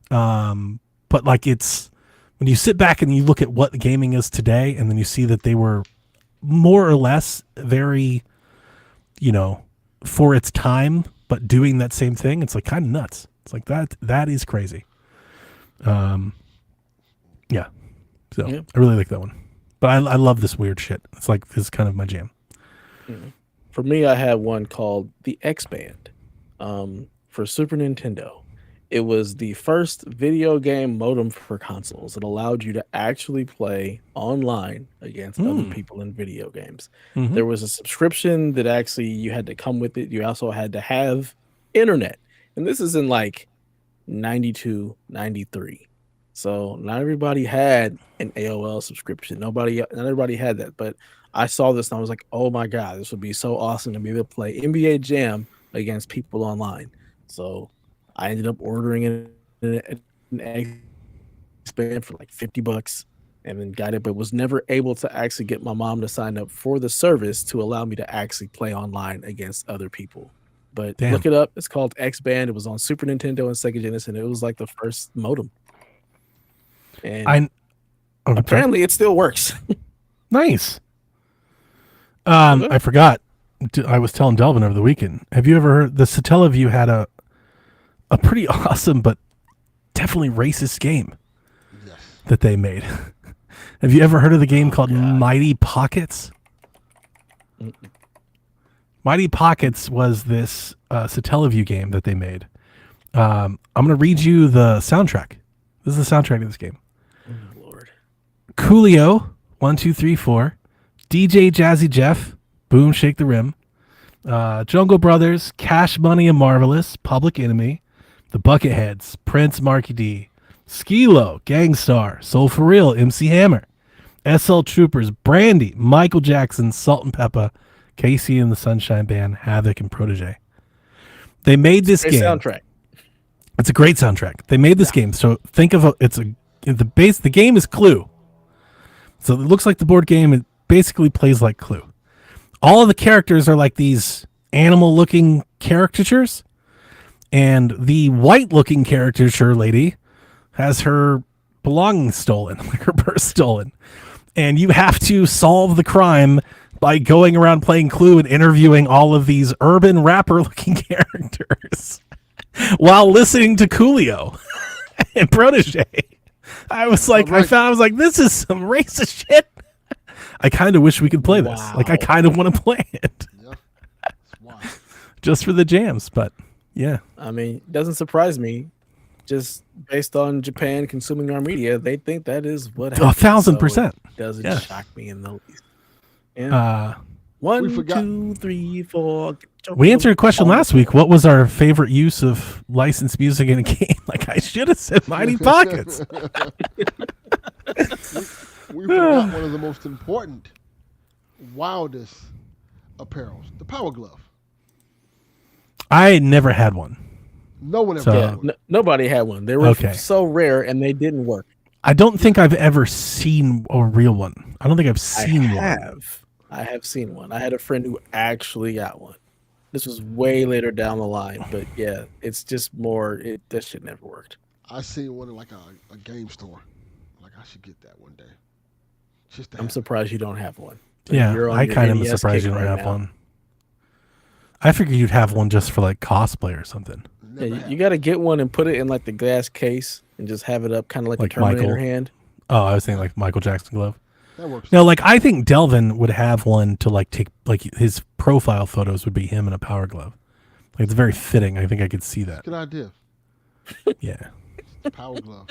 But like it's, when you sit back and you look at what gaming is today, and then you see that they were more or less very, for its time, but doing that same thing, it's like kind of nuts. It's like that is crazy. Yeah. So yeah. I really like that one. But I love this weird shit. It's like, this is kind of my jam. For me, I had one called the X-Band for Super Nintendo. It was the first video game modem for consoles. It allowed you to actually play online against other people in video games. There was a subscription that actually you had to come with it. You also had to have internet. And this is in like 92, 93. So not everybody had an AOL subscription. Not everybody had that. But I saw this and I was like, oh my God, this would be so awesome to be able to play NBA Jam against people online. So I ended up ordering an X-Band for like $50 and then got it, but was never able to actually get my mom to sign up for the service to allow me to actually play online against other people. But look it up. It's called X-Band. It was on Super Nintendo and Sega Genesis, and it was like the first modem. And apparently it still works. Nice. I forgot. I was telling Delvin over the weekend. Have you ever heard the Satellaview had a pretty awesome but definitely racist game that they made? Have you ever heard of the game called Mighty Pockets? Mighty Pockets was this Satellaview game that they made. I'm going to read you the soundtrack. This is the soundtrack of this game. Oh, Lord. Coolio, 1, 2, 3, 4. DJ Jazzy Jeff, Boom Shake the Rim. Jungle Brothers, Cash Money and Marvelous, Public Enemy. The Bucketheads, Prince Marky D. Skilo, Gangstar, Soul For Real, MC Hammer. SL Troopers, Brandy, Michael Jackson, Salt and Peppa, Casey and the Sunshine Band, Havoc, and Protege. They made this game. Soundtrack. It's a great soundtrack. They made this game. So think of the game is Clue. So it looks like the board game. It basically plays like Clue. All of the characters are like these animal-looking caricatures, and the white-looking caricature lady has her belongings stolen, like her purse stolen, and you have to solve the crime by going around playing Clue and interviewing all of these urban rapper-looking characters while listening to Coolio and Protege. I was like, I was like, this is some racist shit. I kind of wish we could play this. Like, I kind of want to play it. Yeah. Just for the jams, but yeah. I mean, it doesn't surprise me. Just based on Japan consuming our media, they think that is what happens. 1,000%. So it doesn't shock me in the least. Yeah. 1, 2, 3, 4. We answered a question last week. What was our favorite use of licensed music in a game? Like, I should have said Mighty Pockets. We forgot one of the most important, wildest apparels, the Power Glove. I never had one. No one ever had one. Nobody had one. They were so rare and they didn't work. I don't think I've ever seen a real one. I don't think I've seen one. I have seen one. I had a friend who actually got one. This was way later down the line, but yeah, it's just more. That shit never worked. I seen one in like a game store. Like, I should get that one day. I'm surprised you don't have one. Yeah, I kind of am surprised you don't have one. I figured you'd have one just for like cosplay or something. Yeah, you got to get one and put it in like the glass case and just have it up kind of like a Terminator hand. Oh, I was thinking like Michael Jackson glove. That works. No, like I think Delvin would have one to like take, like his profile photos would be him in a power glove. Like, it's very fitting. I think I could see that. Good idea. Yeah. Power glove.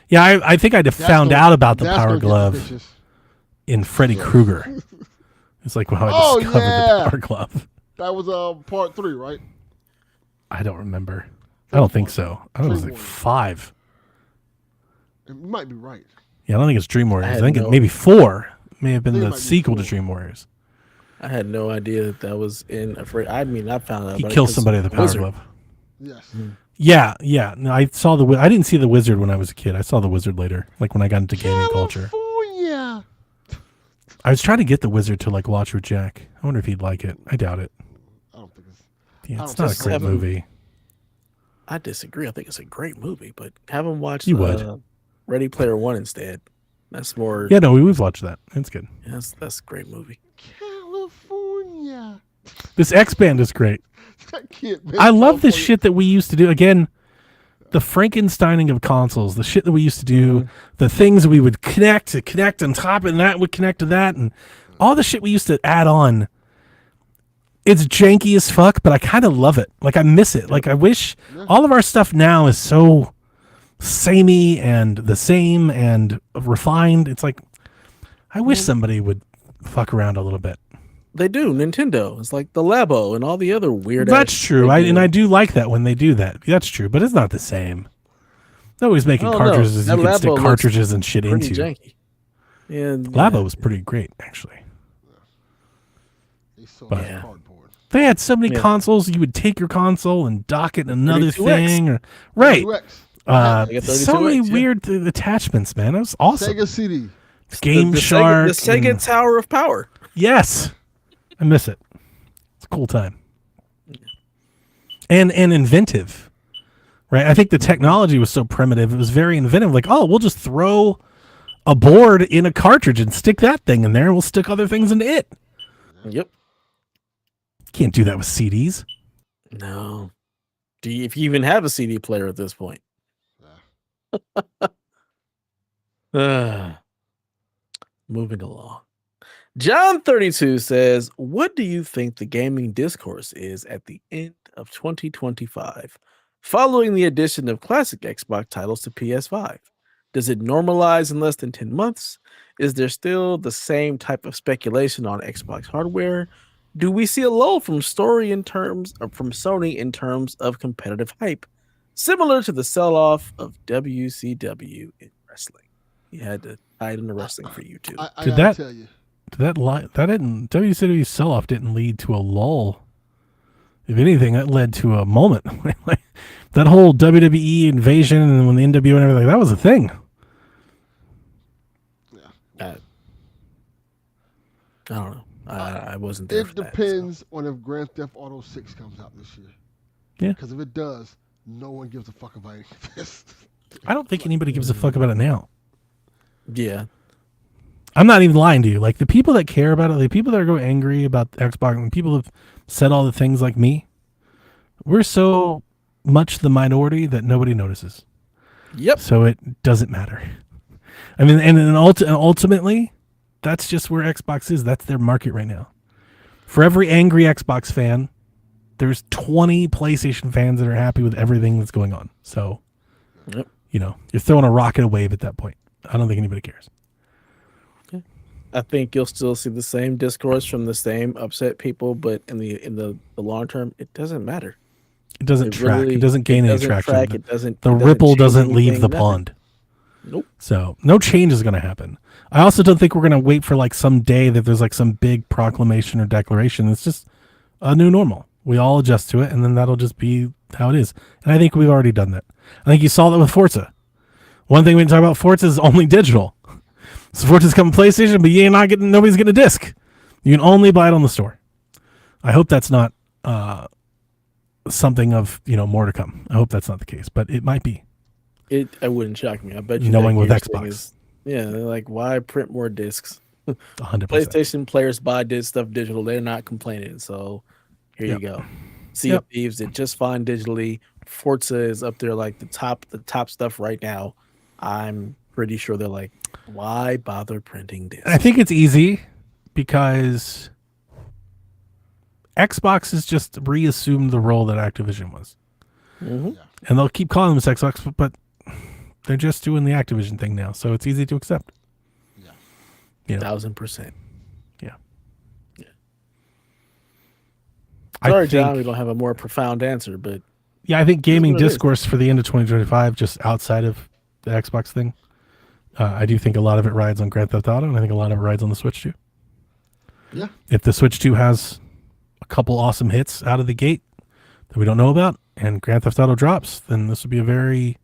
Yeah, I think I'd have found out about the power glove in Freddy Krueger. It's like how I discovered the power glove. That was part 3, right? I don't remember. I don't think so. I think it was like 5. You might be right. Yeah, I don't think it's Dream Warriors. I think it maybe 4. It may have been the sequel to Dream Warriors. I had no idea that was in Afraid. I mean, I found out. He killed somebody with a power glove. Yes. Yeah. No, I saw I didn't see the Wizard when I was a kid. I saw the Wizard later, like when I got into gaming culture. Yeah. I was trying to get the Wizard to like watch with Jack. I wonder if he'd like it. I doubt it. I don't think it's. Yeah, it's not a great movie. I disagree. I think it's a great movie, but have him watch Ready Player One instead. That's more. Yeah, no, we've watched that. It's good. Yeah, that's a great movie. California. This X-Band is great. I love this shit that we used to do. Again, the Frankensteining of consoles, the shit that we used to do, the things we would connect on top, and that would connect to that, and all the shit we used to add on. It's janky as fuck, but I kind of love it. Like, I miss it. Like, I wish all of our stuff now is so samey and the same and refined. It's like, I wish somebody would fuck around a little bit. They do. Nintendo. It's like the Labo and all the other weird. That's true. I do like that when they do that. That's true, but it's not the same. Nobody's making cartridges you can stick cartridges and shit into. Janky. Yeah, Labo was pretty great, actually. They had so many consoles. You would take your console and dock it in another thing. Right. So many weird attachments, man. It was awesome. Sega CD. Game Shark. The Sega Tower of Power. Yes. I miss it. It's a cool time. And inventive. Right? I think the technology was so primitive. It was very inventive. Like, oh, we'll just throw a board in a cartridge and stick that thing in there. And we'll stick other things into it. Yep. Can't do that with CDs. No. If you even have a CD player at this point. Moving along. John 32 says, what do you think the gaming discourse is at the end of 2025, following the addition of classic Xbox titles to PS5? Does it normalize in less than 10 months? Is there still the same type of speculation on Xbox hardware? Do we see a lull from Sony in terms of competitive hype, similar to the sell-off of WCW in wrestling? You had to hide in the wrestling for you too. I gotta tell you. WCW sell-off didn't lead to a lull. If anything, that led to a moment. That whole WWE invasion and when the NWO and everything, that was a thing. I don't know. I wasn't there. It depends on if Grand Theft Auto 6 comes out this year. Yeah. Because if it does, no one gives a fuck about any of this. I don't think anybody gives a fuck about it now. Yeah. I'm not even lying to you. Like, the people that care about it, the people that are going angry about Xbox, and people have said all the things like me, we're so much the minority that nobody notices. Yep. So it doesn't matter. I mean, and ultimately, that's just where Xbox is. That's their market right now. For every angry Xbox fan, there's 20 PlayStation fans that are happy with everything that's going on. So, yep. You're throwing a rock at a wave at that point. I don't think anybody cares. Okay. I think you'll still see the same discourse from the same upset people, but in the long term, it doesn't matter. It doesn't track. Really, it doesn't gain any traction. The ripple doesn't leave the pond. Nope. So no change is going to happen. I also don't think we're going to wait for like some day that there's like some big proclamation or declaration. It's just a new normal. We all adjust to it, and then that'll just be how it is. And I think we've already done that. I think you saw that with Forza. One thing we can talk about Forza is only digital. So Forza's coming PlayStation, but you're not getting. Nobody's getting a disc. You can only buy it on the store. I hope that's not something of more to come. I hope that's not the case, but it might be. It wouldn't shock me. I bet you. Knowing with Xbox, they're like, why print more discs? 100%. PlayStation players buy stuff digital. They're not complaining. So here you go. Sea of Thieves did just fine digitally. Forza is up there like the top stuff right now. I'm pretty sure they're like, why bother printing discs? I think it's easy because Xbox has just reassumed the role that Activision was. Mm-hmm. And they'll keep calling them Xbox, but they're just doing the Activision thing now, so it's easy to accept. Yeah, 1000%. Yeah. Sorry, John, we don't have a more profound answer, but yeah, I think gaming discourse for the end of 2025, just outside of the Xbox thing, I do think a lot of it rides on Grand Theft Auto, and I think a lot of it rides on the Switch 2. Yeah. If the Switch 2 has a couple awesome hits out of the gate that we don't know about, and Grand Theft Auto drops, then this would be a very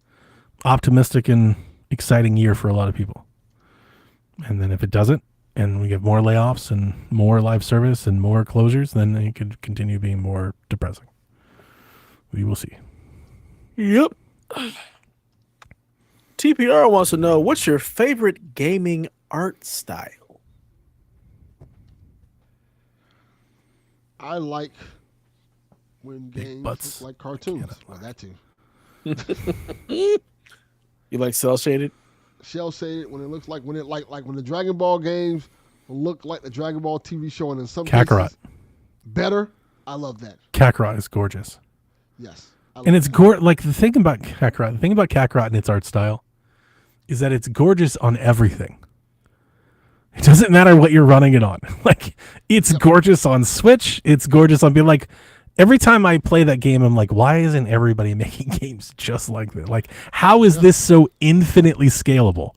optimistic and exciting year for a lot of people. And then if it doesn't, and we get more layoffs and more live service and more closures, then it could continue being more depressing. We will see. Yep. TPR wants to know, what's your favorite gaming art style? I like when games look like cartoons. Well, that too. You like cell shaded? Cell shaded when it looks like when the Dragon Ball games look like the Dragon Ball TV show, and in some cases better. I love that. Kakarot is gorgeous. Yes. And it's like the thing about Kakarot and its art style is that it's gorgeous on everything. It doesn't matter what you're running it on. Like, it's gorgeous on Switch. It's gorgeous on being like, every time I play that game, I'm like, why isn't everybody making games just like this? Like, how is this so infinitely scalable?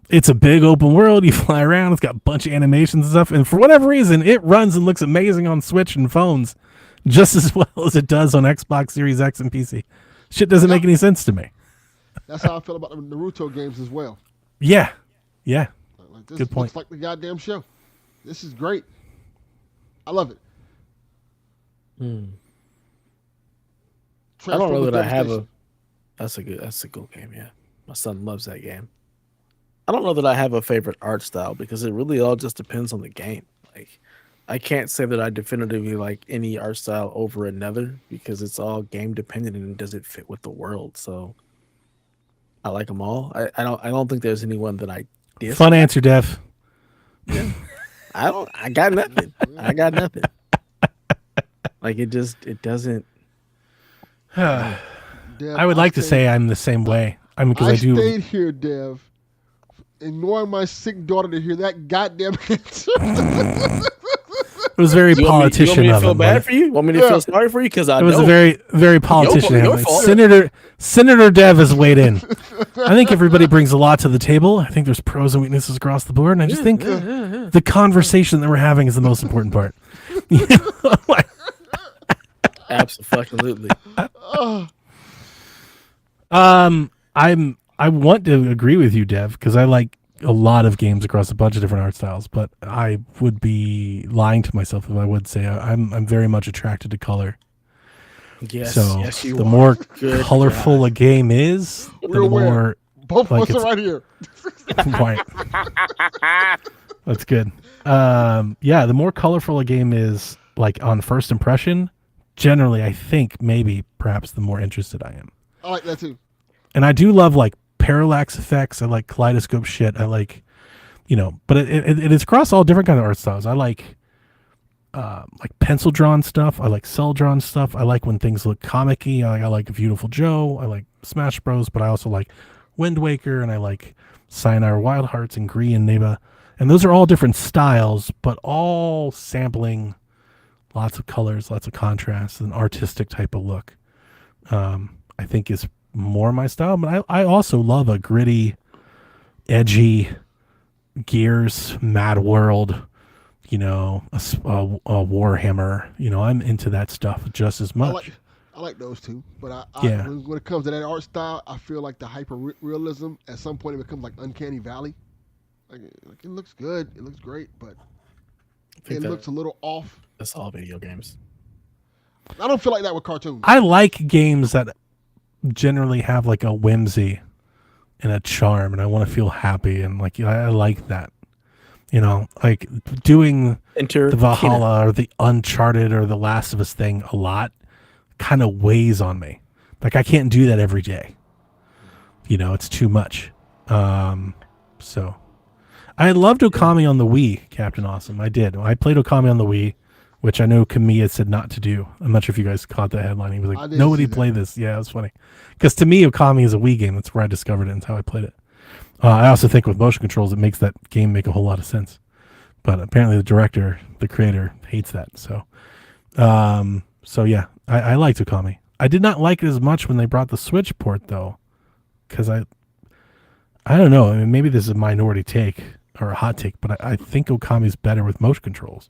It's a big open world. You fly around. It's got a bunch of animations and stuff. And for whatever reason, it runs and looks amazing on Switch and phones just as well as it does on Xbox Series X and PC. Shit doesn't make any sense to me. That's how I feel about the Naruto games as well. Yeah. Yeah. Like, this Good point. looks like the goddamn show. This is great. I love it. I don't know that I have a. That's a good game. Yeah, my son loves that game. I don't know that I have a favorite art style because it really all just depends on the game. Like, I can't say that I definitively like any art style over another because it's all game dependent and does it fit with the world. So I like them all. I don't think there's anyone that I dislike. Fun answer, Dev. Yeah. I got nothing. I got nothing. Like it doesn't. Dev, I would like to say I'm the same way. I mean, because I do. Stayed here, Dev, ignoring my sick daughter to hear that goddamn answer. It was very politician you want me to of feel him. bad for you? Want me to feel sorry for you? Because It was a very, very politician of him. fault. Senator Dev has weighed in. I think everybody brings a lot to the table. I think there's pros and weaknesses across the board, and I just think the conversation that we're having is the most important part. You know, like, Absolutely. I want to agree with you, Dev, because I like a lot of games across a bunch of different art styles, but I would be lying to myself if I would say I'm very much attracted to color. Yes, So yes, you the are. more Good colorful a game is, the We're aware. more Both like of us it's- are right here. right. That's good. Yeah, the more colorful a game is, like on first impression, generally, I think maybe perhaps the more interested I am. I like that too. And I do love like parallax effects. I like kaleidoscope shit. I like, but it is across all different kind of art styles. I like pencil drawn stuff. I like cell drawn stuff. I like when things look comic-y. I like Beautiful Joe. I like Smash Bros. But I also like Wind Waker, and I like Sayonara Wild Hearts and Gree and Neva. And those are all different styles, but all sampling lots of colors, lots of contrast, an artistic type of look. I think is more my style, but I also love a gritty, edgy Gears, Mad World, a Warhammer. I'm into that stuff just as much. I like those two, but Yeah. when it comes to that art style, I feel like the hyper realism at some point it becomes like Uncanny Valley. Like it looks good, it looks great, but it looks a little off. That's all video games. I don't feel like that with cartoons. I like games that generally have like a whimsy and a charm, and I want to feel happy, and like I like that. Like doing the Valhalla or the Uncharted or the Last of Us thing a lot kind of weighs on me. Like I can't do that every day. It's too much. So I loved Okami on the Wii, Captain Awesome. I did. I played Okami on the Wii, which I know Kamiya said not to do. I'm not sure if you guys caught that headline. He was like, nobody play this. Yeah, it was funny. Because to me, Okami is a Wii game. That's where I discovered it and that's how I played it. I also think with motion controls, it makes that game make a whole lot of sense. But apparently the creator, hates that. So yeah, I liked Okami. I did not like it as much when they brought the Switch port, though. Because I don't know. I mean, maybe this is a minority take or a hot take, but I think Okami's better with motion controls.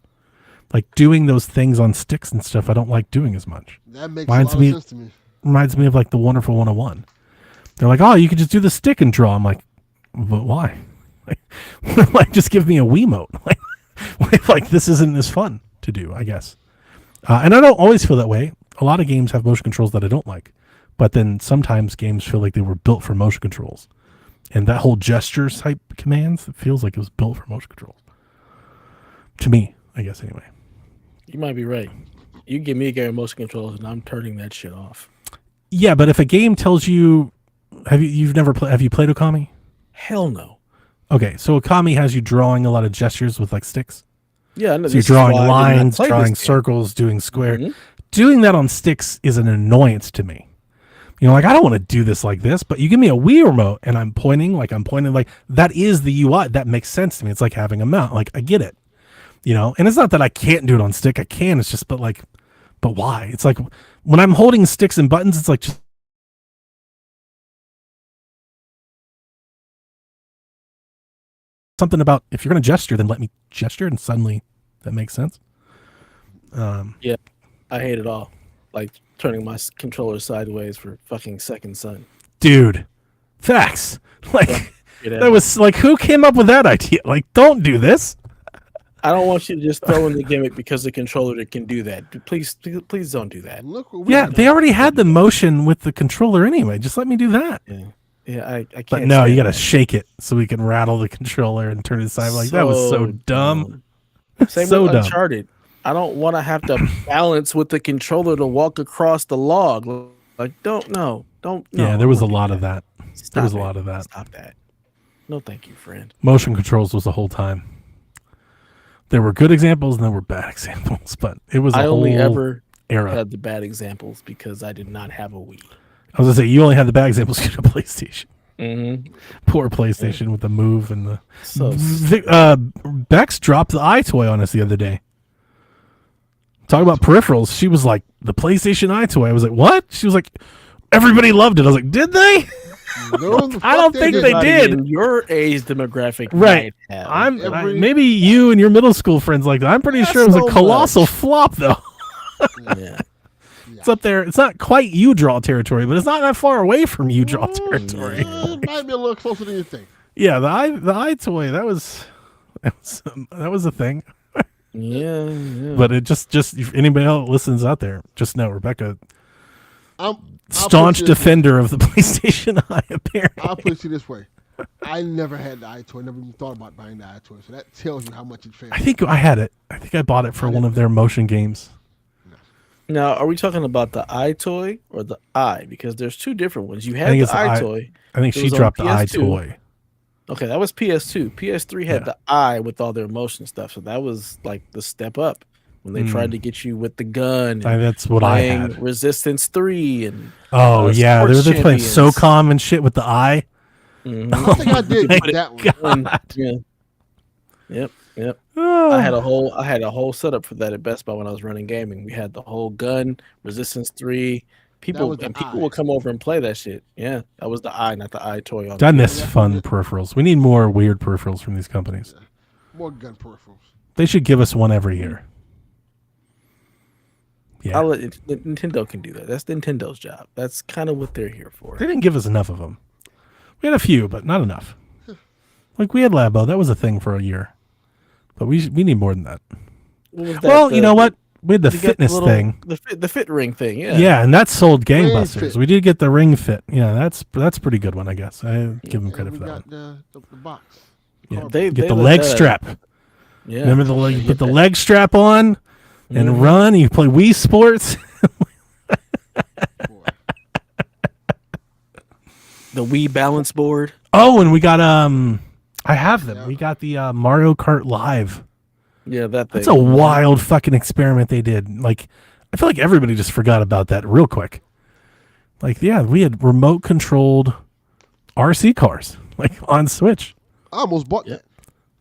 Like doing those things on sticks and stuff, I don't like doing as much. That makes a lot of sense to me. Reminds me of like the Wonderful 101. They're like, oh, you could just do the stick and draw. I'm like, but why? Like just give me a Wiimote. Like this isn't as fun to do, I guess. And I don't always feel that way. A lot of games have motion controls that I don't like. But then sometimes games feel like they were built for motion controls. And that whole gesture type commands, it feels like it was built for motion controls. To me, I guess anyway. You might be right. You give me a game of motion controls, and I'm turning that shit off. Yeah, but if a game tells you, have you played Okami? Hell no. Okay, so Okami has you drawing a lot of gestures with like sticks. Yeah, I know. So you're drawing lines, drawing circles, doing square. Mm-hmm. Doing that on sticks is an annoyance to me. Like I don't want to do this like this, but you give me a Wii remote and I'm pointing like that is the UI. That makes sense to me. It's like having a mouse. Like I get it. And it's not that I can't do it on stick. I can. It's just, but like But why? It's like when I'm holding sticks and buttons, it's like just something about if you're going to gesture, then let me gesture, and suddenly that makes sense. Yeah, I hate it all. Like turning my controller sideways for fucking second son. Dude, facts. Like Yeah, that was like, who came up with that idea? Like, don't do this. I don't want you to just throw in the gimmick because the controller can do that. Please don't do that. Look what we Yeah, done. they already had the motion with the controller anyway. Just let me do that. Yeah, I can't. But no, you got to stand shake it so we can rattle the controller and turn it sideways. Like, that was so dumb. Same So with dumb. Uncharted. I don't want to have to balance with the controller to walk across the log. Like, don't. Yeah, there was a lot of that. There was a lot of that. Stop that. No, thank you, friend. Motion controls was the whole time. There were good examples and there were bad examples, but it was a I only whole ever era. had the bad examples because I did not have a Wii. I was gonna say you only had the bad examples because you had a PlayStation. Mm-hmm. Poor PlayStation with the Move and the. So Bex dropped the iToy on us the other day. Talk about peripherals. She was like, the PlayStation iToy. I was like, what? She was like, everybody loved it. I was like, did they? No, the I don't fuck think they didn't. did. in your age demographic, Right. might have. Maybe you and your middle school friends like that. I'm pretty sure it was so a colossal flop though. Yeah. It's up there. It's not quite you draw territory, but it's not that far away from you draw territory. It might be a little closer than you think. Yeah, the iToy, that was a thing. Yeah. But it just if anybody else listens out there, just know Rebecca, I'll staunch put it this defender of the PlayStation Eye. Apparently, I'll put it this way. I never had the iToy. Never even thought about buying the iToy. So that tells you how much it failed. I think I had it. I think I bought it for one of their motion games. Now, are we talking about the iToy or the I? Because there's two different ones. You I had think the it's the I- iToy. I think It she was on dropped the PS2. iToy. Okay, that was PS2. PS3 had Yeah. the I with all their motion stuff. So that was like the step up when they tried to get you with the gun. That's what I playing had. Resistance 3 and Oh yeah, Sports they're playing Champions. SOCOM and shit with the eye. Mhm. I think I did my get that one. And- yeah. Yep. Oh. I had a whole setup for that at Best Buy when I was running gaming. We had the whole gun, Resistance 3. People was the people I. would come over and play that shit. Yeah, that was the I, not the iToy. On I the miss fun peripherals. We need more weird peripherals from these companies. More gun peripherals. They should give us one every year. Yeah, I'll let Nintendo can do that. That's Nintendo's job. That's kind of what they're here for. they didn't give us enough of them. We had a few, but not enough. Like we had Labo, that was a thing for a year, but we need more than that. What was that? Well, you know what? We had the you got fitness thing. the fit ring thing. Yeah. Yeah, and that sold gangbusters. Fit. We did get the ring fit. Yeah, that's a pretty good one, I guess. I give them And credit we for that got one. the box. Yeah, Cardboard. They get the let leg that- strap. Yeah. Remember the leg? You Put get the that. leg strap on and Mhm. run. And you play Wii Sports. Boy. The Wii balance board. Oh, and we got I have them. Yeah. We got the Mario Kart Live. Yeah, that thing. That's a wild fucking experiment they did. Like, I feel like everybody just forgot about that real quick. Like, yeah, we had remote controlled RC cars like on Switch. I almost bought Yeah. that.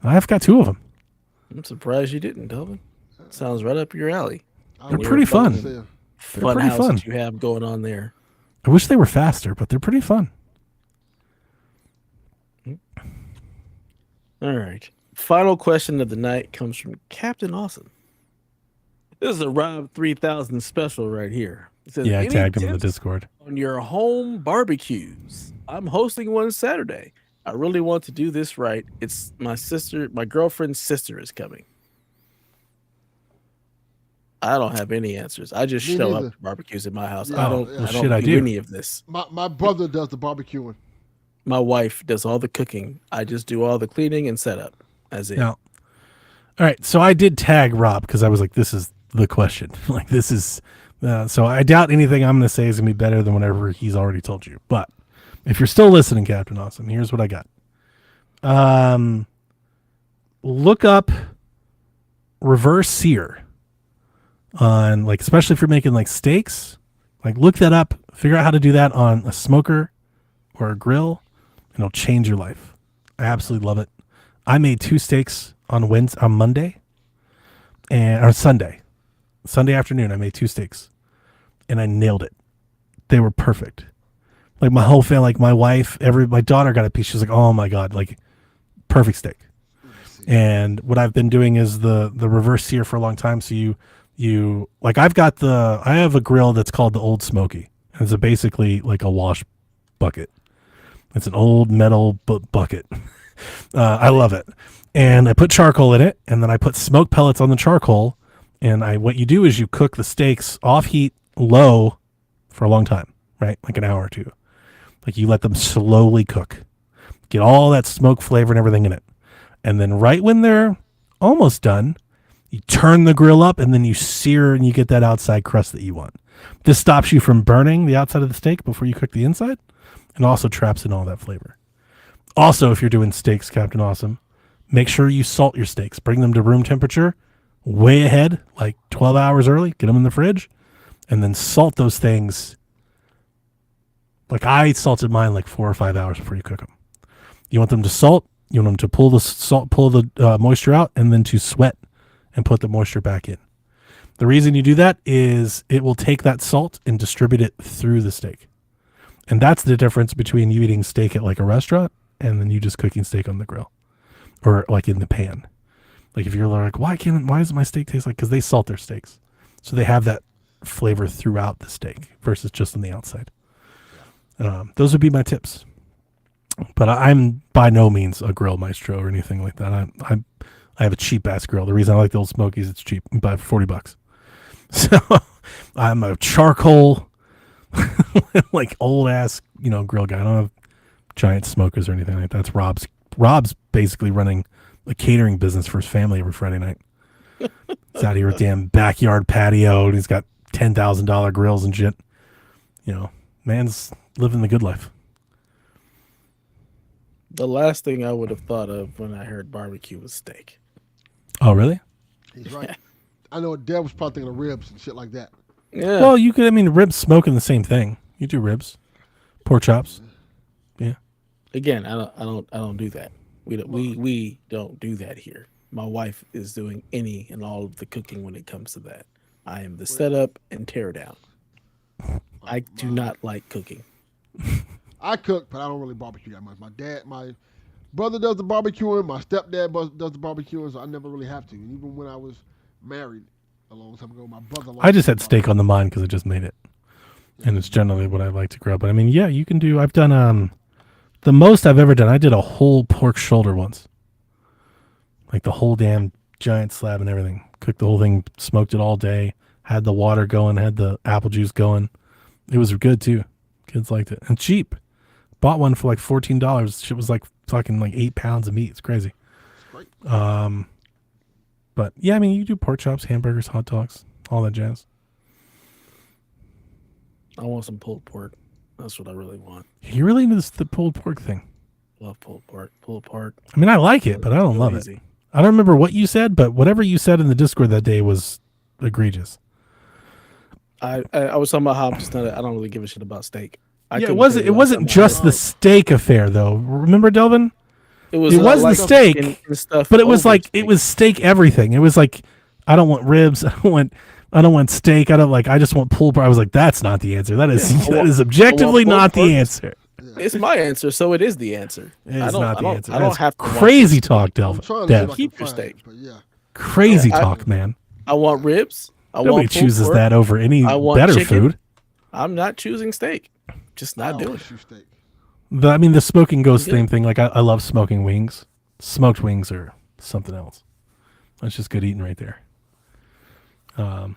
I've got two of them. I'm surprised you didn't, Delvin. Sounds right up your alley. They're pretty fun. Sale. Fun pretty house fun. that you have going on there. I wish they were faster, but they're pretty fun. All right. Final question of the night comes from Captain Awesome. This is a Rob 3000 special right here. It says, Yeah, I "Any tagged them in the tips Discord. on your home barbecues? I'm hosting one Saturday. I really want to do this right. It's my girlfriend's sister is coming. I don't have any answers. I just Me show neither. up to barbecues at my house. Yeah. I don't, Well, I don't shit, I do do. any of this. My brother does the barbecuing. My wife does all the cooking. I just do all the cleaning and setup. That's it. Now, all right, so I did tag Rob because I was like, this is the question. Like, this is, so I doubt anything I'm going to say is going to be better than whatever he's already told you. But if you're still listening, Captain Awesome, here's what I got. Look up reverse sear on, like, especially if you're making like steaks, like look that up, figure out how to do that on a smoker or a grill, and it'll change your life. I absolutely love it. I made 2 steaks on Monday or Sunday. Sunday afternoon, I made 2 steaks, and I nailed it. They were perfect. Like my whole family, like my wife, my daughter got a piece. She's like, "Oh my god, like perfect steak." And what I've been doing is the reverse sear for a long time. So you like I have a grill that's called the Old Smoky. And it's basically like a wash bucket. It's an old metal bucket. I love it. And I put charcoal in it, and then I put smoke pellets on the charcoal. And what you do is you cook the steaks off heat low for a long time, right? Like an hour or two. Like you let them slowly cook. Get all that smoke flavor and everything in it. And then right when they're almost done, you turn the grill up and then you sear and you get that outside crust that you want. This stops you from burning the outside of the steak before you cook the inside and also traps in all that flavor. Also, if you're doing steaks, Captain Awesome, make sure you salt your steaks. Bring them to room temperature way ahead, like 12 hours early. Get them in the fridge and then salt those things. Like I salted mine like 4 or 5 hours before you cook them. You want them to salt. You want them to pull the moisture out and then to sweat and put the moisture back in. The reason you do that is it will take that salt and distribute it through the steak. And that's the difference between you eating steak at like a restaurant and then you just cooking steak on the grill or like in the pan. Like if you're like, why does my steak taste like, because they salt their steaks. So they have that flavor throughout the steak versus just on the outside. Those would be my tips. But I'm by no means a grill maestro or anything like that. I have a cheap ass grill. The reason I like the Old Smokies, it's cheap. You buy it for $40. So I'm a charcoal, like old ass, grill guy. I don't have giant smokers or anything like that. That's Rob's basically running a catering business for his family every Friday night. He's out here with damn backyard patio and he's got $10,000 grills and shit. Man's living the good life. The last thing I would have thought of when I heard barbecue was steak. Oh, really? He's right. I know Deb was probably thinking of ribs and shit like that. Yeah. Well, you could. Ribs smoking the same thing. You do ribs, pork chops. Yeah. Again, I don't do that. We don't do that here. My wife is doing any and all of the cooking when it comes to that. I am the setup and tear down. I do not like cooking. I cook, but I don't really barbecue that much. My brother does the barbecuing. My stepdad does the barbecuing, so I never really have to. And even when I was married a long time ago, my brother. I just had steak on the mind because I just made it, and it's generally what I like to grill. But yeah, you can do. I've done the most I've ever done. I did a whole pork shoulder once, like the whole damn giant slab and everything. Cooked the whole thing, smoked it all day. Had the water going, had the apple juice going. It was good too. Kids liked it and cheap. Bought one for like $14. Shit was like fucking like 8 pounds of meat. It's crazy. But yeah, you do pork chops, hamburgers, hot dogs, all that jazz. I want some pulled pork. That's what I really want. You really into the pulled pork thing? Love pulled pork. Pulled pork. I like it, but I don't love it. I don't remember what you said, but whatever you said in the Discord that day was egregious. I was talking about how I don't really give a shit about steak. It wasn't just the steak affair though. Remember, Delvin? It was the steak and stuff, but it was like it was steak everything. It was like I don't want ribs. I don't want steak. I just want pulled pork. I was like, that's not the answer. That is objectively not the answer. It's my answer, so it is the answer. It's not the answer. I don't have to crazy talk, Delvin. Dev. Keep your steak. Crazy talk, man. I want ribs. Nobody chooses pork. that over any better chicken. food. I'm not choosing steak. Just not doing it. The smoking ghost same thing. Like I love smoking wings. Smoked wings are something else. That's just good eating right there. I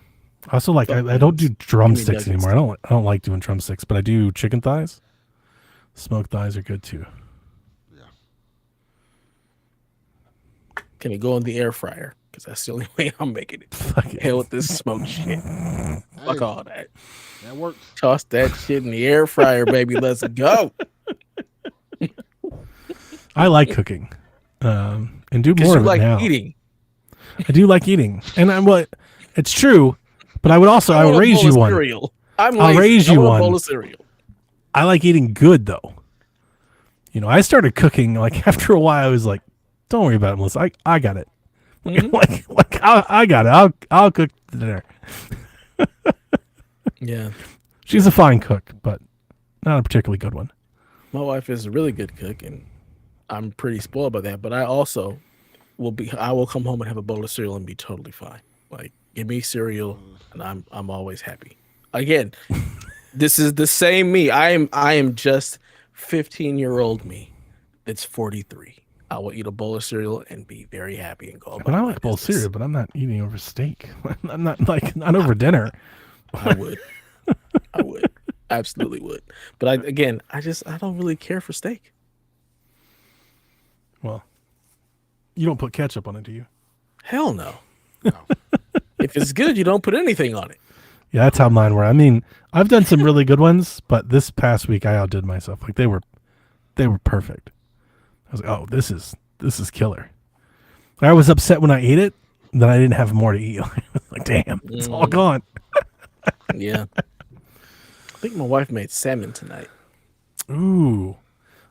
also like I don't do drumsticks anymore. I don't like doing drumsticks, but I do chicken thighs. Smoked thighs are good too. Yeah. Can it go in the air fryer? Because that's the only way I'm making it. Hell with this smoke shit. Fuck all that. That works. Toss that shit in the air fryer, baby. Let's go. I like cooking, and do more of it now. Eating. I do like eating, and it's true. But I will raise you one. I'll raise you one. Bowl of cereal. I like eating good though. I started cooking like after a while. I was like, "Don't worry about it, Melissa. I got it. Mm-hmm. I got it. I'll cook to dinner. Yeah. She's a fine cook, but not a particularly good one. My wife is a really good cook, and I'm pretty spoiled by that. But I also I will come home and have a bowl of cereal and be totally fine. Like, give me cereal, and I'm always happy. Again, this is the same me. I am just 15-year-old me. It's 43. I will eat a bowl of cereal and be very happy and go. But I like a bowl of cereal, but I'm not eating over steak. I'm not not over dinner. I would. I would. Absolutely would. But I don't really care for steak. Well, you don't put ketchup on it, do you? Hell no. If it's good, you don't put anything on it. Yeah, that's how mine were. I mean, I've done some really good ones, but this past week I outdid myself. Like they were perfect. I was like, oh, this is killer. I was upset when I ate it that I didn't have more to eat. Like, damn, it's all gone. Yeah. I think my wife made salmon tonight. Ooh.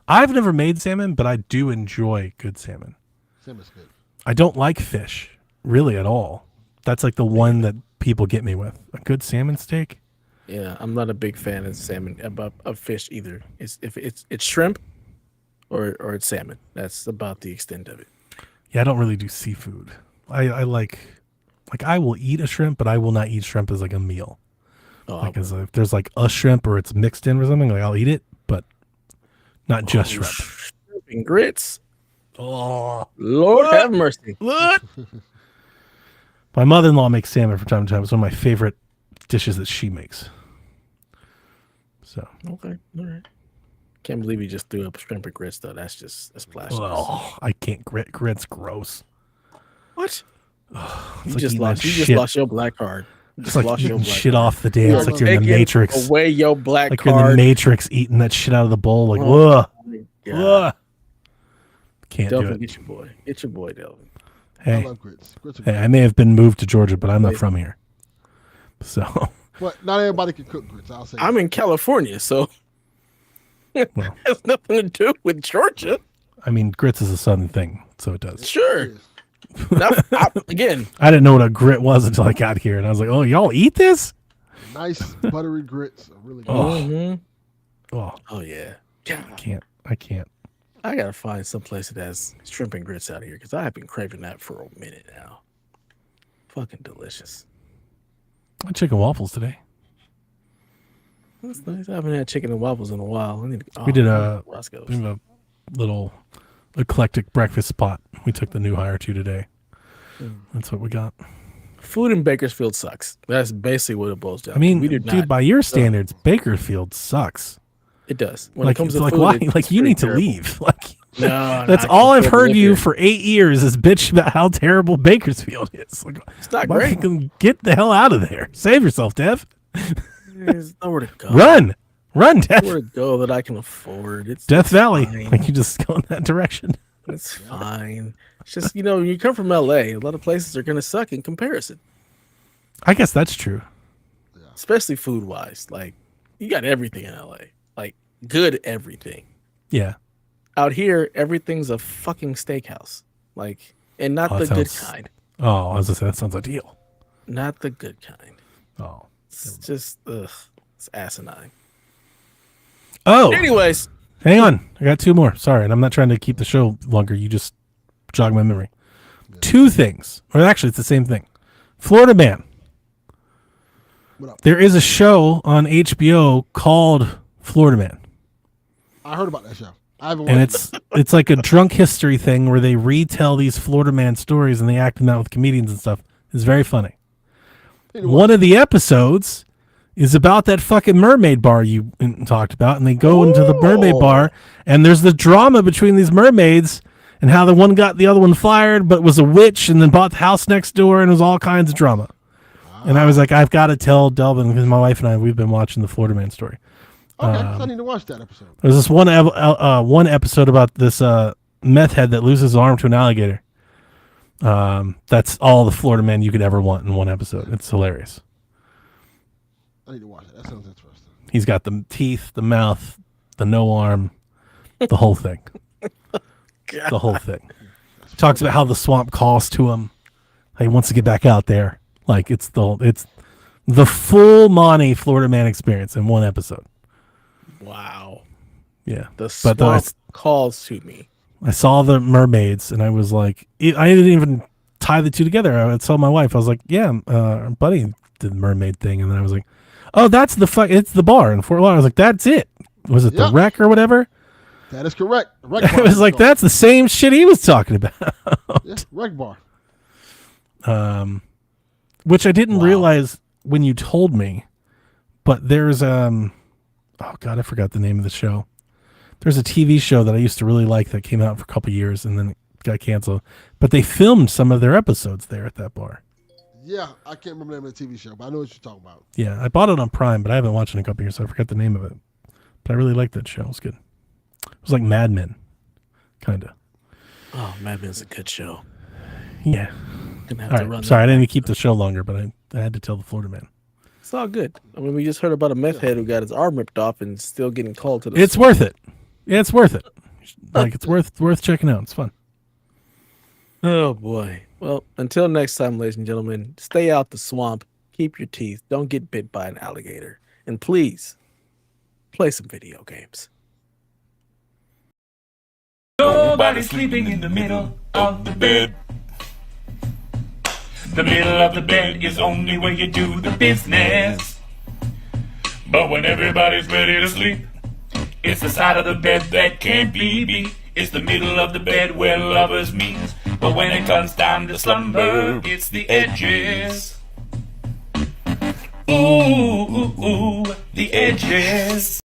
I've never made salmon, but I do enjoy good salmon. Salmon's good. I don't like fish, really, at all. That's like the one that people get me with. A good salmon steak? Yeah, I'm not a big fan of salmon, of fish either. It's shrimp or it's salmon. That's about the extent of it. Yeah, I don't really do seafood. I like I will eat a shrimp, but I will not eat shrimp as like a meal. Oh, like if there's like a shrimp or it's mixed in or something, like I'll eat it, but not just shrimp. Shrimp and grits. Oh, Lord have mercy. What? My mother-in-law makes salmon from time to time. It's one of my favorite dishes that she makes. So okay, all right. Can't believe you just threw up shrimp and grits though. That's blasphemous. Oh, I can't grits. Gross. What? You just lost your black card. It's like eating shit off the damn. It's like you're in the Matrix. Away your black like card. You're in the Matrix eating that shit out of the bowl. Like, ugh. Can't Delvin, do it. Get your boy. Get your boy, Delvin. Hey, I love grits. Hey, I may have been moved to Georgia, but I'm not from here. So. Well, not everybody can cook grits. I'll say. I'm in California, so it has nothing to do with Georgia. I mean, grits is a southern thing, so it does. Sure. Again, I didn't know what a grit was until I got here, and I was like, "Oh, y'all eat this? Nice buttery grits, are really good." Oh yeah. I can't. I gotta find some place that has shrimp and grits out here because I have been craving that for a minute now. Fucking delicious. I had chicken waffles today. That's nice. I haven't had chicken and waffles in a while. We did a little eclectic breakfast spot. We took the new hire to today. That's what we got. Food in Bakersfield sucks. That's basically what it boils down. I mean, dude, by your standards, Bakersfield sucks. It does. When it comes to food, why? Like you need to leave. Like no, that's all I've heard you for 8 years is bitch about how terrible Bakersfield is. Like, it's not great. Get the hell out of there. Save yourself, Dev. There's nowhere to go. Run, Dev. Nowhere to go that I can afford. It's Death Valley. Fine. Like you just go in that direction. It's fine. It's just you come from LA. A lot of places are gonna suck in comparison. I guess that's true. Especially food wise. Like you got everything in LA. Like good everything. Yeah. Out here, everything's a fucking steakhouse. Like, and not the good kind. Oh, I was gonna say that sounds ideal. Not the good kind. Oh. It's just it's asinine. Oh. Anyways. Hang on. I got two more. Sorry, and I'm not trying to keep the show longer. You just jog my memory. Yeah. Two things. Or actually it's the same thing. Florida Man. There is a show on HBO called Florida Man. I heard about that show. I haven't watched it. It's like a drunk history thing where they retell these Florida Man stories and they act them out with comedians and stuff. It's very funny. One of the episodes is about that fucking mermaid bar you talked about, and they go into the mermaid bar, and there's the drama between these mermaids and how the one got the other one fired, but was a witch and then bought the house next door, and it was all kinds of drama. And I was like, I've got to tell Delvin, because my wife and I, we've been watching the Florida Man story. Okay, so I need to watch that episode. There's this one episode about this meth head that loses his arm to an alligator. That's all the Florida Man you could ever want in one episode. It's hilarious. I need to watch it. That sounds interesting. He's got the teeth, the mouth, the no arm, the whole thing. The whole thing. Talks about how the swamp calls to him. How he wants to get back out there. Like it's the full Monty Florida Man experience in one episode. Wow. Yeah, The swamp calls to me. I saw the mermaids, and I was like, I didn't even tie the two together. I told my wife, I was like, yeah, buddy did the mermaid thing, and then I was like, oh, that's it's the bar in Fort Lauderdale. I was like, that's it. Was it the wreck or whatever? That is correct. I was like, that's the same shit he was talking about. Yeah, wreck bar. Which I didn't realize when you told me, but there's oh god, I forgot the name of the show. There's a TV show that I used to really like that came out for a couple years and then it got canceled. But they filmed some of their episodes there at that bar. Yeah, I can't remember the name of the TV show, but I know what you're talking about. Yeah, I bought it on Prime, but I haven't watched it in a couple years, so I forgot the name of it. But I really liked that show. It was good. It was like Mad Men, kind of. Oh, Mad Men's a good show. Yeah. All right. Sorry, I didn't keep the show longer, but I had to tell the Florida Man. It's all good. I mean, we just heard about a meth head who got his arm ripped off and still getting called to the. It's worth it. Yeah, it's worth it. Like it's worth checking out. It's fun. Oh boy. Well, until next time, ladies and gentlemen, stay out the swamp. Keep your teeth. Don't get bit by an alligator. And please, play some video games. Nobody sleeping in the middle of the bed. The middle of the bed is only where you do the business. But when everybody's ready to sleep, it's the side of the bed that can't be beat. It's the middle of the bed where lovers meet. But when it comes time to slumber, it's the edges. Ooh, ooh, ooh, the edges.